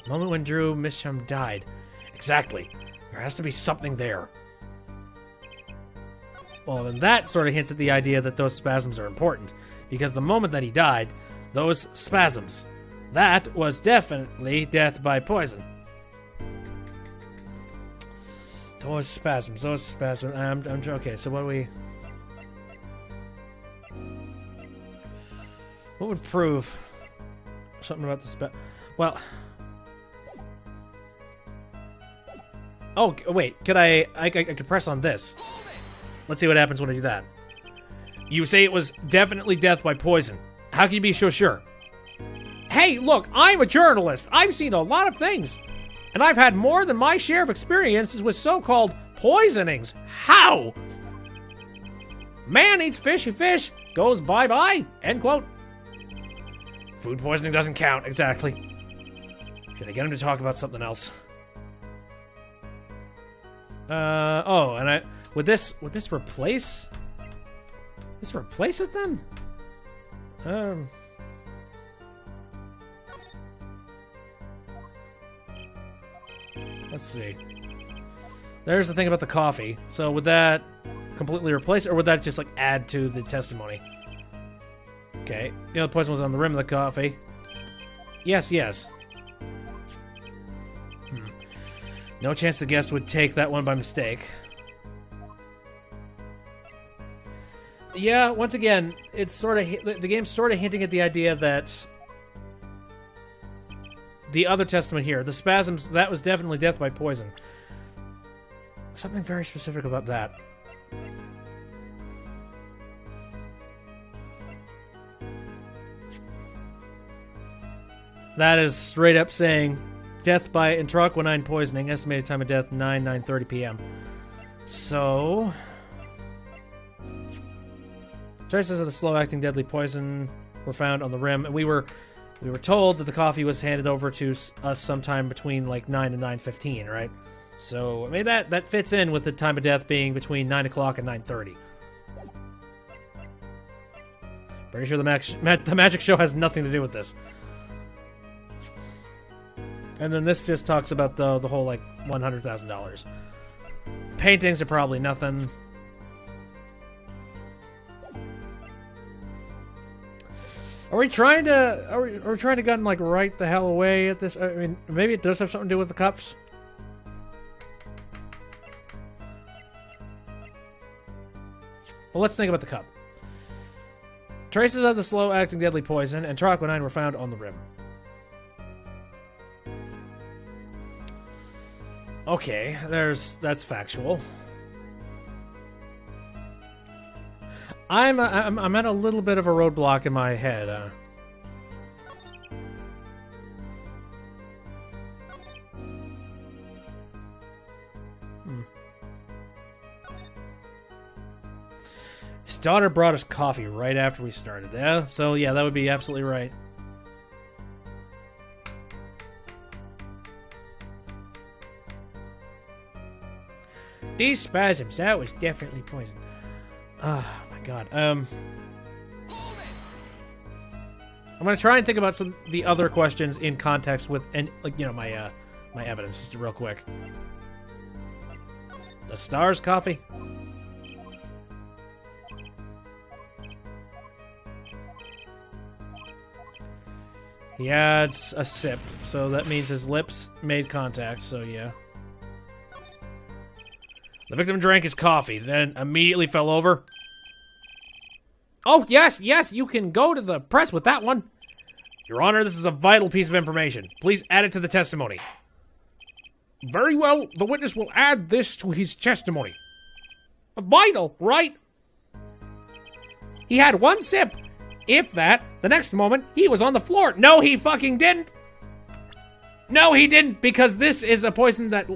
S1: The moment when Drew Misham died. Exactly. There has to be something there. Well, then that sort of hints at the idea that those spasms are important. Because the moment that he died, those spasms, that was definitely death by poison. Those spasms. Okay, so what would prove something about the well... Oh, wait, could I could press on this. Let's see what happens when I do that. You say it was definitely death by poison. How can you be so sure?
S2: Hey, look, I'm a journalist. I've seen a lot of things. And I've had more than my share of experiences with so-called poisonings. How? Man eats fishy fish, goes bye-bye, end quote.
S1: Food poisoning doesn't count, exactly. Should I get him to talk about something else? Oh, and would this replace? This replace it then? Let's see. There's the thing about the coffee. So would that completely replace it, or would that just like add to the testimony? Okay. You know, the poison was on the rim of the coffee. Yes, yes. No chance the guest would take that one by mistake. Yeah, once again, it's sort of the game's sort of hinting at the idea that the other testament here, the spasms, that was definitely death by poison. Something very specific about that. That is straight up saying death by entroquinine poisoning, estimated time of death 9:30 p.m. So, traces of the slow-acting deadly poison were found on the rim, and we were told that the coffee was handed over to us sometime between like 9 and 9:15, right? So, I mean, that fits in with the time of death being between 9 o'clock and 9:30. Pretty sure the magic show has nothing to do with this. And then this just talks about the whole, like, $100,000. Paintings are probably nothing. Are we trying to... Are we trying to get, like, right the hell away at this? I mean, maybe it does have something to do with the cups? Well, let's think about the cup. Traces of the slow-acting deadly poison and entroquinine were found on the rim. Okay, that's factual. I'm at a little bit of a roadblock in my head. His daughter brought us coffee right after we started. Yeah, so yeah, that would be absolutely right. These spasms, that was definitely poison. Oh my god. I'm gonna try and think about some of the other questions in context with, and like, you know, my my evidence just real quick. The Stars coffee. He adds a sip, so that means his lips made contact, so yeah. The victim drank his coffee, then immediately fell over.
S2: Oh, yes, you can go to the press with that one.
S1: Your Honor, this is a vital piece of information. Please add it to the testimony.
S2: Very well, the witness will add this to his testimony. Vital, right? He had one sip. If that, the next moment, he was on the floor. No, he fucking didn't. No, he didn't, because this is a poison that...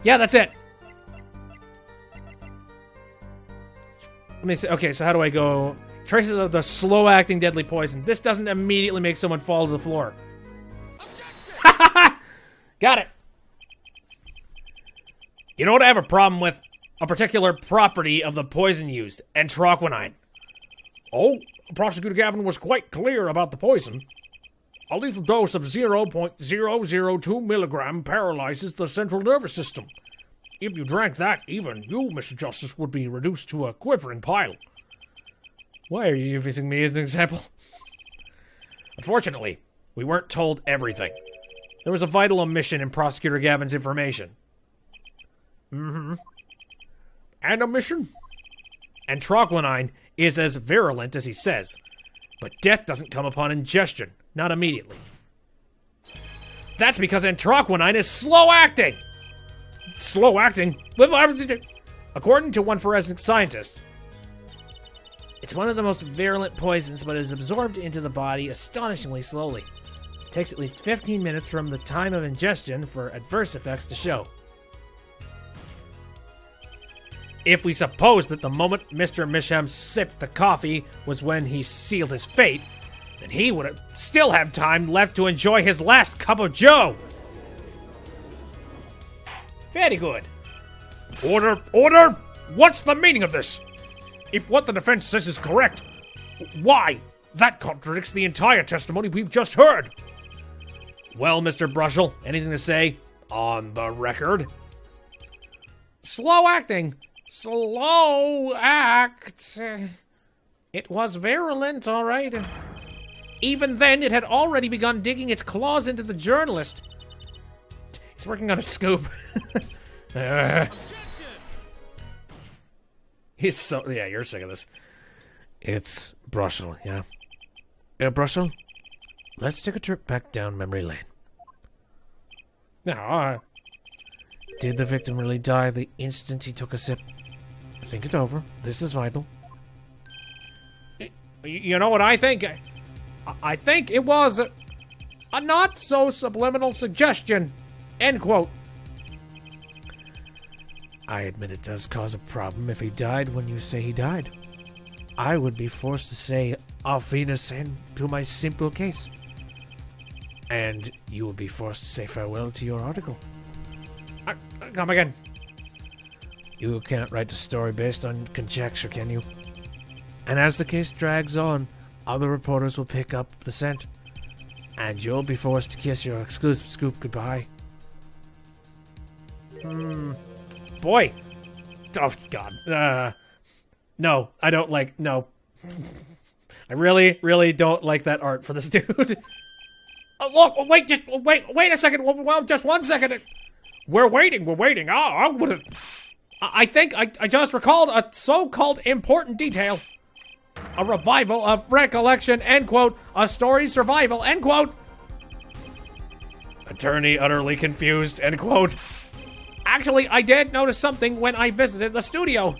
S2: Yeah, that's it. Let me see. Okay, so how do I go? Traces of the slow-acting deadly poison. This doesn't immediately make someone fall to the floor. Got it.
S1: You know what I have a problem with? A particular property of the poison used, entroquinine.
S2: Oh, Prosecutor Gavin was quite clear about the poison. A lethal dose of 0.002 milligram paralyzes the central nervous system. If you drank that, even you, Mr. Justice, would be reduced to a quivering pile.
S1: Why are you using me as an example? Unfortunately, we weren't told everything. There was a vital omission in Prosecutor Gavin's information.
S2: Mm-hmm. An omission?
S1: Entroquinine is as virulent as he says. But death doesn't come upon ingestion, not immediately. That's because anthraquinine is slow-acting! Slow-acting? According to one forensic scientist, it's one of the most virulent poisons, but is absorbed into the body astonishingly slowly. It takes at least 15 minutes from the time of ingestion for adverse effects to show. If we suppose that the moment Mr. Misham sipped the coffee was when he sealed his fate, then he would still have time left to enjoy his last cup of joe. Very good. Order! Order! What's the meaning of this? If what the defense says is correct, why? That contradicts the entire testimony we've just heard. Well, Mr. Brushel, anything to say? On the record? Slow acting. Slow act. It was virulent, all right. Even then, it had already begun digging its claws into the journalist. He's working on a scoop. He's so... Yeah, you're sick of this. It's Brushel, yeah? Brushel, let's take a trip back down memory lane. No, Did the victim really die the instant he took a sip? Think it over. This is vital. You know what I think? I think it was a not-so-subliminal suggestion. End quote. I admit it does cause a problem if he died when you say he died. I would be forced to say auf Wiedersehen to my simple case. And you would be forced to say farewell to your article. Come again. You can't write a story based on conjecture, can you? And as the case drags on, other reporters will pick up the scent. And you'll be forced to kiss your exclusive scoop goodbye. Boy. Oh, God. No, I don't like... No. I really, really don't like that art for this dude. Look, wait a second. Well, just 1 second. We're waiting. Oh, I would have... I think I just recalled a so-called important detail. A revival of recollection, end quote. A story's survival, end quote. Attorney utterly confused, end quote. Actually, I did notice something when I visited the studio.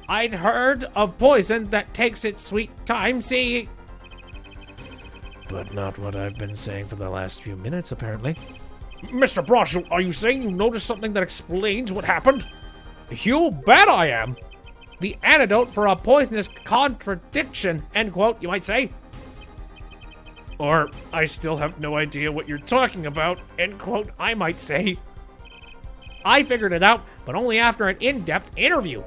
S1: I'd heard of poison that takes its sweet time, see? But not what I've been saying for the last few minutes, apparently. Mr. Brushel, are you saying you noticed something that explains what happened? You bet I am. The antidote for a poisonous contradiction, end quote, you might say. Or, I still have no idea what you're talking about, end quote, I might say. I figured it out, but only after an in-depth interview.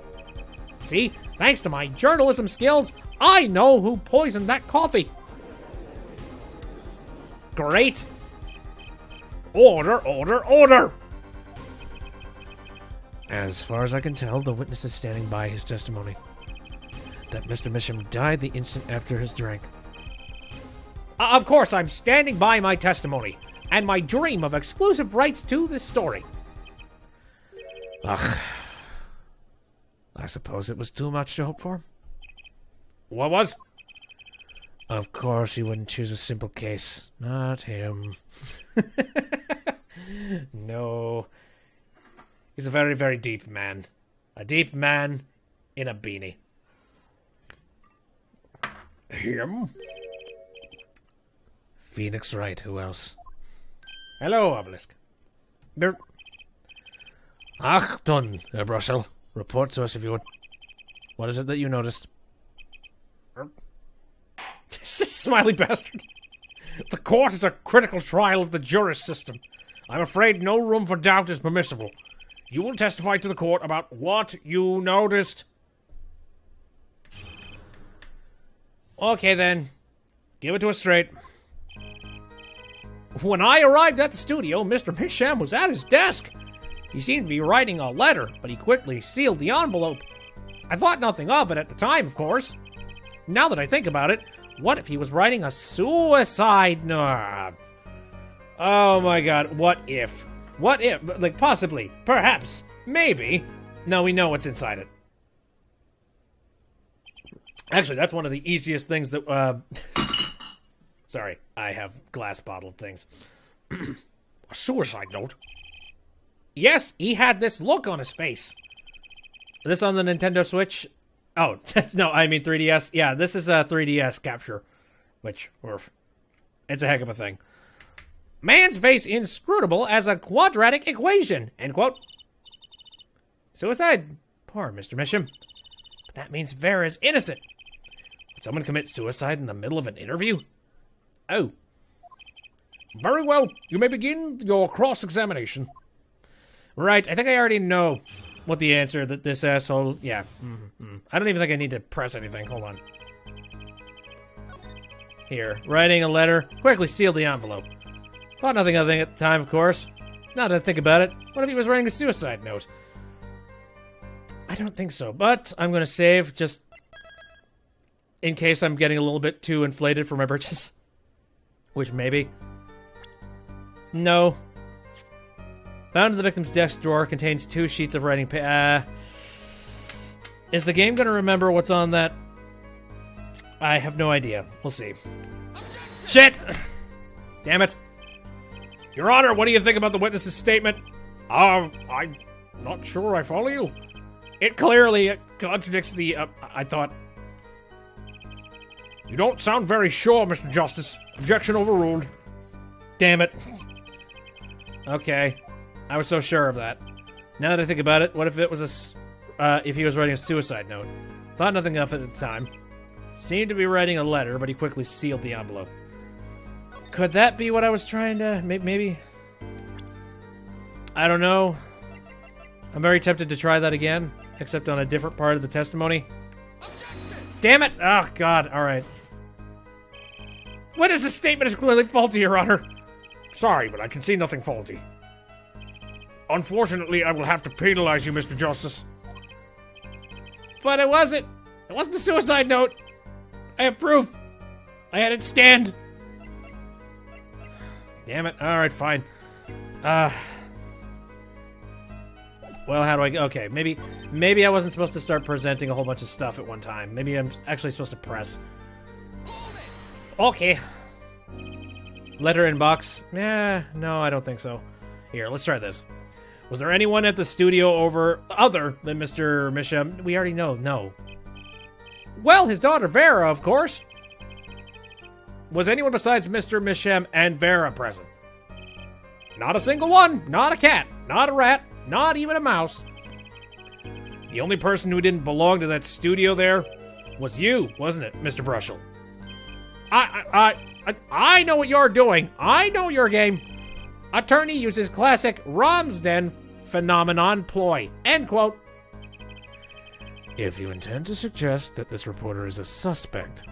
S1: See, thanks to my journalism skills, I know who poisoned that coffee. Great. Order! As far as I can tell, the witness is standing by his testimony. That Mr. Misham died the instant after his drink. Of course, I'm standing by my testimony, and my dream of exclusive rights to this story. Ugh. I suppose it was too much to hope for. What was? Of course you wouldn't choose a simple case. Not him. No. He's a very, very deep man. A deep man in a beanie. Him? Phoenix Wright, who else? Hello, Obelisk. Achtung, Herr Brushel. Report to us if you would. What is it that you noticed? Smiley bastard. The court is a critical trial of the juris system. I'm afraid no room for doubt is permissible. You will testify to the court about what you noticed. Okay, then. Give it to us straight. When I arrived at the studio, Mr. Misham was at his desk. He seemed to be writing a letter, but he quickly sealed the envelope. I thought nothing of it at the time, of course. Now that I think about it, what if he was writing a suicide note? Oh my god, what if? What if? Like, possibly. Perhaps. Maybe. No, we know what's inside it. Actually, that's one of the easiest things that, sorry, I have glass bottled things.
S2: A suicide note? Yes, he had this look on his face.
S1: This on the Nintendo Switch? Oh, no, I mean 3DS. Yeah, this is a 3DS capture, which, it's a heck of a thing.
S2: Man's face inscrutable as a quadratic equation, end quote.
S1: Suicide? Poor Mr. Misham. But that means Vera's innocent. Would someone commit suicide in the middle of an interview? Oh.
S2: Very well, you may begin your cross-examination.
S1: Right, I think I already know what the answer that this asshole... Yeah. I don't even think I need to press anything. Hold on. Here, writing a letter. Quickly seal the envelope. Thought nothing of it at the time, of course. Now that I think about it, what if he was writing a suicide note? I don't think so, but I'm going to save just in case I'm getting a little bit too inflated for my britches. Which maybe. No. Found in the victim's desk drawer contains 2 sheets of writing paper. Is the game going to remember what's on that? I have no idea. We'll see. Shit! Damn it.
S2: Your Honor, what do you think about the witness's statement? I'm not sure I follow you.
S1: It clearly contradicts the, I thought.
S2: You don't sound very sure, Mr. Justice. Objection overruled.
S1: Damn it. Okay. I was so sure of that. Now that I think about it, what if it was if he was writing a suicide note? Thought nothing of it at the time. Seemed to be writing a letter, but he quickly sealed the envelope. Could that be what I was trying to... Maybe? I don't know. I'm very tempted to try that again, except on a different part of the testimony. Damn it! Oh, God. All right.
S2: Witness's statement is clearly faulty, Your Honor. Sorry, but I can see nothing faulty. Unfortunately, I will have to penalize you, Mr. Justice.
S1: But it wasn't. It wasn't the suicide note. I have proof. I had it scanned. Damn it. All right, fine. Well, how do I... Okay, maybe I wasn't supposed to start presenting a whole bunch of stuff at one time. Maybe I'm actually supposed to press. Okay. Letter inbox. No, I don't think so. Here, let's try this. Was there anyone at the studio other than Mr. Misham? We already know. No.
S2: Well, his daughter Vera, of course.
S1: Was anyone besides Mr. Misham and Vera present?
S2: Not a single one. Not a cat. Not a rat. Not even a mouse.
S1: The only person who didn't belong to that studio there was you, wasn't it, Mr. Brushel?
S2: I know what you're doing. I know your game. Attorney uses classic Ramsden phenomenon ploy. End quote.
S1: If you intend to suggest that this reporter is a suspect,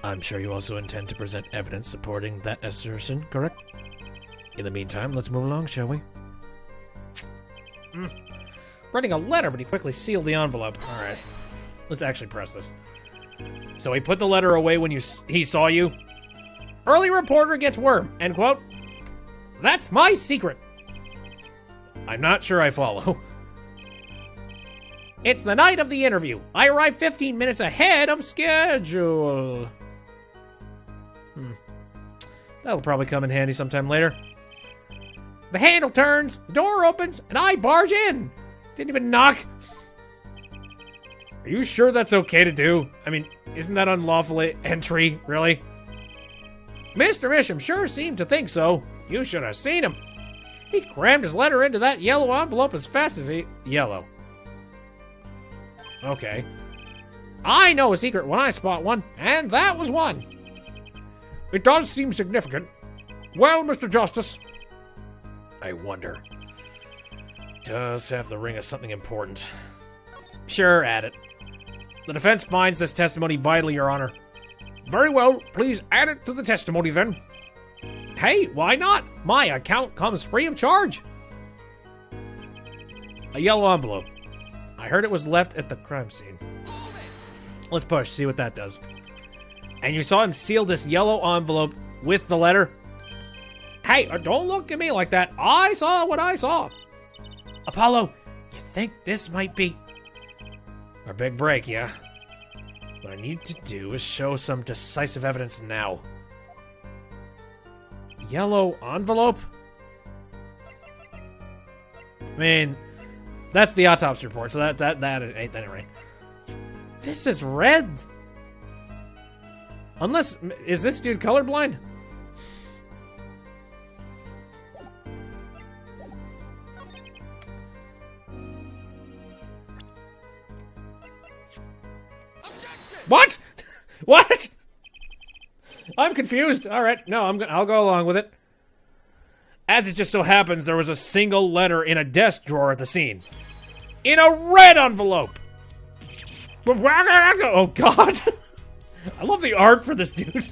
S1: I'm sure you also intend to present evidence supporting that assertion, correct? In the meantime, let's move along, shall we? Writing a letter, but he quickly sealed the envelope. All right. Let's actually press this. So he put the letter away when he saw you?
S2: Early reporter gets worm, end quote. That's my secret.
S1: I'm not sure I follow.
S2: It's the night of the interview. I arrived 15 minutes ahead of schedule.
S1: That'll probably come in handy sometime later.
S2: The handle turns, the door opens, and I barge in. Didn't even knock.
S1: Are you sure that's okay to do? I mean, isn't that unlawful entry, really?
S2: Mr. Misham sure seemed to think so. You should have seen him. He crammed his letter into that yellow envelope as fast as he...
S1: Yellow. Okay.
S2: I know a secret when I spot one, and that was one. It does seem significant. Well, Mr. Justice.
S1: I wonder. Does have the ring of something important. Sure, add it. The defense finds this testimony vital, Your Honor.
S2: Very well, please add it to the testimony then. Hey, why not? My account comes free of charge.
S1: A yellow envelope. I heard it was left at the crime scene. Let's push, see what that does. And you saw him seal this yellow envelope with the letter?
S2: Hey, don't look at me like that. I saw what I saw.
S1: Apollo, you think this might be... our big break, yeah? What I need to do is show some decisive evidence now. Yellow envelope? I mean, that's the autopsy report, so that ain't right. This is red. Unless, is this dude colorblind? What? What? I'm confused. All right, no, I'll go along with it. As it just so happens, there was a single letter in a desk drawer at the scene. In a red envelope. Oh, God. I love the art for this dude.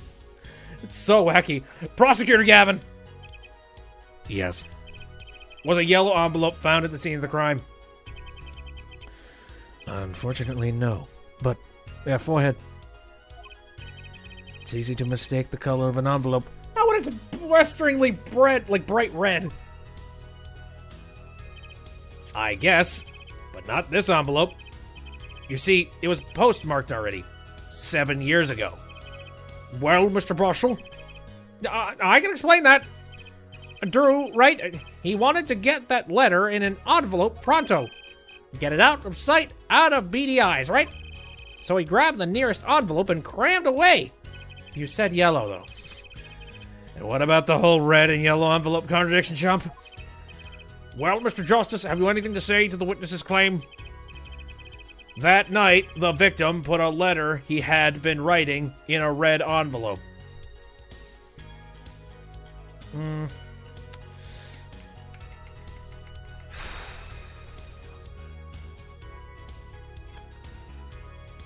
S1: It's so wacky. Prosecutor Gavin. Yes. Was a yellow envelope found at the scene of the crime? Unfortunately, no. But, yeah, go ahead. It's easy to mistake the color of an envelope. Not when it's blisteringly bright red. I guess, but not this envelope. You see, it was postmarked already. 7 years ago. Well, Mr. Brushel, I can explain that. Drew, right? He wanted to get that letter in an envelope pronto. Get it out of sight, out of beady eyes, right? So he grabbed the nearest envelope and crammed away. You said yellow, though. And what about the whole red and yellow envelope contradiction, chump? Well, Mr. Justice, have you anything to say to the witness's claim? That night, the victim put a letter he had been writing in a red envelope.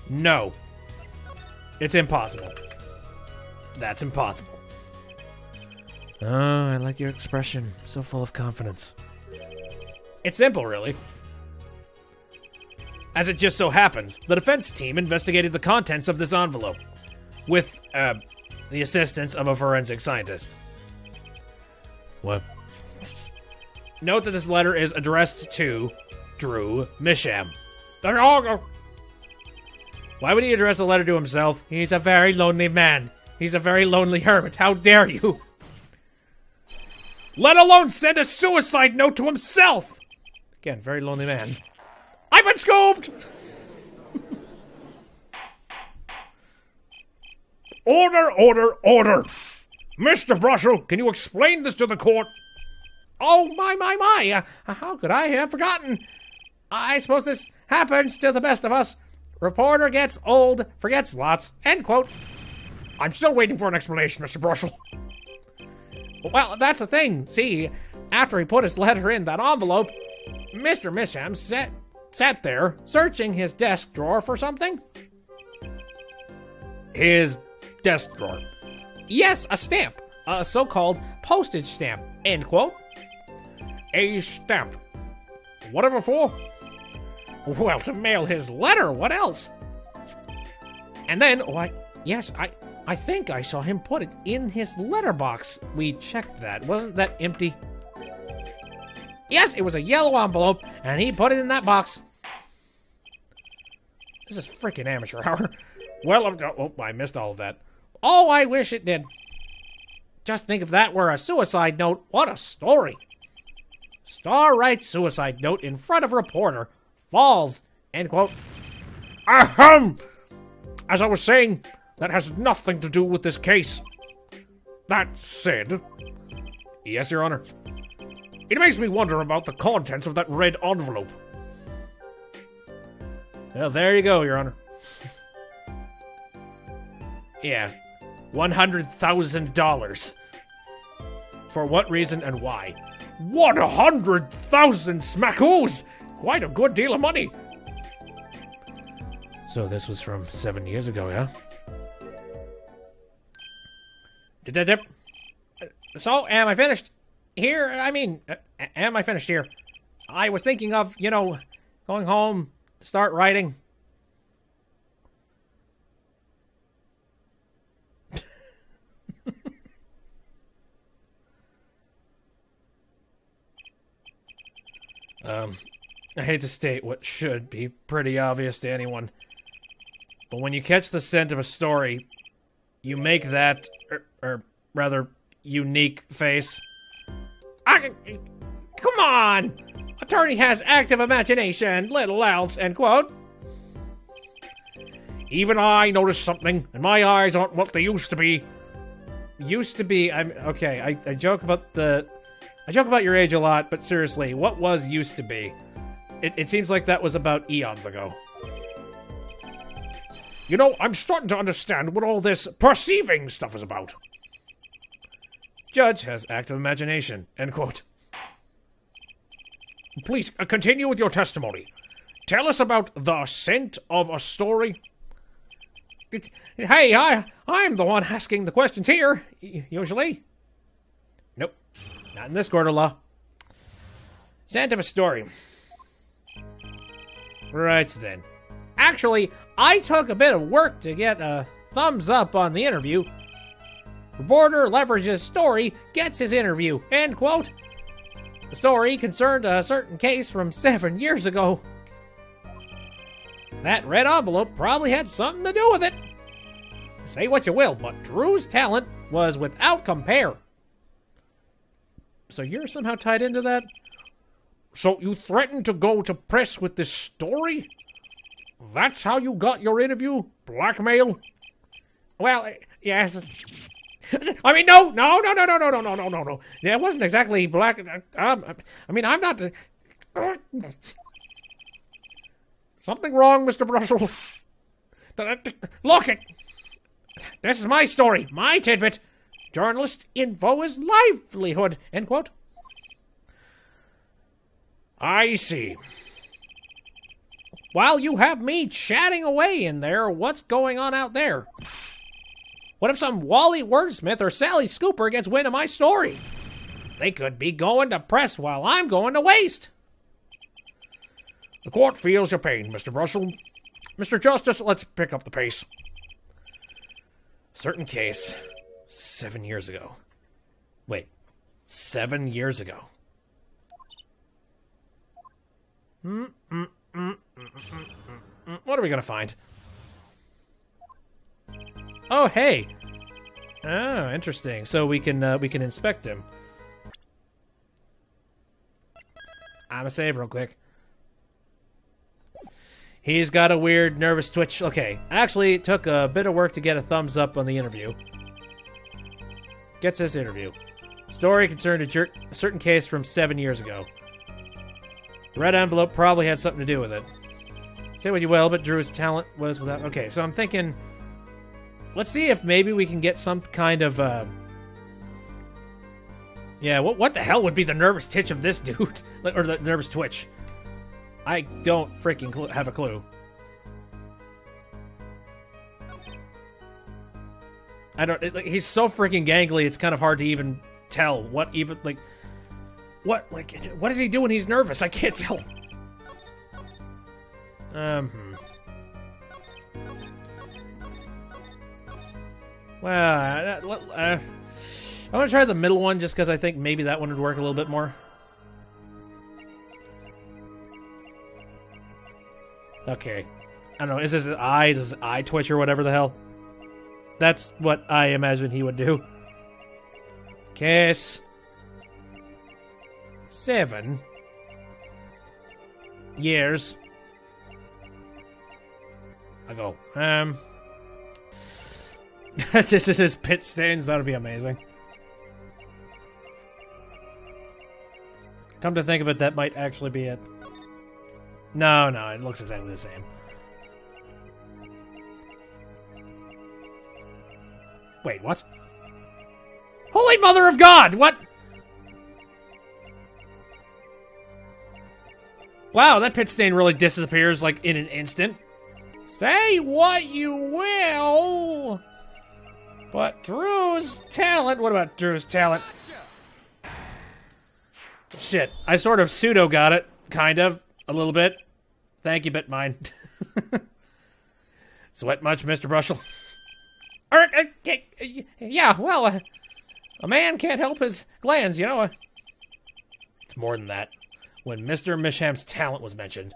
S1: No. It's impossible. That's impossible. Oh, I like your expression. So full of confidence. It's simple, really. As it just so happens, the defense team investigated the contents of this envelope with, the assistance of a forensic scientist. What? Note that this letter is addressed to Drew Misham. Why would he address a letter to himself? He's a very lonely man. He's a very lonely hermit. How dare you? Let alone send a suicide note to himself! Again, very lonely man. I've been scooped! Order, order, order! Mr. Brushel, can you explain this to the court? Oh, my. How could I have forgotten? I suppose this happens to the best of us. Reporter gets old, forgets lots. End quote. I'm still waiting for an explanation, Mr. Brushel. Well, that's the thing. See, after he put his letter in that envelope, Mr. Misham sat there, searching his desk drawer for something. His desk drawer. Yes, a stamp. A so-called postage stamp. End quote. A stamp. Whatever for? Well, to mail his letter. What else? And then, I think I saw him put it in his letterbox. We checked that. Wasn't that empty? Yes, it was a yellow envelope, and he put it in that box. This is freaking amateur hour. Well, I missed all of that. Oh, I wish it did. Just think if that were a suicide note. What a story. Star writes suicide note in front of reporter. Falls. End quote. Ahem! As I was saying, that has nothing to do with this case. That said... Yes, Your Honor. It makes me wonder about the contents of that red envelope. Well, there you go, Your Honor. Yeah. $100,000. For what reason and why? 100,000 smackoos! Quite a good deal of money. So this was from 7 years ago, yeah? So, am I finished? Here, am I finished here? I was thinking of, going home, start writing. I hate to state what should be pretty obvious to anyone. but when you catch the scent of a story, you make that, or rather, unique face.
S2: Come on! Attorney has active imagination, little else, end quote. Even I noticed something, and my eyes aren't what they used to be.
S1: Used to be, okay, I joke about your age a lot, but seriously, what was used to be? It seems like that was about eons ago.
S2: You know, I'm starting to understand what all this perceiving stuff is about.
S1: Judge has active imagination, end quote.
S2: Please, continue with your testimony. Tell us about the scent of a story. Hey, I'm the one asking the questions here, usually.
S1: Nope, not in this court of law. Scent of a story. Right then.
S2: Actually, I took a bit of work to get a thumbs up on the interview. Reporter leverages story, gets his interview, end quote. The story concerned a certain case from 7 years ago. That red envelope probably had something to do with it. Say what you will, but Drew's talent was without compare.
S1: So you're somehow tied into that?
S2: So you threatened to go to press with this story? That's how you got your interview? Blackmail? Well, yes. I mean, no. It wasn't exactly black. I mean, I'm not. Something wrong, Mr. Brussel. Look it. This is my story, my tidbit. Journalist info is livelihood. End quote. I see. While you have me chatting away in there, what's going on out there? What if some Wally Wordsmith or Sally Scooper gets wind of my story? They could be going to press while I'm going to waste. The court feels your pain, Mr. Brussel. Mr. Justice, let's pick up the pace.
S1: Certain case, 7 years ago. Wait, 7 years ago. What are we gonna find? Oh, hey. Oh, interesting. So we can inspect him. I'm gonna save real quick. He's got a weird nervous twitch. Okay, actually, it took a bit of work to get a thumbs up on the interview. Gets this interview. Story concerned a certain case from 7 years ago. The red envelope probably had something to do with it. Say what you will, but Drew's talent was without... Okay, so I'm thinking... Let's see if maybe we can get some kind of, Yeah, what the hell would be the nervous twitch of this dude? Or the nervous twitch? I don't freaking have a clue. I don't... he's so freaking gangly, it's kind of hard to even tell what even, like... What does he do when he's nervous? I can't tell. Well, I'm gonna try the middle one just because I think maybe that one would work a little bit more. Okay. I don't know, is this his eye? Is his eye twitch or whatever the hell? That's what I imagine he would do. Case 7 years ago. This is his pit stains. That would be amazing. Come to think of it, that might actually be it. No, it looks exactly the same. Wait, what? Holy Mother of God! What? Wow, that pit stain really disappears, like, in an instant. Say what you will, but Drew's talent... What about Drew's talent? Shit, I sort of pseudo got it. Kind of. A little bit. Thank you, Bitmine. Sweat much, Mr. Brussel?
S2: Yeah, well, a man can't help his glands, you know.
S1: It's more than that. When Mr. Misham's talent was mentioned,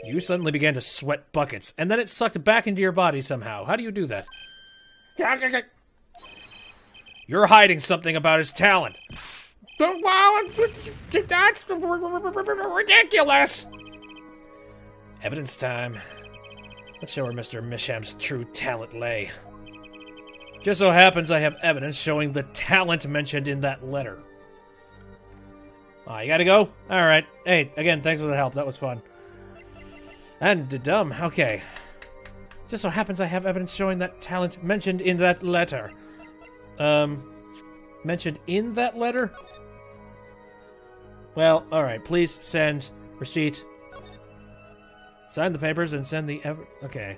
S1: You suddenly began to sweat buckets, and then it sucked back into your body somehow. How do you do that? You're hiding something about his talent.
S2: Wow, that's ridiculous.
S1: Evidence time. Let's show where Mr. Misham's true talent lay. Just so happens I have evidence showing the talent mentioned in that letter. You gotta go? Alright. Hey, again, thanks for the help. That was fun. And dumb. Okay. Just so happens I have evidence showing that talent mentioned in that letter. Mentioned in that letter? Well, alright. Please send receipt. Sign the papers and send the okay.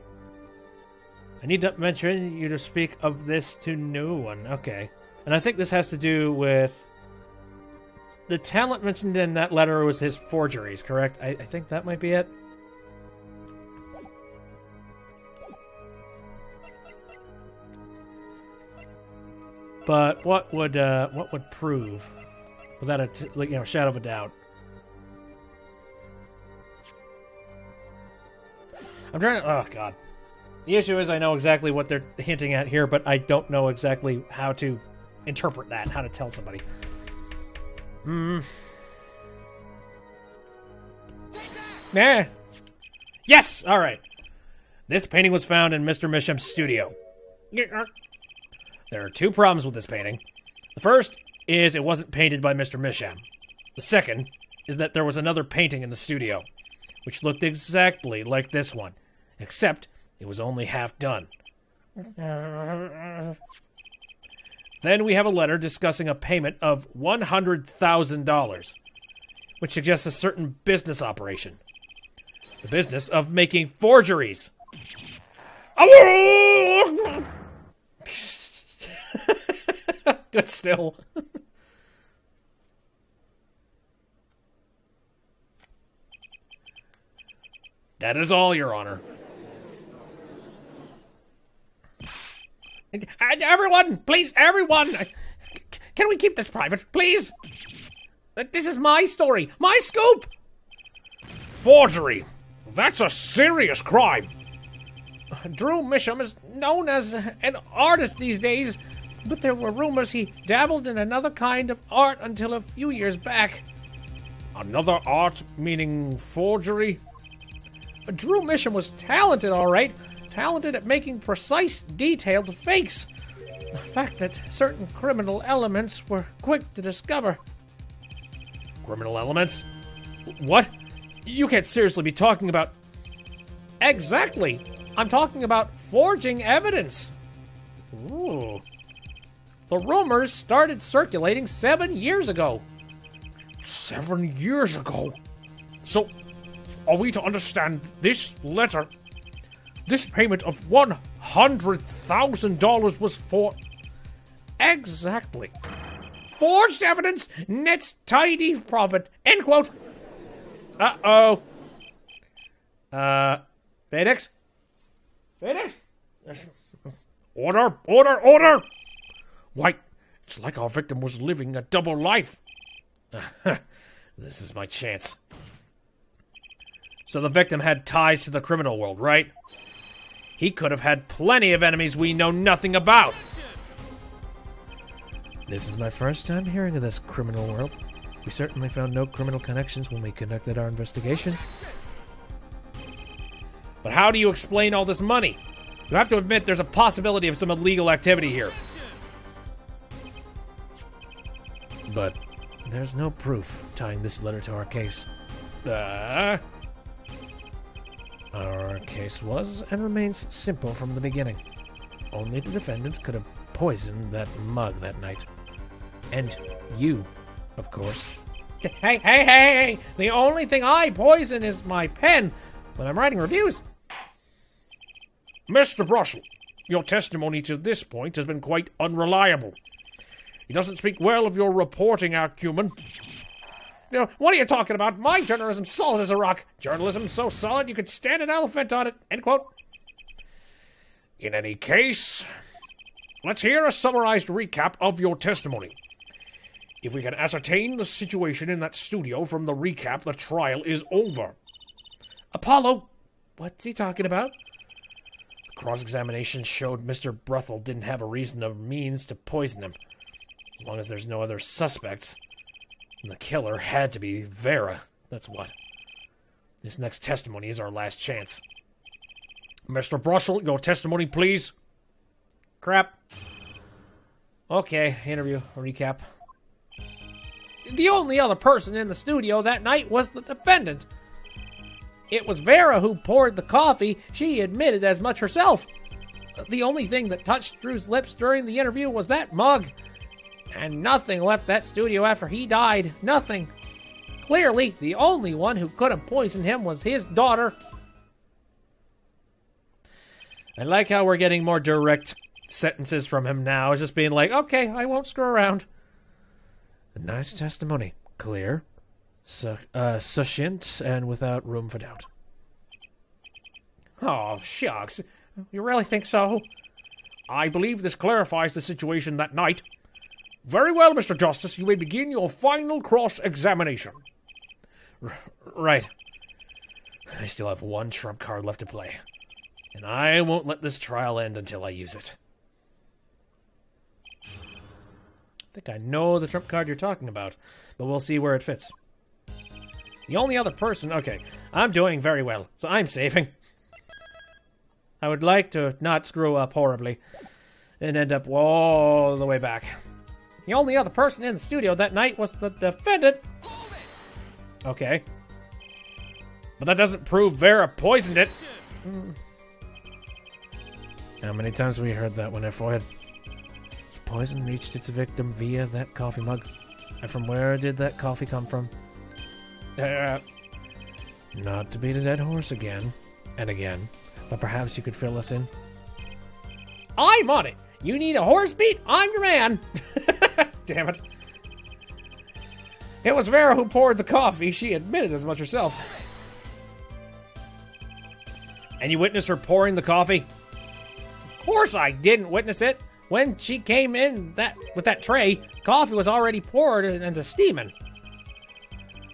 S1: I need to mention you to speak of this to no one. Okay. And I think this has to do with... The talent mentioned in that letter was his forgeries, correct? I think that might be it. But what would prove without a shadow of a doubt? I'm trying to... Oh, God. The issue is I know exactly what they're hinting at here, but I don't know exactly how to interpret that, how to tell somebody. Nah. Yes! Alright. This painting was found in Mr. Misham's studio. There are two problems with this painting. The first is it wasn't painted by Mr. Misham. The second is that there was another painting in the studio, which looked exactly like this one, except it was only half done. Then we have a letter discussing a payment of $100,000, which suggests a certain business operation. The business of making forgeries. Good still. That is all, Your Honor.
S2: Everyone, please, everyone. Can we keep this private, please? This is my story, my scoop.
S3: Forgery. That's a serious crime.
S2: Drew Misham is known as an artist these days, but there were rumors he dabbled in another kind of art until a few years back.
S3: Another art, meaning forgery?
S2: Drew Misham was talented, all right. Talented at making precise, detailed fakes. The fact that certain criminal elements were quick to discover.
S1: Criminal elements? What? You can't seriously be talking about...
S2: Exactly. I'm talking about forging evidence.
S1: Ooh.
S2: The rumors started circulating 7 years ago.
S3: 7 years ago? So, are we to understand this letter? This payment of $100,000 was for...
S2: Exactly. Forged evidence nets tidy profit. End quote.
S1: Uh-oh. Phoenix?
S2: Phoenix?
S3: Order! Order! Order! Why, it's like our victim was living a double life.
S1: This is my chance. So the victim had ties to the criminal world, right? He could have had plenty of enemies we know nothing about. This is my first time hearing of this criminal world. We certainly found no criminal connections when we conducted our investigation. But how do you explain all this money? You have to admit there's a possibility of some illegal activity here. But there's no proof tying this letter to our case. Our case was and remains simple from the beginning. Only the defendants could have poisoned that mug that night. And you, of course.
S2: Hey! The only thing I poison is my pen when I'm writing reviews.
S3: Mr. Brussel, your testimony to this point has been quite unreliable. He doesn't speak well of your reporting acumen.
S2: What are you talking about? My journalism's solid as a rock. Journalism's so solid you could stand an elephant on it. End quote.
S3: In any case, let's hear a summarized recap of your testimony. If we can ascertain the situation in that studio from the recap, the trial is over.
S1: Apollo, what's he talking about? The cross-examination showed Mr. Bruthel didn't have a reason or means to poison him. As long as there's no other suspects. And the killer had to be Vera. That's what. This next testimony is our last chance.
S3: Mr. Brussel, your testimony, please.
S1: Crap. Okay, interview recap.
S2: The only other person in the studio that night was the defendant. It was Vera who poured the coffee. She admitted as much herself. The only thing that touched Drew's lips during the interview was that mug. And nothing left that studio after he died. Nothing. Clearly, the only one who could have poisoned him was his daughter.
S1: I like how we're getting more direct sentences from him now. It's just being like, okay, I won't screw around. A nice testimony. Clear, succinct, and without room for doubt.
S2: Oh, shucks. You really think so?
S3: I believe this clarifies the situation that night. Very well, Mr. Justice, you may begin your final cross-examination.
S1: Right. I still have one trump card left to play. And I won't let this trial end until I use it. I think I know the trump card you're talking about, but we'll see where it fits. The only other person... Okay, I'm doing very well, so I'm saving. I would like to not screw up horribly and end up all the way back.
S2: The only other person in the studio that night was the defendant.
S1: Okay. But that doesn't prove Vera poisoned it. How many times have we heard that when our forehead? Poison reached its victim via that coffee mug. And from where did that coffee come from? Not to beat a dead horse again and again, but perhaps you could fill us in.
S2: I'm on it. You need a horse beat? I'm your man.
S1: Damn it.
S2: It was Vera who poured the coffee. She admitted as much herself.
S1: And you witnessed her pouring the coffee?
S2: Of course I didn't witness it. When she came in with that tray, coffee was already poured and steaming.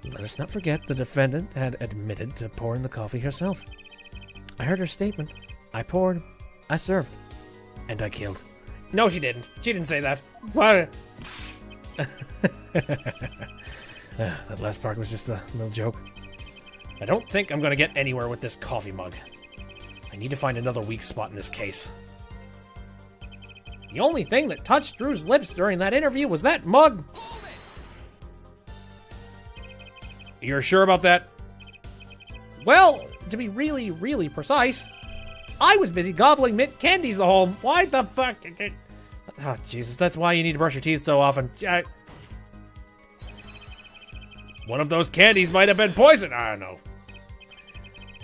S1: Let us not forget the defendant had admitted to pouring the coffee herself. I heard her statement. I poured, I served, and I killed.
S2: No, she didn't. She didn't say that.
S1: What? That last part was just a little joke. I don't think I'm going to get anywhere with this coffee mug. I need to find another weak spot in this case.
S2: The only thing that touched Drew's lips during that interview was that mug.
S1: You're sure about that?
S2: Well, to be really, really precise, I was busy gobbling mint candies the whole... Why the fuck?
S1: Oh, Jesus, that's why you need to brush your teeth so often. One of those candies might have been poisoned. I don't know.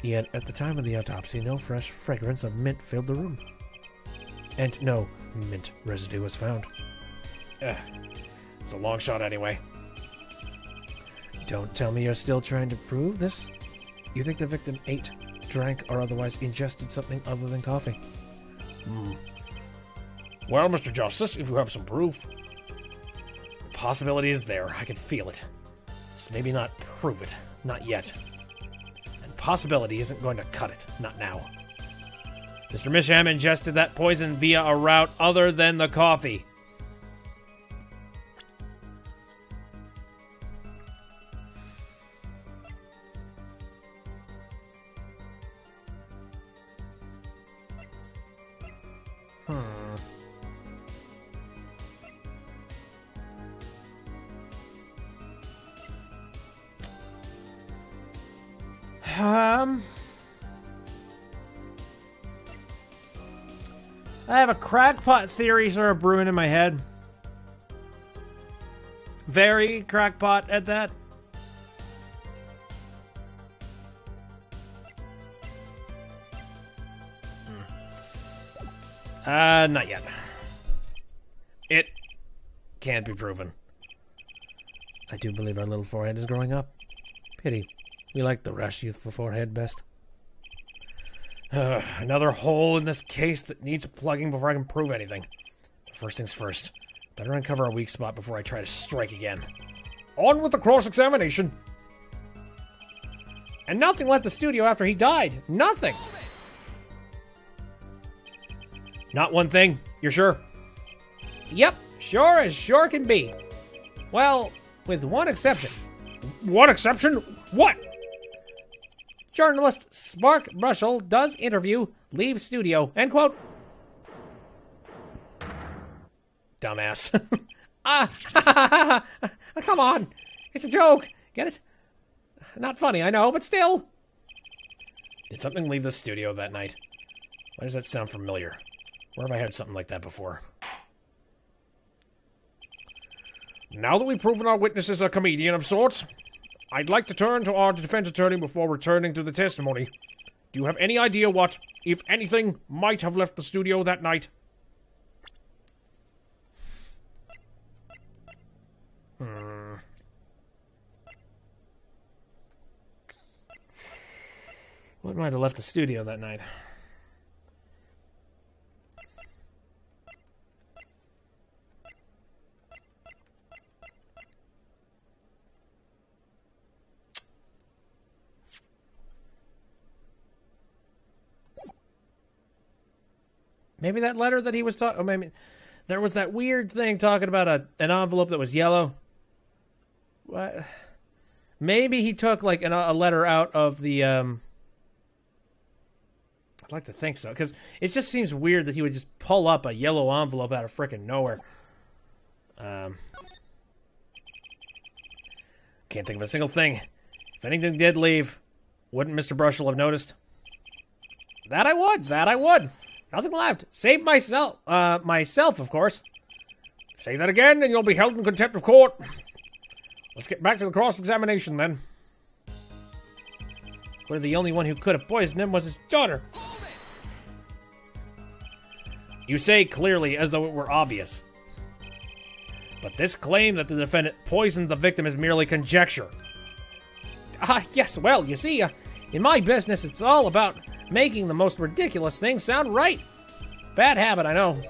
S1: Yet, at the time of the autopsy, no fresh fragrance of mint filled the room. And no mint residue was found. It's a long shot anyway. Don't tell me you're still trying to prove this? You think the victim ate, drank, or otherwise ingested something other than coffee?
S3: Well, Mr. Justice, if you have some proof.
S1: The possibility is there. I can feel it. Just maybe not prove it. Not yet. And possibility isn't going to cut it. Not now. Mr. Misham ingested that poison via a route other than the coffee.
S2: I have a crackpot theory sort of brewing in my head. Very crackpot at that.
S1: Not yet. It can't be proven. I do believe our little forehead is growing up. Pity. We like the rash, youthful forehead best. Another hole in this case that needs plugging before I can prove anything. First things first. Better uncover a weak spot before I try to strike again.
S3: On with the cross-examination.
S2: And nothing left the studio after he died. Nothing.
S1: Not one thing? You're sure?
S2: Yep, sure as sure can be. Well, with one exception.
S3: What exception? What?
S2: Journalist Spark Brushel does interview, leave studio, end quote.
S1: Dumbass.
S2: Come on. It's a joke. Get it? Not funny, I know, but still.
S1: Did something leave the studio that night? Why does that sound familiar? Where have I heard something like that before?
S3: Now that we've proven our witness is a comedian of sorts, I'd like to turn to our defense attorney before returning to the testimony. Do you have any idea what, if anything, might have left the studio that night?
S1: What might have left the studio that night? Maybe that letter that he was talking... maybe there was that weird thing talking about an envelope that was yellow. What? Maybe he took like a letter out of the... I'd like to think so, because it just seems weird that he would just pull up a yellow envelope out of frickin' nowhere. Can't think of a single thing. If anything did leave, wouldn't Mr. Brushel have noticed?
S2: That I would. Nothing left. Save myself, of course.
S3: Say that again, and you'll be held in contempt of court. Let's get back to the cross-examination, then.
S1: Where the only one who could have poisoned him was his daughter. You say clearly as though it were obvious. But this claim that the defendant poisoned the victim is merely conjecture.
S2: Yes, well, you see, in my business, it's all about making the most ridiculous things sound right. Bad habit, I know.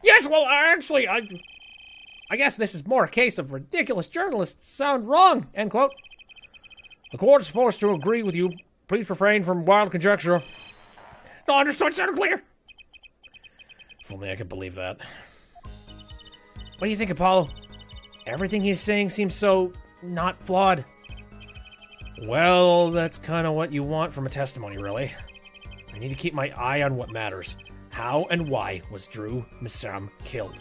S2: Yes, well, actually, I guess this is more a case of ridiculous journalists sound wrong, end quote.
S3: The court is forced to agree with you. Please refrain from wild conjecture. No, understood, sounded clear.
S1: If only I could believe that. What do you think, Apollo? Everything he's saying seems so not flawed. Well, that's kind of what you want from a testimony, really. I need to keep my eye on what matters. How and why was Drew Missam killed?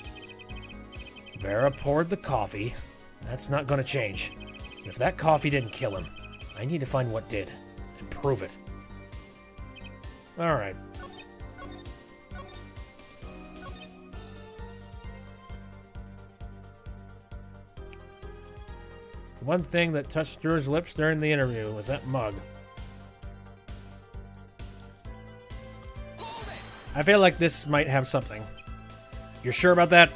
S1: Vera poured the coffee. That's not going to change. If that coffee didn't kill him, I need to find what did, and prove it. Alright. One thing that touched Drew's lips during the interview was that mug. I feel like this might have something. You're sure about that?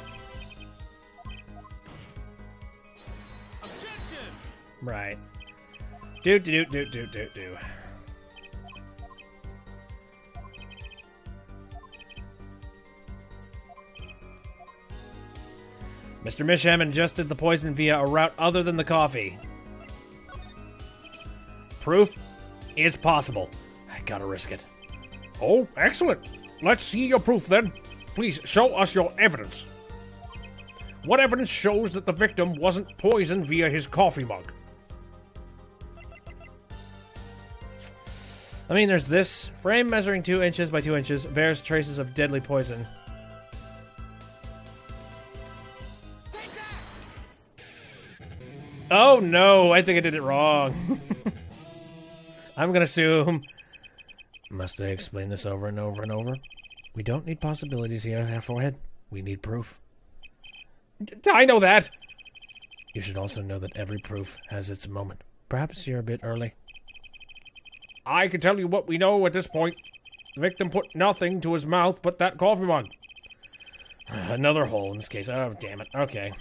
S4: Objection!
S1: Right. Do. Mr. Misham ingested the poison via a route other than the coffee. Proof is possible. I gotta risk it.
S3: Oh, excellent. Let's see your proof, then. Please show us your evidence. What evidence shows that the victim wasn't poisoned via his coffee mug?
S1: I mean, there's this. Frame measuring 2 inches by 2 inches bears traces of deadly poison. Oh no, I think I did it wrong. I'm gonna assume. Must I explain this over and over and over? We don't need possibilities here, forehead. We need proof.
S3: I know that.
S1: You should also know that every proof has its moment. Perhaps you're a bit early.
S3: I can tell you what we know at this point. The victim put nothing to his mouth but that coffee mug.
S1: Another hole in this case. Oh, damn it. Okay.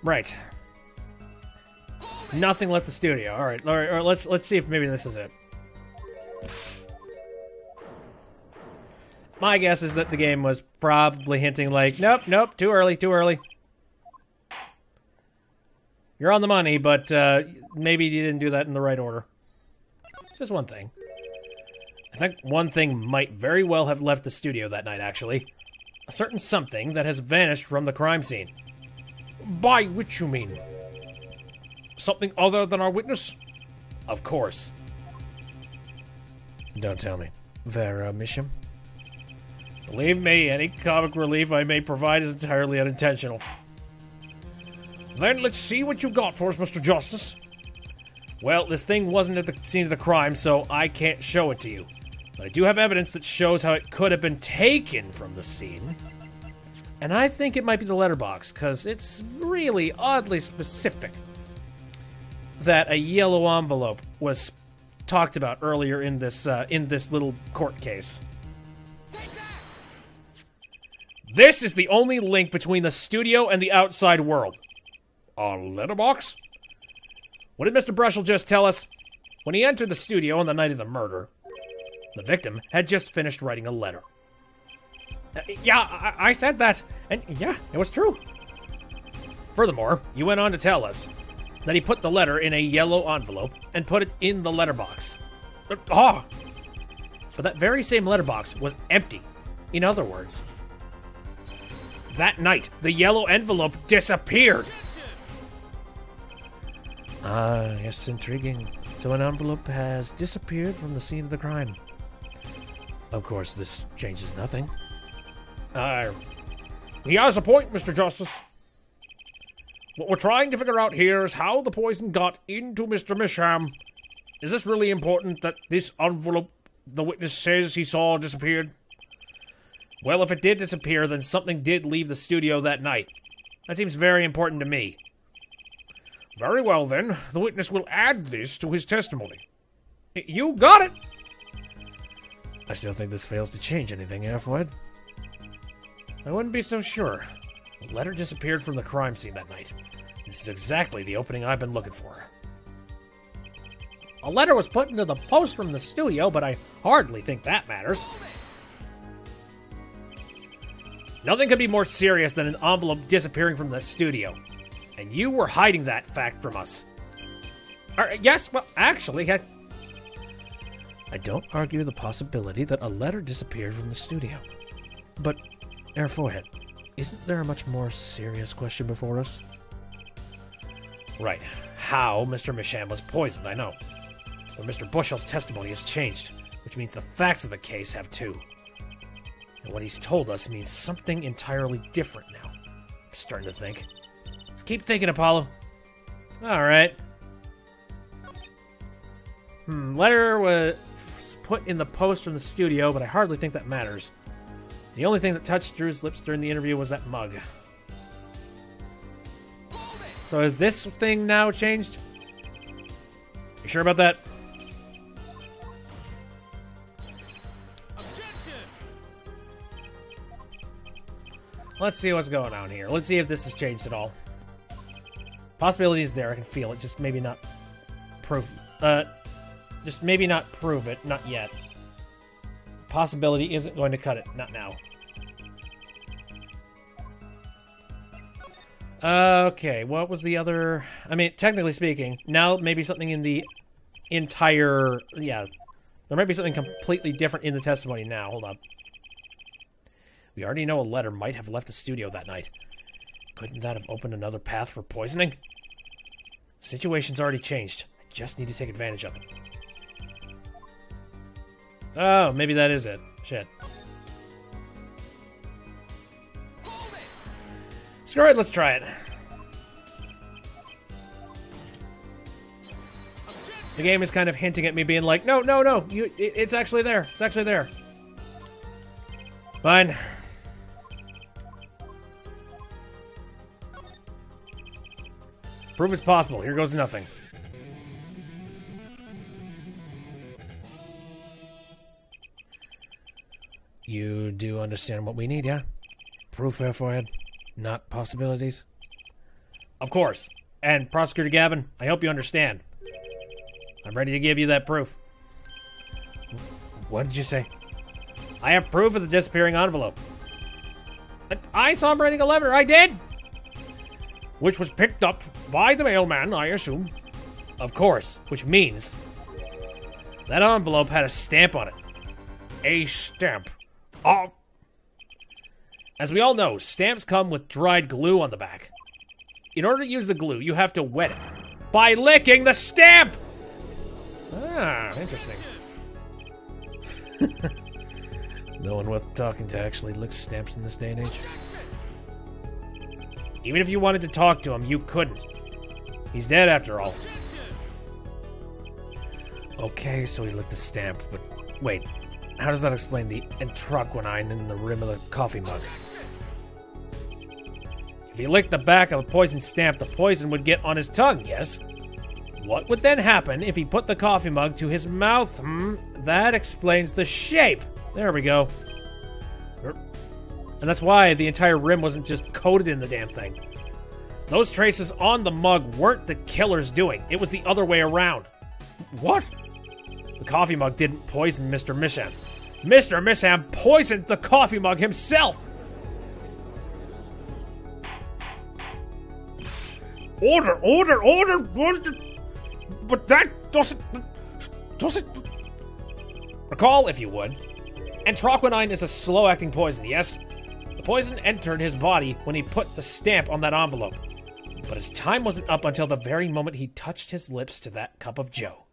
S1: Right. Nothing left the studio. All right. Let's see if maybe this is it. My guess is that the game was probably hinting like, nope, too early. You're on the money, but maybe you didn't do that in the right order. Just one thing. I think one thing might very well have left the studio that night, actually. A certain something that has vanished from the crime scene.
S3: By which you mean? Something other than our witness?
S1: Of course. Don't tell me. Vera Misham? Believe me, any comic relief I may provide is entirely unintentional.
S3: Then let's see what you got for us, Mr. Justice.
S1: Well, this thing wasn't at the scene of the crime, so I can't show it to you. But I do have evidence that shows how it could have been taken from the scene. And I think it might be the letterbox, because it's really oddly specific that a yellow envelope was talked about earlier in this little court case. This is the only link between the studio and the outside world.
S3: A letterbox?
S1: What did Mr. Brushel just tell us? When he entered the studio on the night of the murder, the victim had just finished writing a letter.
S2: Yeah, I said that. And yeah, it was true.
S1: Furthermore, you went on to tell us that he put the letter in a yellow envelope and put it in the letterbox. But that very same letterbox was empty. In other words, that night, the yellow envelope disappeared. Yes, intriguing. So an envelope has disappeared from the scene of the crime. Of course, this changes nothing.
S3: He has a point, Mr. Justice. What we're trying to figure out here is how the poison got into Mr. Misham. Is this really important that this envelope the witness says he saw disappeared?
S1: Well, if it did disappear, then something did leave the studio that night. That seems very important to me.
S3: Very well, then. The witness will add this to his testimony.
S2: You got it!
S1: I still think this fails to change anything, Airfoid. I wouldn't be so sure. The letter disappeared from the crime scene that night. This is exactly the opening I've been looking for.
S2: A letter was put into the post from the studio, but I hardly think that matters.
S1: Nothing could be more serious than an envelope disappearing from the studio. And you were hiding that fact from us.
S2: Yes, well, actually,
S1: I don't argue the possibility that a letter disappeared from the studio. But, Airforehead, isn't there a much more serious question before us? Right. How Mr. Misham was poisoned, I know. But Mr. Bushel's testimony has changed, which means the facts of the case have too. And what he's told us means something entirely different now. I'm starting to think. Let's keep thinking, Apollo. Alright. Letter was put in the post from the studio, but I hardly think that matters. The only thing that touched Drew's lips during the interview was that mug. So has this thing now changed? You sure about that? Let's see what's going on here. Let's see if this has changed at all. Possibility is there. I can feel it. Just maybe not prove. Just maybe not prove it. Not yet. Possibility isn't going to cut it. Not now. Okay, what was the other... I mean, technically speaking, now maybe something in the entire... Yeah, there might be something completely different in the testimony now. Hold up. We already know a letter might have left the studio that night. Couldn't that have opened another path for poisoning? The situation's already changed. I just need to take advantage of it. Oh, maybe that is it. Shit. Screw it, let's try it. The game is kind of hinting at me being like, no, it's actually there. It's actually there. Fine. Proof is possible. Here goes nothing. You do understand what we need, yeah? Proof, Airforehead, not possibilities? Of course. And, Prosecutor Gavin, I hope you understand. I'm ready to give you that proof. What did you say? I have proof of the disappearing envelope.
S2: I saw him writing a letter. I did.
S3: Which was picked up by the mailman, I assume.
S1: Of course, which means that envelope had a stamp on it.
S3: A stamp.
S1: As we all know, stamps come with dried glue on the back. In order to use the glue, you have to wet it by licking the stamp!
S3: Ah, interesting.
S1: No one worth talking to actually licks stamps in this day and age. Even if you wanted to talk to him, you couldn't. He's dead after all. Okay, so he licked the stamp, but wait, how does that explain the entroquinine in the rim of the coffee mug? If he licked the back of a poison stamp, the poison would get on his tongue, yes? What would then happen if he put the coffee mug to his mouth? That explains the shape. There we go. And that's why the entire rim wasn't just coated in the damn thing. Those traces on the mug weren't the killer's doing. It was the other way around.
S3: What?
S1: The coffee mug didn't poison Mr. Misham. Mr. Misham poisoned the coffee mug himself!
S3: Order! But that doesn't...
S1: Recall, if you would, entroquinine is a slow-acting poison, yes? The poison entered his body when he put the stamp on that envelope. But his time wasn't up until the very moment he touched his lips to that cup of joe.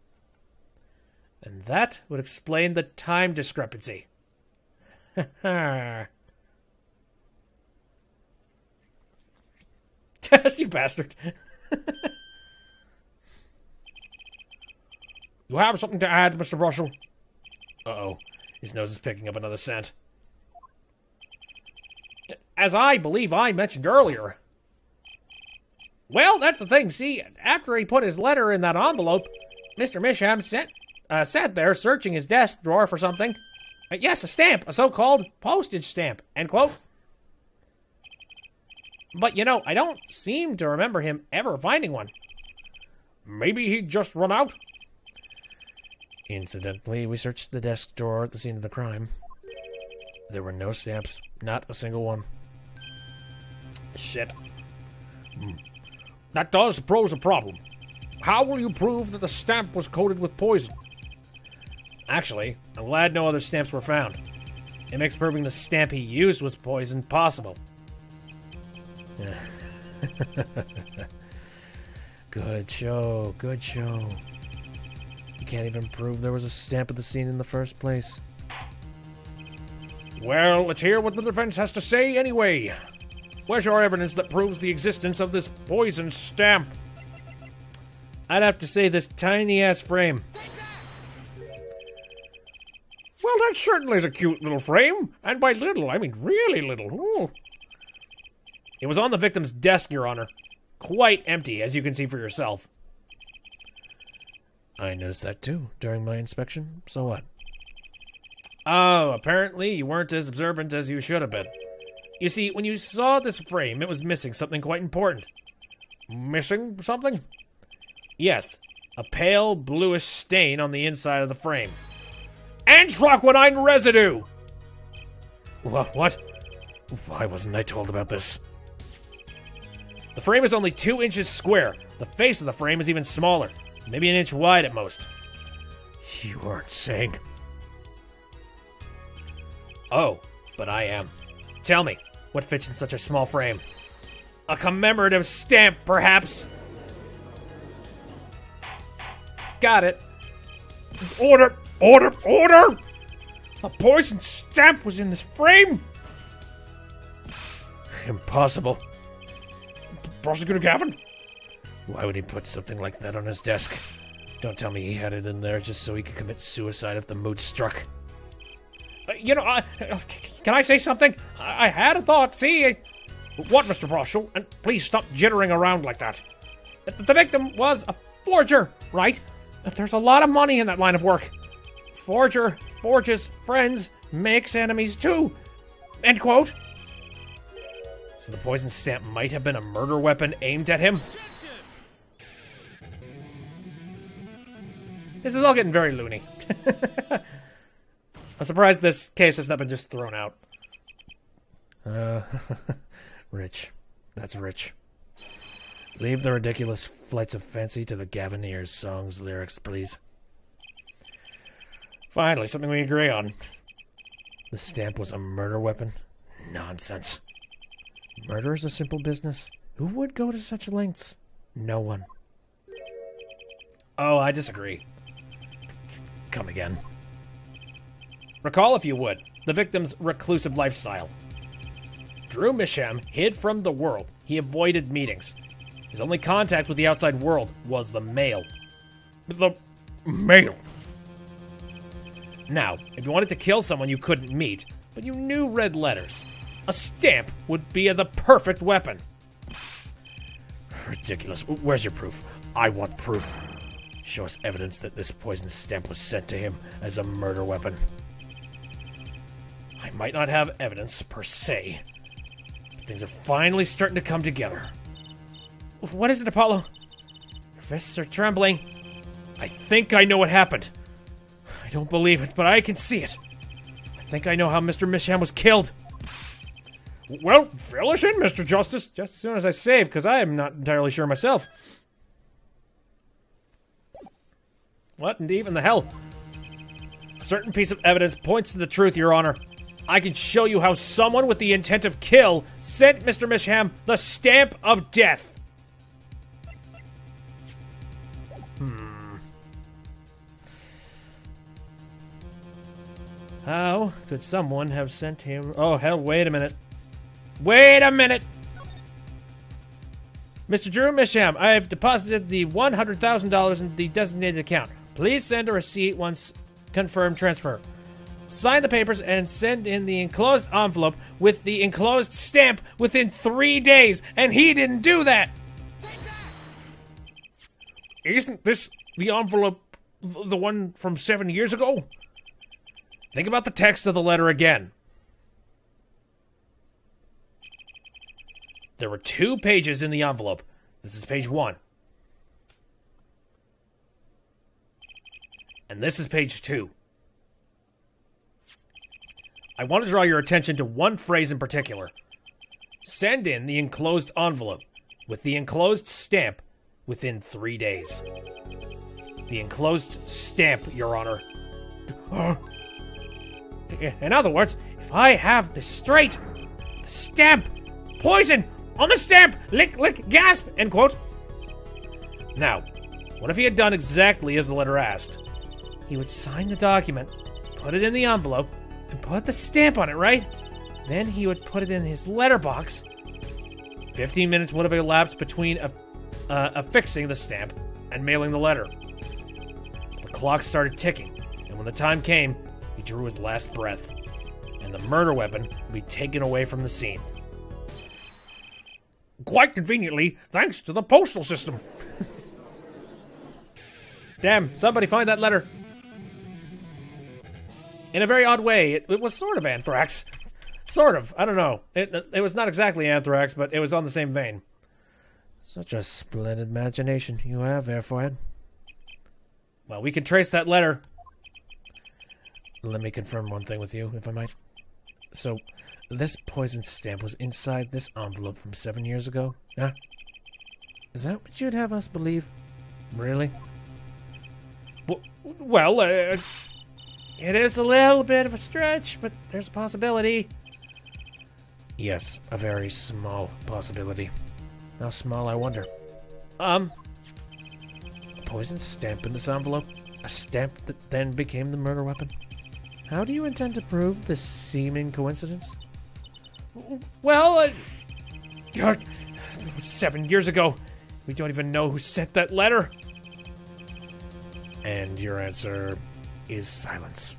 S1: And that would explain the time discrepancy. You bastard.
S3: You have something to add, Mr. Brussel?
S1: Uh-oh. His nose is picking up another scent.
S2: As I believe I mentioned earlier. Well, that's the thing. See, after he put his letter in that envelope, Mr. Misham sat there searching his desk drawer for something. Yes, a stamp, a so-called postage stamp, end quote. But, you know, I don't seem to remember him ever finding one.
S3: Maybe he'd just run out?
S1: Incidentally, we searched the desk drawer at the scene of the crime. There were no stamps, not a single one.
S3: Shit. That does pose a problem. How will you prove that the stamp was coated with poison?
S1: Actually, I'm glad no other stamps were found. It makes proving the stamp he used was poison possible. Good show, good show. You can't even prove there was a stamp at the scene in the first place.
S3: Well, let's hear what the defense has to say anyway. Where's your evidence that proves the existence of this poison stamp?
S1: I'd have to say this tiny-ass frame.
S3: Well, that certainly is a cute little frame. And by little, I mean really little. Ooh.
S1: It was on the victim's desk, Your Honor. Quite empty, as you can see for yourself. I noticed that too, during my inspection. So what? Oh, apparently you weren't as observant as you should have been. You see, when you saw this frame, it was missing something quite important.
S3: Missing something?
S1: Yes, a pale bluish stain on the inside of the frame.
S3: Entroquinine residue!
S1: What? Why wasn't I told about this? The frame is only 2 inches square. The face of the frame is even smaller, maybe an inch wide at most.
S3: You aren't saying...
S1: Oh, but I am. Tell me, what fits in such a small frame? A commemorative stamp, perhaps? Got it.
S3: Order! Order! Order! A poison stamp was in this frame?
S1: Impossible.
S3: Prosecutor Gavin?
S1: Why would he put something like that on his desk? Don't tell me he had it in there just so he could commit suicide if the mood struck.
S2: Can I say something? I had a thought, see?
S3: What, Mr. Brussel? And please stop jittering around like that.
S2: The victim was a forger, right? There's a lot of money in that line of work. Forger forges friends, makes enemies too. End quote.
S1: So the poison stamp might have been a murder weapon aimed at him? This is all getting very loony. I'm surprised this case has not been just thrown out. Rich. That's rich. Leave the ridiculous flights of fancy to the Gaviniers' songs lyrics, please. Finally, something we agree on. The stamp was a murder weapon? Nonsense. Murder is a simple business. Who would go to such lengths? No one. Oh, I disagree. Come again. Recall, if you would, the victim's reclusive lifestyle. Drew Misham hid from the world. He avoided meetings. His only contact with the outside world was the mail.
S3: The mail.
S1: Now, if you wanted to kill someone you couldn't meet, but you knew read letters, a stamp would be the perfect weapon. Ridiculous. Where's your proof? I want proof. Show us evidence that this poison stamp was sent to him as a murder weapon. I might not have evidence, per se, but things are finally starting to come together. What is it, Apollo? Your fists are trembling. I think I know what happened. I don't believe it, but I can see it. I think I know how Mr. Misham was killed.
S3: Well, fill us in, Mr. Justice.
S1: Just as soon as I save, because I am not entirely sure myself. What in even the hell? A certain piece of evidence points to the truth, Your Honor. I can show you how someone with the intent of kill sent Mr. Misham the stamp of death. How could someone have sent him... Oh, hell, wait a minute. Wait a minute! Mr. Drew Misham, I have deposited the $100,000 in the designated account. Please send a receipt once confirmed transfer. Sign the papers and send in the enclosed envelope with the enclosed stamp within 3 days. And he didn't do that!
S3: Isn't this the envelope, the one from 7 years ago?
S1: Think about the text of the letter again. There were 2 pages in the envelope. This is page 1. And this is page 2. I want to draw your attention to one phrase in particular. Send in the enclosed envelope with the enclosed stamp within 3 days. The enclosed stamp, Your Honor. In other words, if I have this straight, the stamp, poison on the stamp, lick, lick, gasp, end quote. Now, what if he had done exactly as the letter asked? He would sign the document, put it in the envelope, and put the stamp on it, right? Then he would put it in his letterbox. 15 minutes would have elapsed between affixing the stamp and mailing the letter. The clock started ticking, and when the time came, he drew his last breath, and the murder weapon would be taken away from the scene.
S3: Quite conveniently, thanks to the postal system.
S1: Damn, somebody find that letter. In a very odd way, it was sort of anthrax. Sort of, I don't know. It was not exactly anthrax, but it was on the same vein. Such a splendid imagination you have, Airforehead. Well, we can trace that letter. Let me confirm one thing with you, if I might. So, this poison stamp was inside this envelope from 7 years ago? Huh? Is that what you'd have us believe? Really? Well, it is a little bit of a stretch, but there's a possibility. Yes, a very small possibility. How small, I wonder. A poison stamp in this envelope? A stamp that then became the murder weapon? How do you intend to prove this seeming coincidence? Well, that was 7 years ago. We don't even know who sent that letter. And your answer is silence.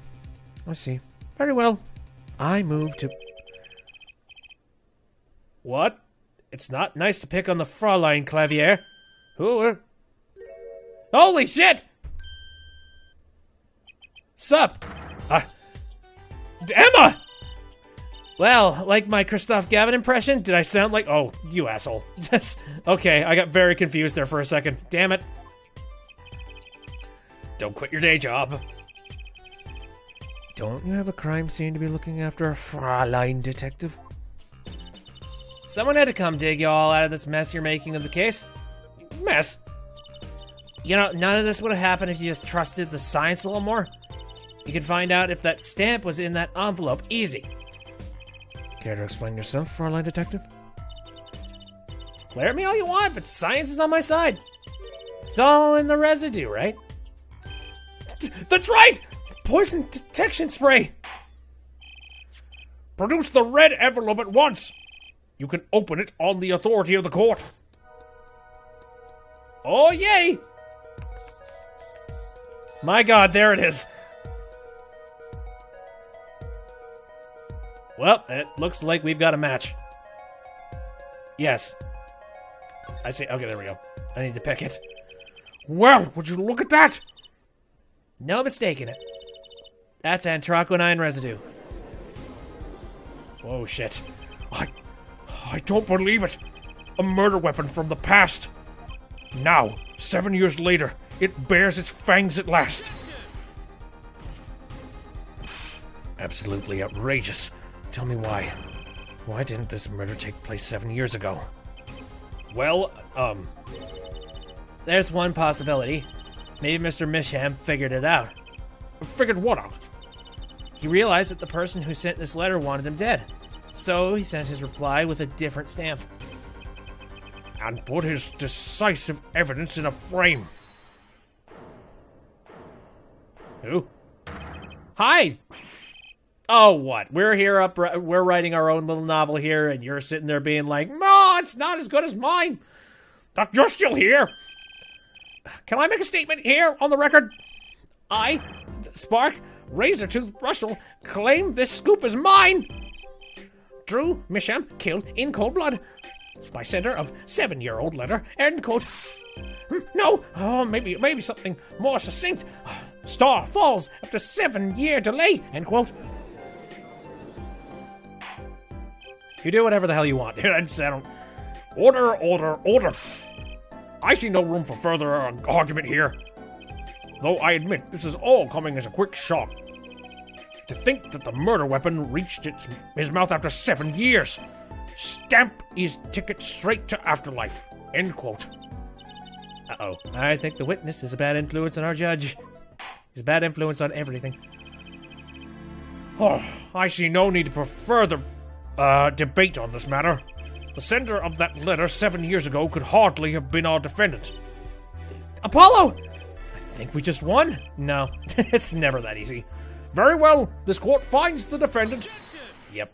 S1: I see. Very well. I move to... What? It's not nice to pick on the Fraulein, Clavier. Who? Holy shit! Sup? Emma! Well, like my Christoph Gavin impression, did I sound like... Oh, you asshole. Okay, I got very confused there for a second. Damn it. Don't quit your day job. Don't you have a crime scene to be looking after, Fräulein Detective? Someone had to come dig you all out of this mess you're making of the case.
S3: Mess?
S1: You know, none of this would have happened if you just trusted the science a little more. You could find out if that stamp was in that envelope easy. Care to explain yourself, Fräulein Detective? Glare at me all you want, but science is on my side. It's all in the residue, right?
S3: That's right! Poison detection spray! Produce the red envelope at once! You can open it on the authority of the court.
S1: Oh, yay! My god, there it is. Well, it looks like we've got a match. Yes. I see. Okay, there we go. I need to pick it.
S3: Well, would you look at that?
S1: No mistaking it. That's anthraquinine residue. Whoa, shit.
S3: I don't believe it. A murder weapon from the past. Now, 7 years later, it bears its fangs at last.
S1: Absolutely outrageous. Tell me why. Why didn't this murder take place 7 years ago? Well, there's one possibility. Maybe Mr. Misham figured it out.
S3: Figured what out?
S1: He realized that the person who sent this letter wanted him dead. So he sent his reply with a different stamp.
S3: And put his decisive evidence in a frame.
S1: Who? Hi! Oh, what? We're writing our own little novel here, and you're sitting there being like,
S3: No, it's not as good as mine. That you're still here. Can I make a statement here on the record? I, Spark, Razortooth Russell, claim this scoop is mine. Drew Misham killed in cold blood. By sender of 7-year-old letter, end quote. No, maybe something more succinct. Star falls after 7-year delay, end quote.
S1: You do whatever the hell you want.
S3: I don't. Order. I see no room for further argument here. Though I admit this is all coming as a quick shock. To think that the murder weapon reached his mouth after 7 years. Stamp his ticket straight to afterlife. End quote.
S1: Uh-oh. I think the witness is a bad influence on our judge. He's a bad influence on everything.
S3: Oh, I see no need for further debate on this matter. The sender of that letter 7 years ago could hardly have been our defendant.
S1: Apollo! I think we just won. No, it's never that easy.
S3: Very well, this court finds the defendant.
S1: Yep.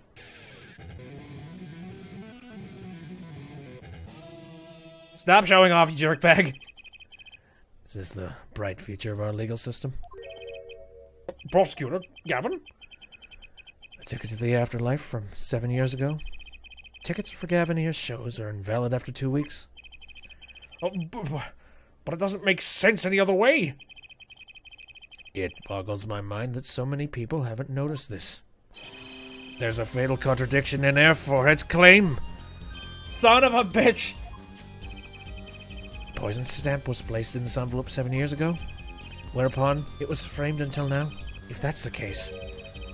S1: Stop showing off, you jerkbag. Is this the bright future of our legal system?
S3: Prosecutor Gavin?
S1: A ticket to the afterlife from 7 years ago? Tickets for Gavin here's shows are invalid after 2 weeks.
S3: But it doesn't make sense any other way.
S1: It boggles my mind that so many people haven't noticed this. There's a fatal contradiction in Airforehead's claim. Son of a bitch! Poison stamp was placed in this envelope 7 years ago, whereupon it was framed until now. If that's the case,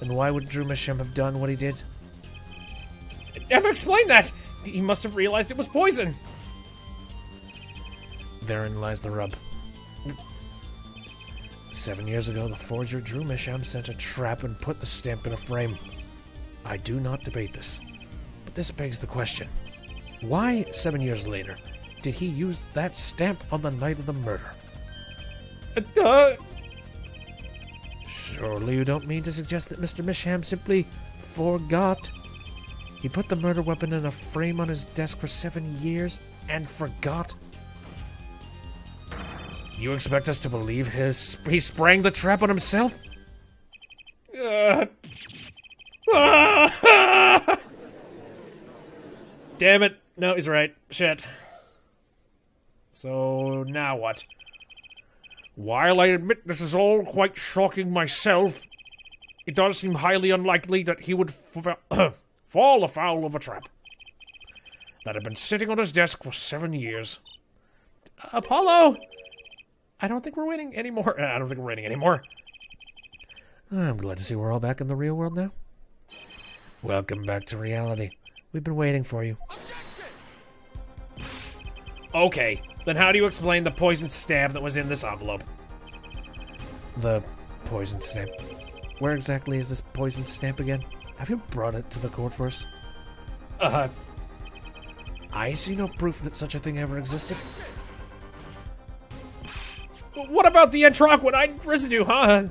S1: then why would Drew Misham have done what he did?
S3: Emma, explain that! He must have realized it was poison.
S1: Therein lies the rub. 7 years ago, the forger Drew Misham sent a trap and put the stamp in a frame. I do not debate this, but this begs the question. Why, 7 years later, did he use that stamp on the night of the murder? Surely you don't mean to suggest that Mr. Misham simply forgot? He put the murder weapon in a frame on his desk for 7 years and forgot? You expect us to believe he sprang the trap on himself? Damn it. No, he's right. Shit. So, now what?
S3: While I admit this is all quite shocking myself, it does seem highly unlikely that he would fall afoul of a trap that had been sitting on his desk for 7 years.
S1: Apollo! I don't think we're winning anymore. I'm glad to see we're all back in the real world now. Welcome back to reality. We've been waiting for you.
S3: Okay, then how do you explain the poison stab that was in this envelope?
S1: The poison stamp. Where exactly is this poison stamp again? Have you brought it to the court for us? I see no proof that such a thing ever existed.
S3: What about the anthraquinine residue, huh?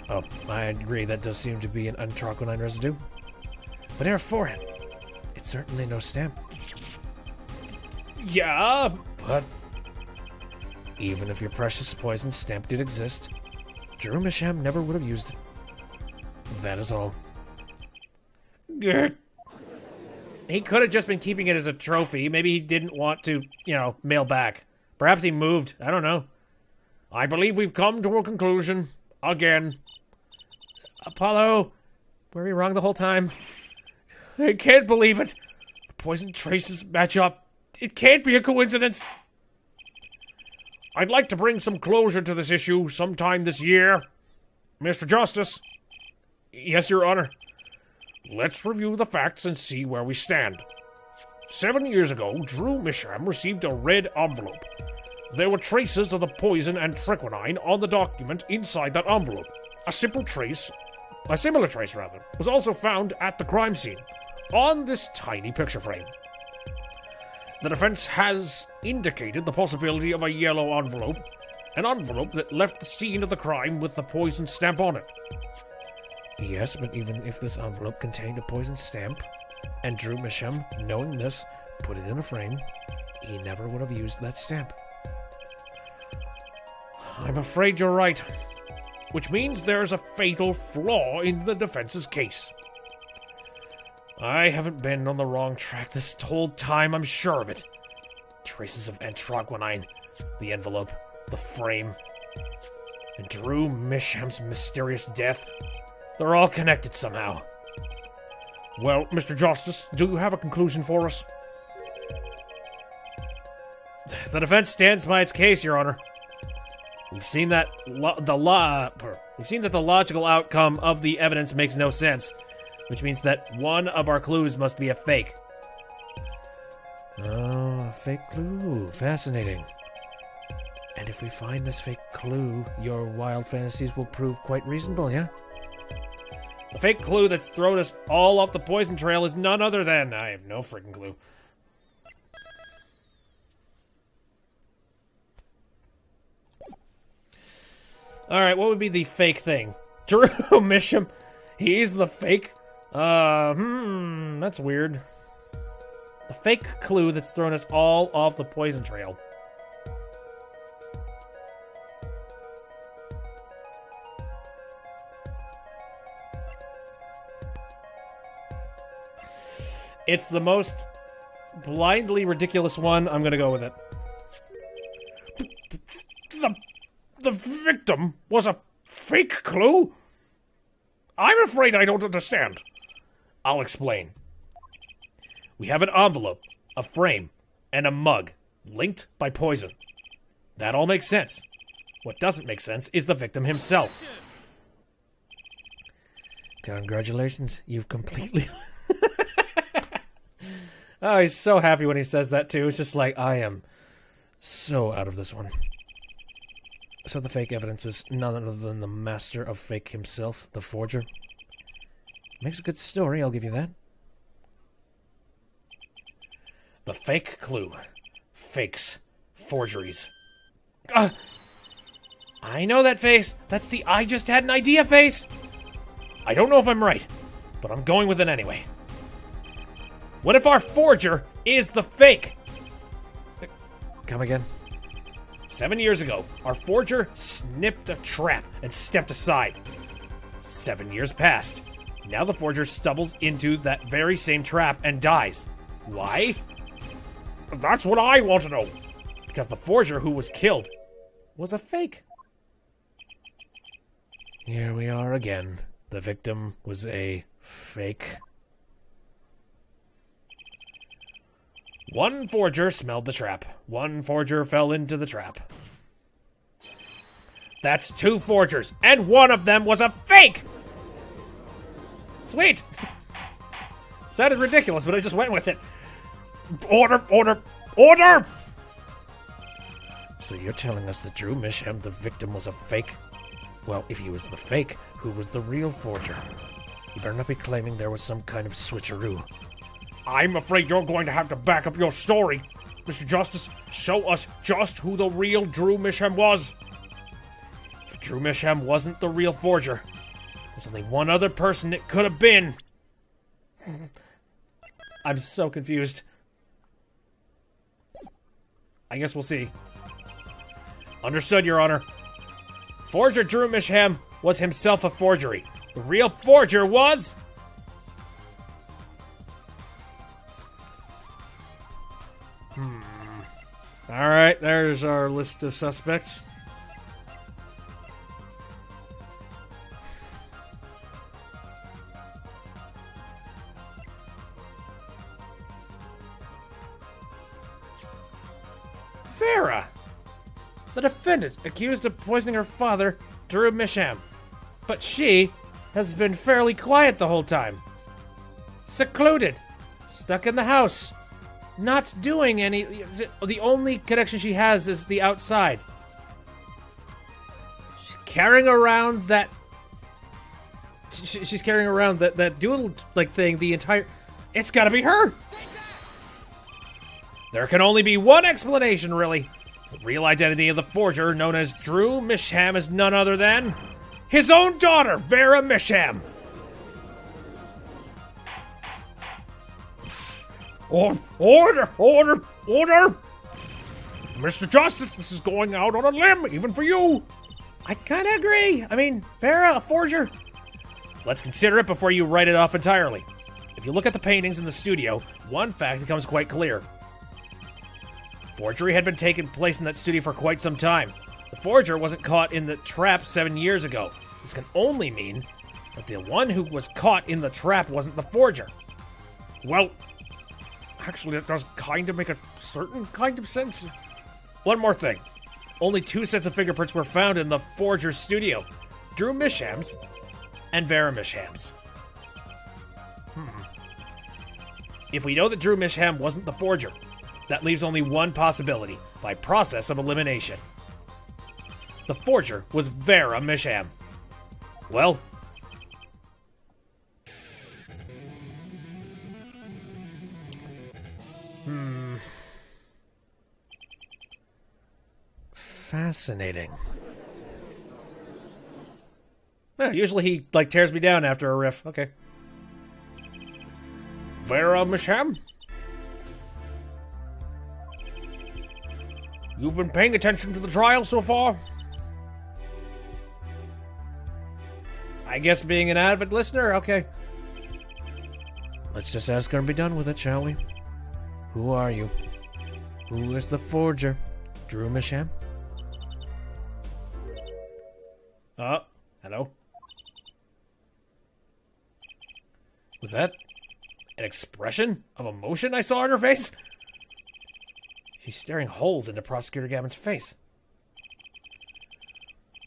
S1: Oh, I agree, that does seem to be an anthraquinine residue. But in her forehead, it's certainly no stamp.
S3: Yeah,
S1: But even if your precious poison stamp did exist, Drew Misham never would have used it. That is all.
S3: he could have just been keeping it as a trophy. Maybe he didn't want to, mail back. Perhaps he moved. I don't know. I believe we've come to a conclusion. Again.
S1: Apollo, were we wrong the whole time?
S3: I can't believe it. The poison traces match up. It can't be a coincidence. I'd like to bring some closure to this issue sometime this year. Mr. Justice. Yes, Your Honor. Let's review the facts and see where we stand. 7 years ago, Drew Misham received a red envelope. There were traces of the poison anthraquinine on the document inside that envelope. A similar trace, was also found at the crime scene, on this tiny picture frame. The defense has indicated the possibility of a yellow envelope, an envelope that left the scene of the crime with the poison stamp on it.
S1: Yes, but even if this envelope contained a poison stamp, and Drew Misham, knowing this, put it in a frame, he never would have used that stamp.
S3: I'm afraid you're right. Which means there's a fatal flaw in the defense's case. I haven't been on the wrong track this whole time, I'm sure of it. Traces of anthraquinine, the envelope, the frame, and Drew Misham's mysterious death. They're all connected somehow. Well, Mr. Justice, do you have a conclusion for us?
S1: The defense stands by its case, Your Honor. We've seen that the logical outcome of the evidence makes no sense, which means that one of our clues must be a fake. Oh, a fake clue. Fascinating. And if we find this fake clue, your wild fantasies will prove quite reasonable, yeah?
S3: The fake clue that's thrown us all off the poison trail is none other than... I have no freaking clue. Alright, what would be the fake thing? Drew Misham. He's the fake? That's weird. The fake clue that's thrown us all off the poison trail. It's the most blindly ridiculous one. I'm gonna go with it. The victim was a fake clue? I'm afraid I don't understand. I'll explain. We have an envelope, a frame, and a mug, linked by poison. That all makes sense. What doesn't make sense is the victim himself.
S1: Congratulations, you've completely... Oh, he's so happy when he says that, too. It's just like, I am so out of this one. So the fake evidence is none other than the master of fake himself, the forger. Makes a good story, I'll give you that.
S3: The fake clue. Fakes. Forgeries.
S1: I know that face. That's the I just had an idea face.
S3: I don't know if I'm right, but I'm going with it anyway. What if our forger is the fake?
S1: Come again?
S3: 7 years ago, our forger sniffed a trap and stepped aside. 7 years passed. Now the forger stumbles into that very same trap and dies. Why? That's what I want to know. Because the forger who was killed was a fake.
S1: Here we are again. The victim was a fake.
S3: One forger smelled the trap. One forger fell into the trap. That's 2 forgers, and one of them was a fake!
S1: Sweet! Sounded ridiculous, but I just went with it.
S3: Order! Order!
S1: So you're telling us that Drew Misham, the victim, was a fake? Well, if he was the fake, who was the real forger? You better not be claiming there was some kind of switcheroo.
S3: I'm afraid you're going to have to back up your story. Mr. Justice, show us just who the real Drew Misham was. If Drew Misham wasn't the real forger, there's only one other person it could have been.
S1: I'm so confused. I guess we'll see.
S3: Understood, Your Honor. Forger Drew Misham was himself a forgery. The real forger was...
S1: Alright, there's our list of suspects.
S3: Vera! The defendant accused of poisoning her father, Drew Misham. But she has been fairly quiet the whole time. Secluded. Stuck in the house. Not doing any... The only connection she has is the outside. She's carrying around that... She's carrying around that doodle like thing the entire... It's gotta be her! There can only be one explanation, really. The real identity of the forger, known as Drew Misham, is none other than... his own daughter, Vera Misham! Order! Mr. Justice, this is going out on a limb, even for you! I kinda agree. I mean, Vera, a forger? Let's consider it before you write it off entirely. If you look at the paintings in the studio, one fact becomes quite clear. Forgery had been taking place in that studio for quite some time. The forger wasn't caught in the trap 7 years ago. This can only mean that the one who was caught in the trap wasn't the forger. Well, actually, that does kind of make a certain kind of sense. One more thing. Only 2 sets of fingerprints were found in the forger's studio. Drew Misham's and Vera Misham's. If we know that Drew Misham wasn't the forger, that leaves only one possibility, by process of elimination. The forger was Vera Misham. Well... Fascinating. Yeah, usually he, tears me down after a riff. Okay. Vera Misham? You've been paying attention to the trial so far? I guess being an avid listener, okay. Let's just ask her and be done with it, shall we? Who are you? Who is the forger? Drew Misham? Hello? Was that an expression of emotion I saw on her face? She's staring holes into Prosecutor Gavin's face.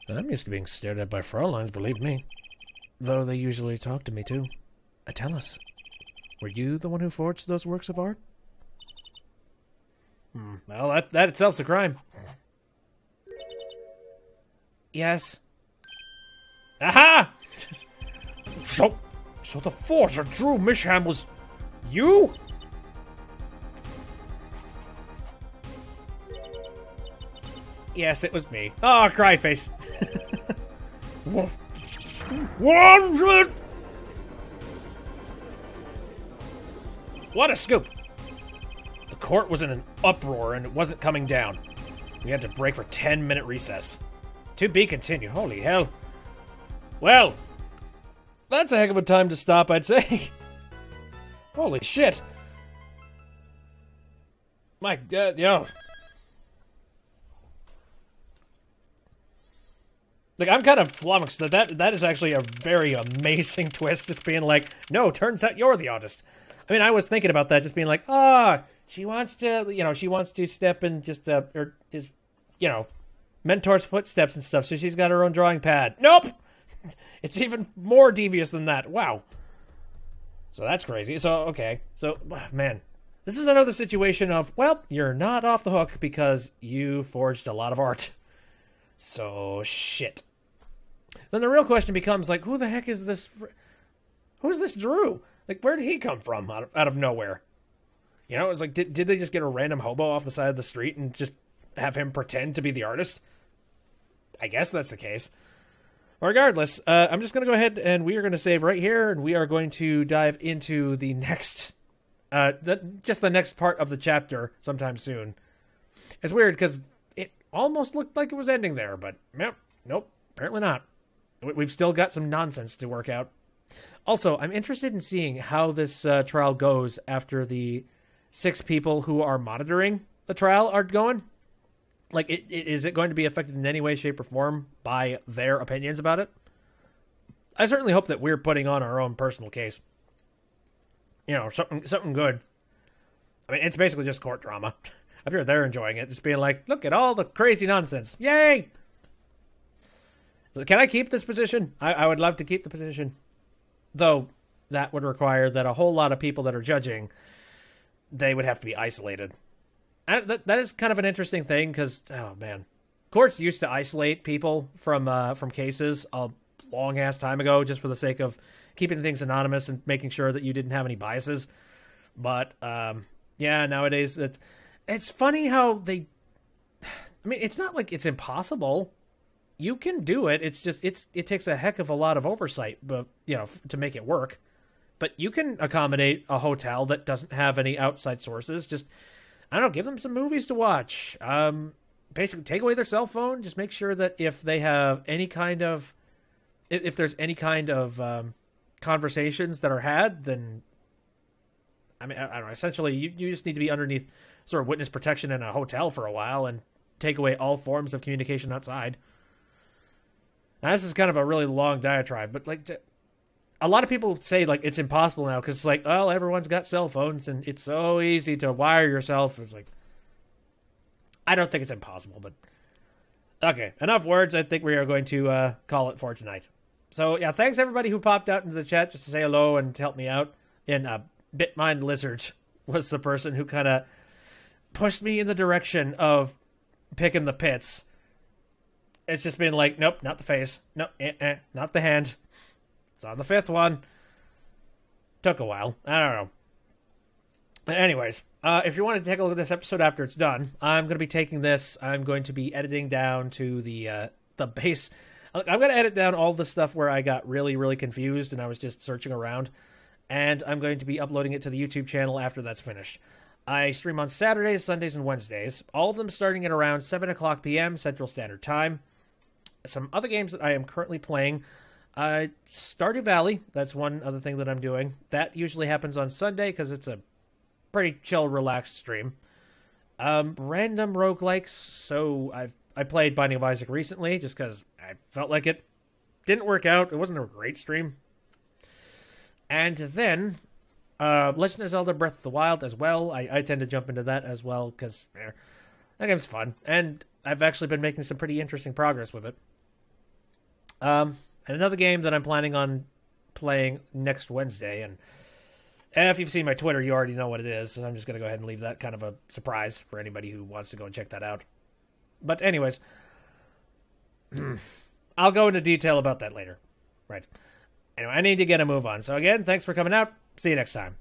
S3: I'm used to being stared at by Frauleins, believe me. Though they usually talk to me, too. Tell us, were you the one who forged those works of art? Well, that itself's a crime. Yes. Aha! So the forger Drew Misham was you? Yes, it was me. Oh, cry face. What a scoop! The court was in an uproar and it wasn't coming down. We had to break for 10-minute recess. To be continued. Holy hell. Well, that's a heck of a time to stop, I'd say. Holy shit. My God, yo. I'm kind of flummoxed that is actually a very amazing twist, just being like, no, turns out you're the artist. I mean, I was thinking about that, just being like, she wants to, she wants to step in just,
S1: mentor's footsteps and stuff, so she's got her own drawing pad. Nope! It's even more devious than that. Wow. So that's crazy. So, okay. So, man, this is another situation of, well, you're not off the hook because you forged a lot of art. So, shit. Then the real question becomes, like, who the heck is this? Who's this Drew? Like, where did he come from out of nowhere? You know, it's like, did they just get a random hobo off the side of the street and just have him pretend to be the artist? I guess that's the case. Regardless, I'm just going to go ahead and we are going to save right here, and we are going to dive into the next, just the next part of the chapter sometime soon. It's weird because it almost looked like it was ending there, but nope, apparently not. We've still got some nonsense to work out. Also, I'm interested in seeing how this trial goes after the 6 people who are monitoring the trial are going. Like, is it going to be affected in any way, shape, or form by their opinions about it? I certainly hope that we're putting on our own personal case. You know, something good. I mean, it's basically just court drama. I'm sure they're enjoying it, just being like, look at all the crazy nonsense. Yay! So can I keep this position? I would love to keep the position. Though, that would require that a whole lot of people that are judging, they would have to be isolated. And that is kind of an interesting thing because, oh man, courts used to isolate people from cases a long ass time ago just for the sake of keeping things anonymous and making sure that you didn't have any biases. But yeah, nowadays it's funny how they. I mean, it's not like it's impossible. You can do it. It's just it takes a heck of a lot of oversight, but to make it work. But you can accommodate a hotel that doesn't have any outside sources. Just I don't know, give them some movies to watch. Basically, take away their cell phone. Just make sure that if they have any kind of, if there's any kind of conversations that are had, then, I mean, I don't know. Essentially, you just need to be underneath sort of witness protection in a hotel for a while and take away all forms of communication outside. Now, this is kind of a really long diatribe, but like, a lot of people say like it's impossible now because it's like, well, everyone's got cell phones and it's so easy to wire yourself. It's like, I don't think it's impossible, but okay, enough words. I think we are going to call it for tonight. So yeah, thanks everybody who popped out into the chat just to say hello and to help me out. And Bitmind Lizard was the person who kind of pushed me in the direction of picking the pits. It's just been like, nope, not the face. Nope, not the hand. It's on the 5th one. Took a while. I don't know. Anyways, if you want to take a look at this episode after it's done, I'm going to be taking this. I'm going to be editing down to the base. I'm going to edit down all the stuff where I got really, really confused and I was just searching around. And I'm going to be uploading it to the YouTube channel after that's finished. I stream on Saturdays, Sundays, and Wednesdays. All of them starting at around 7 o'clock p.m. Central Standard Time. Some other games that I am currently playing. Stardew Valley, that's one other thing that I'm doing. That usually happens on Sunday because it's a pretty chill, relaxed stream. Random roguelikes, so I played Binding of Isaac recently just because I felt like it. Didn't work out. It wasn't a great stream. And then Legend of Zelda Breath of the Wild as well. I tend to jump into that as well because that game's fun. And I've actually been making some pretty interesting progress with it. And another game that I'm planning on playing next Wednesday, and if you've seen my Twitter, you already know what it is, so I'm just going to go ahead and leave that kind of a surprise for anybody who wants to go and check that out. But anyways, I'll go into detail about that later. Right. Anyway, I need to get a move on. So again, thanks for coming out. See you next time.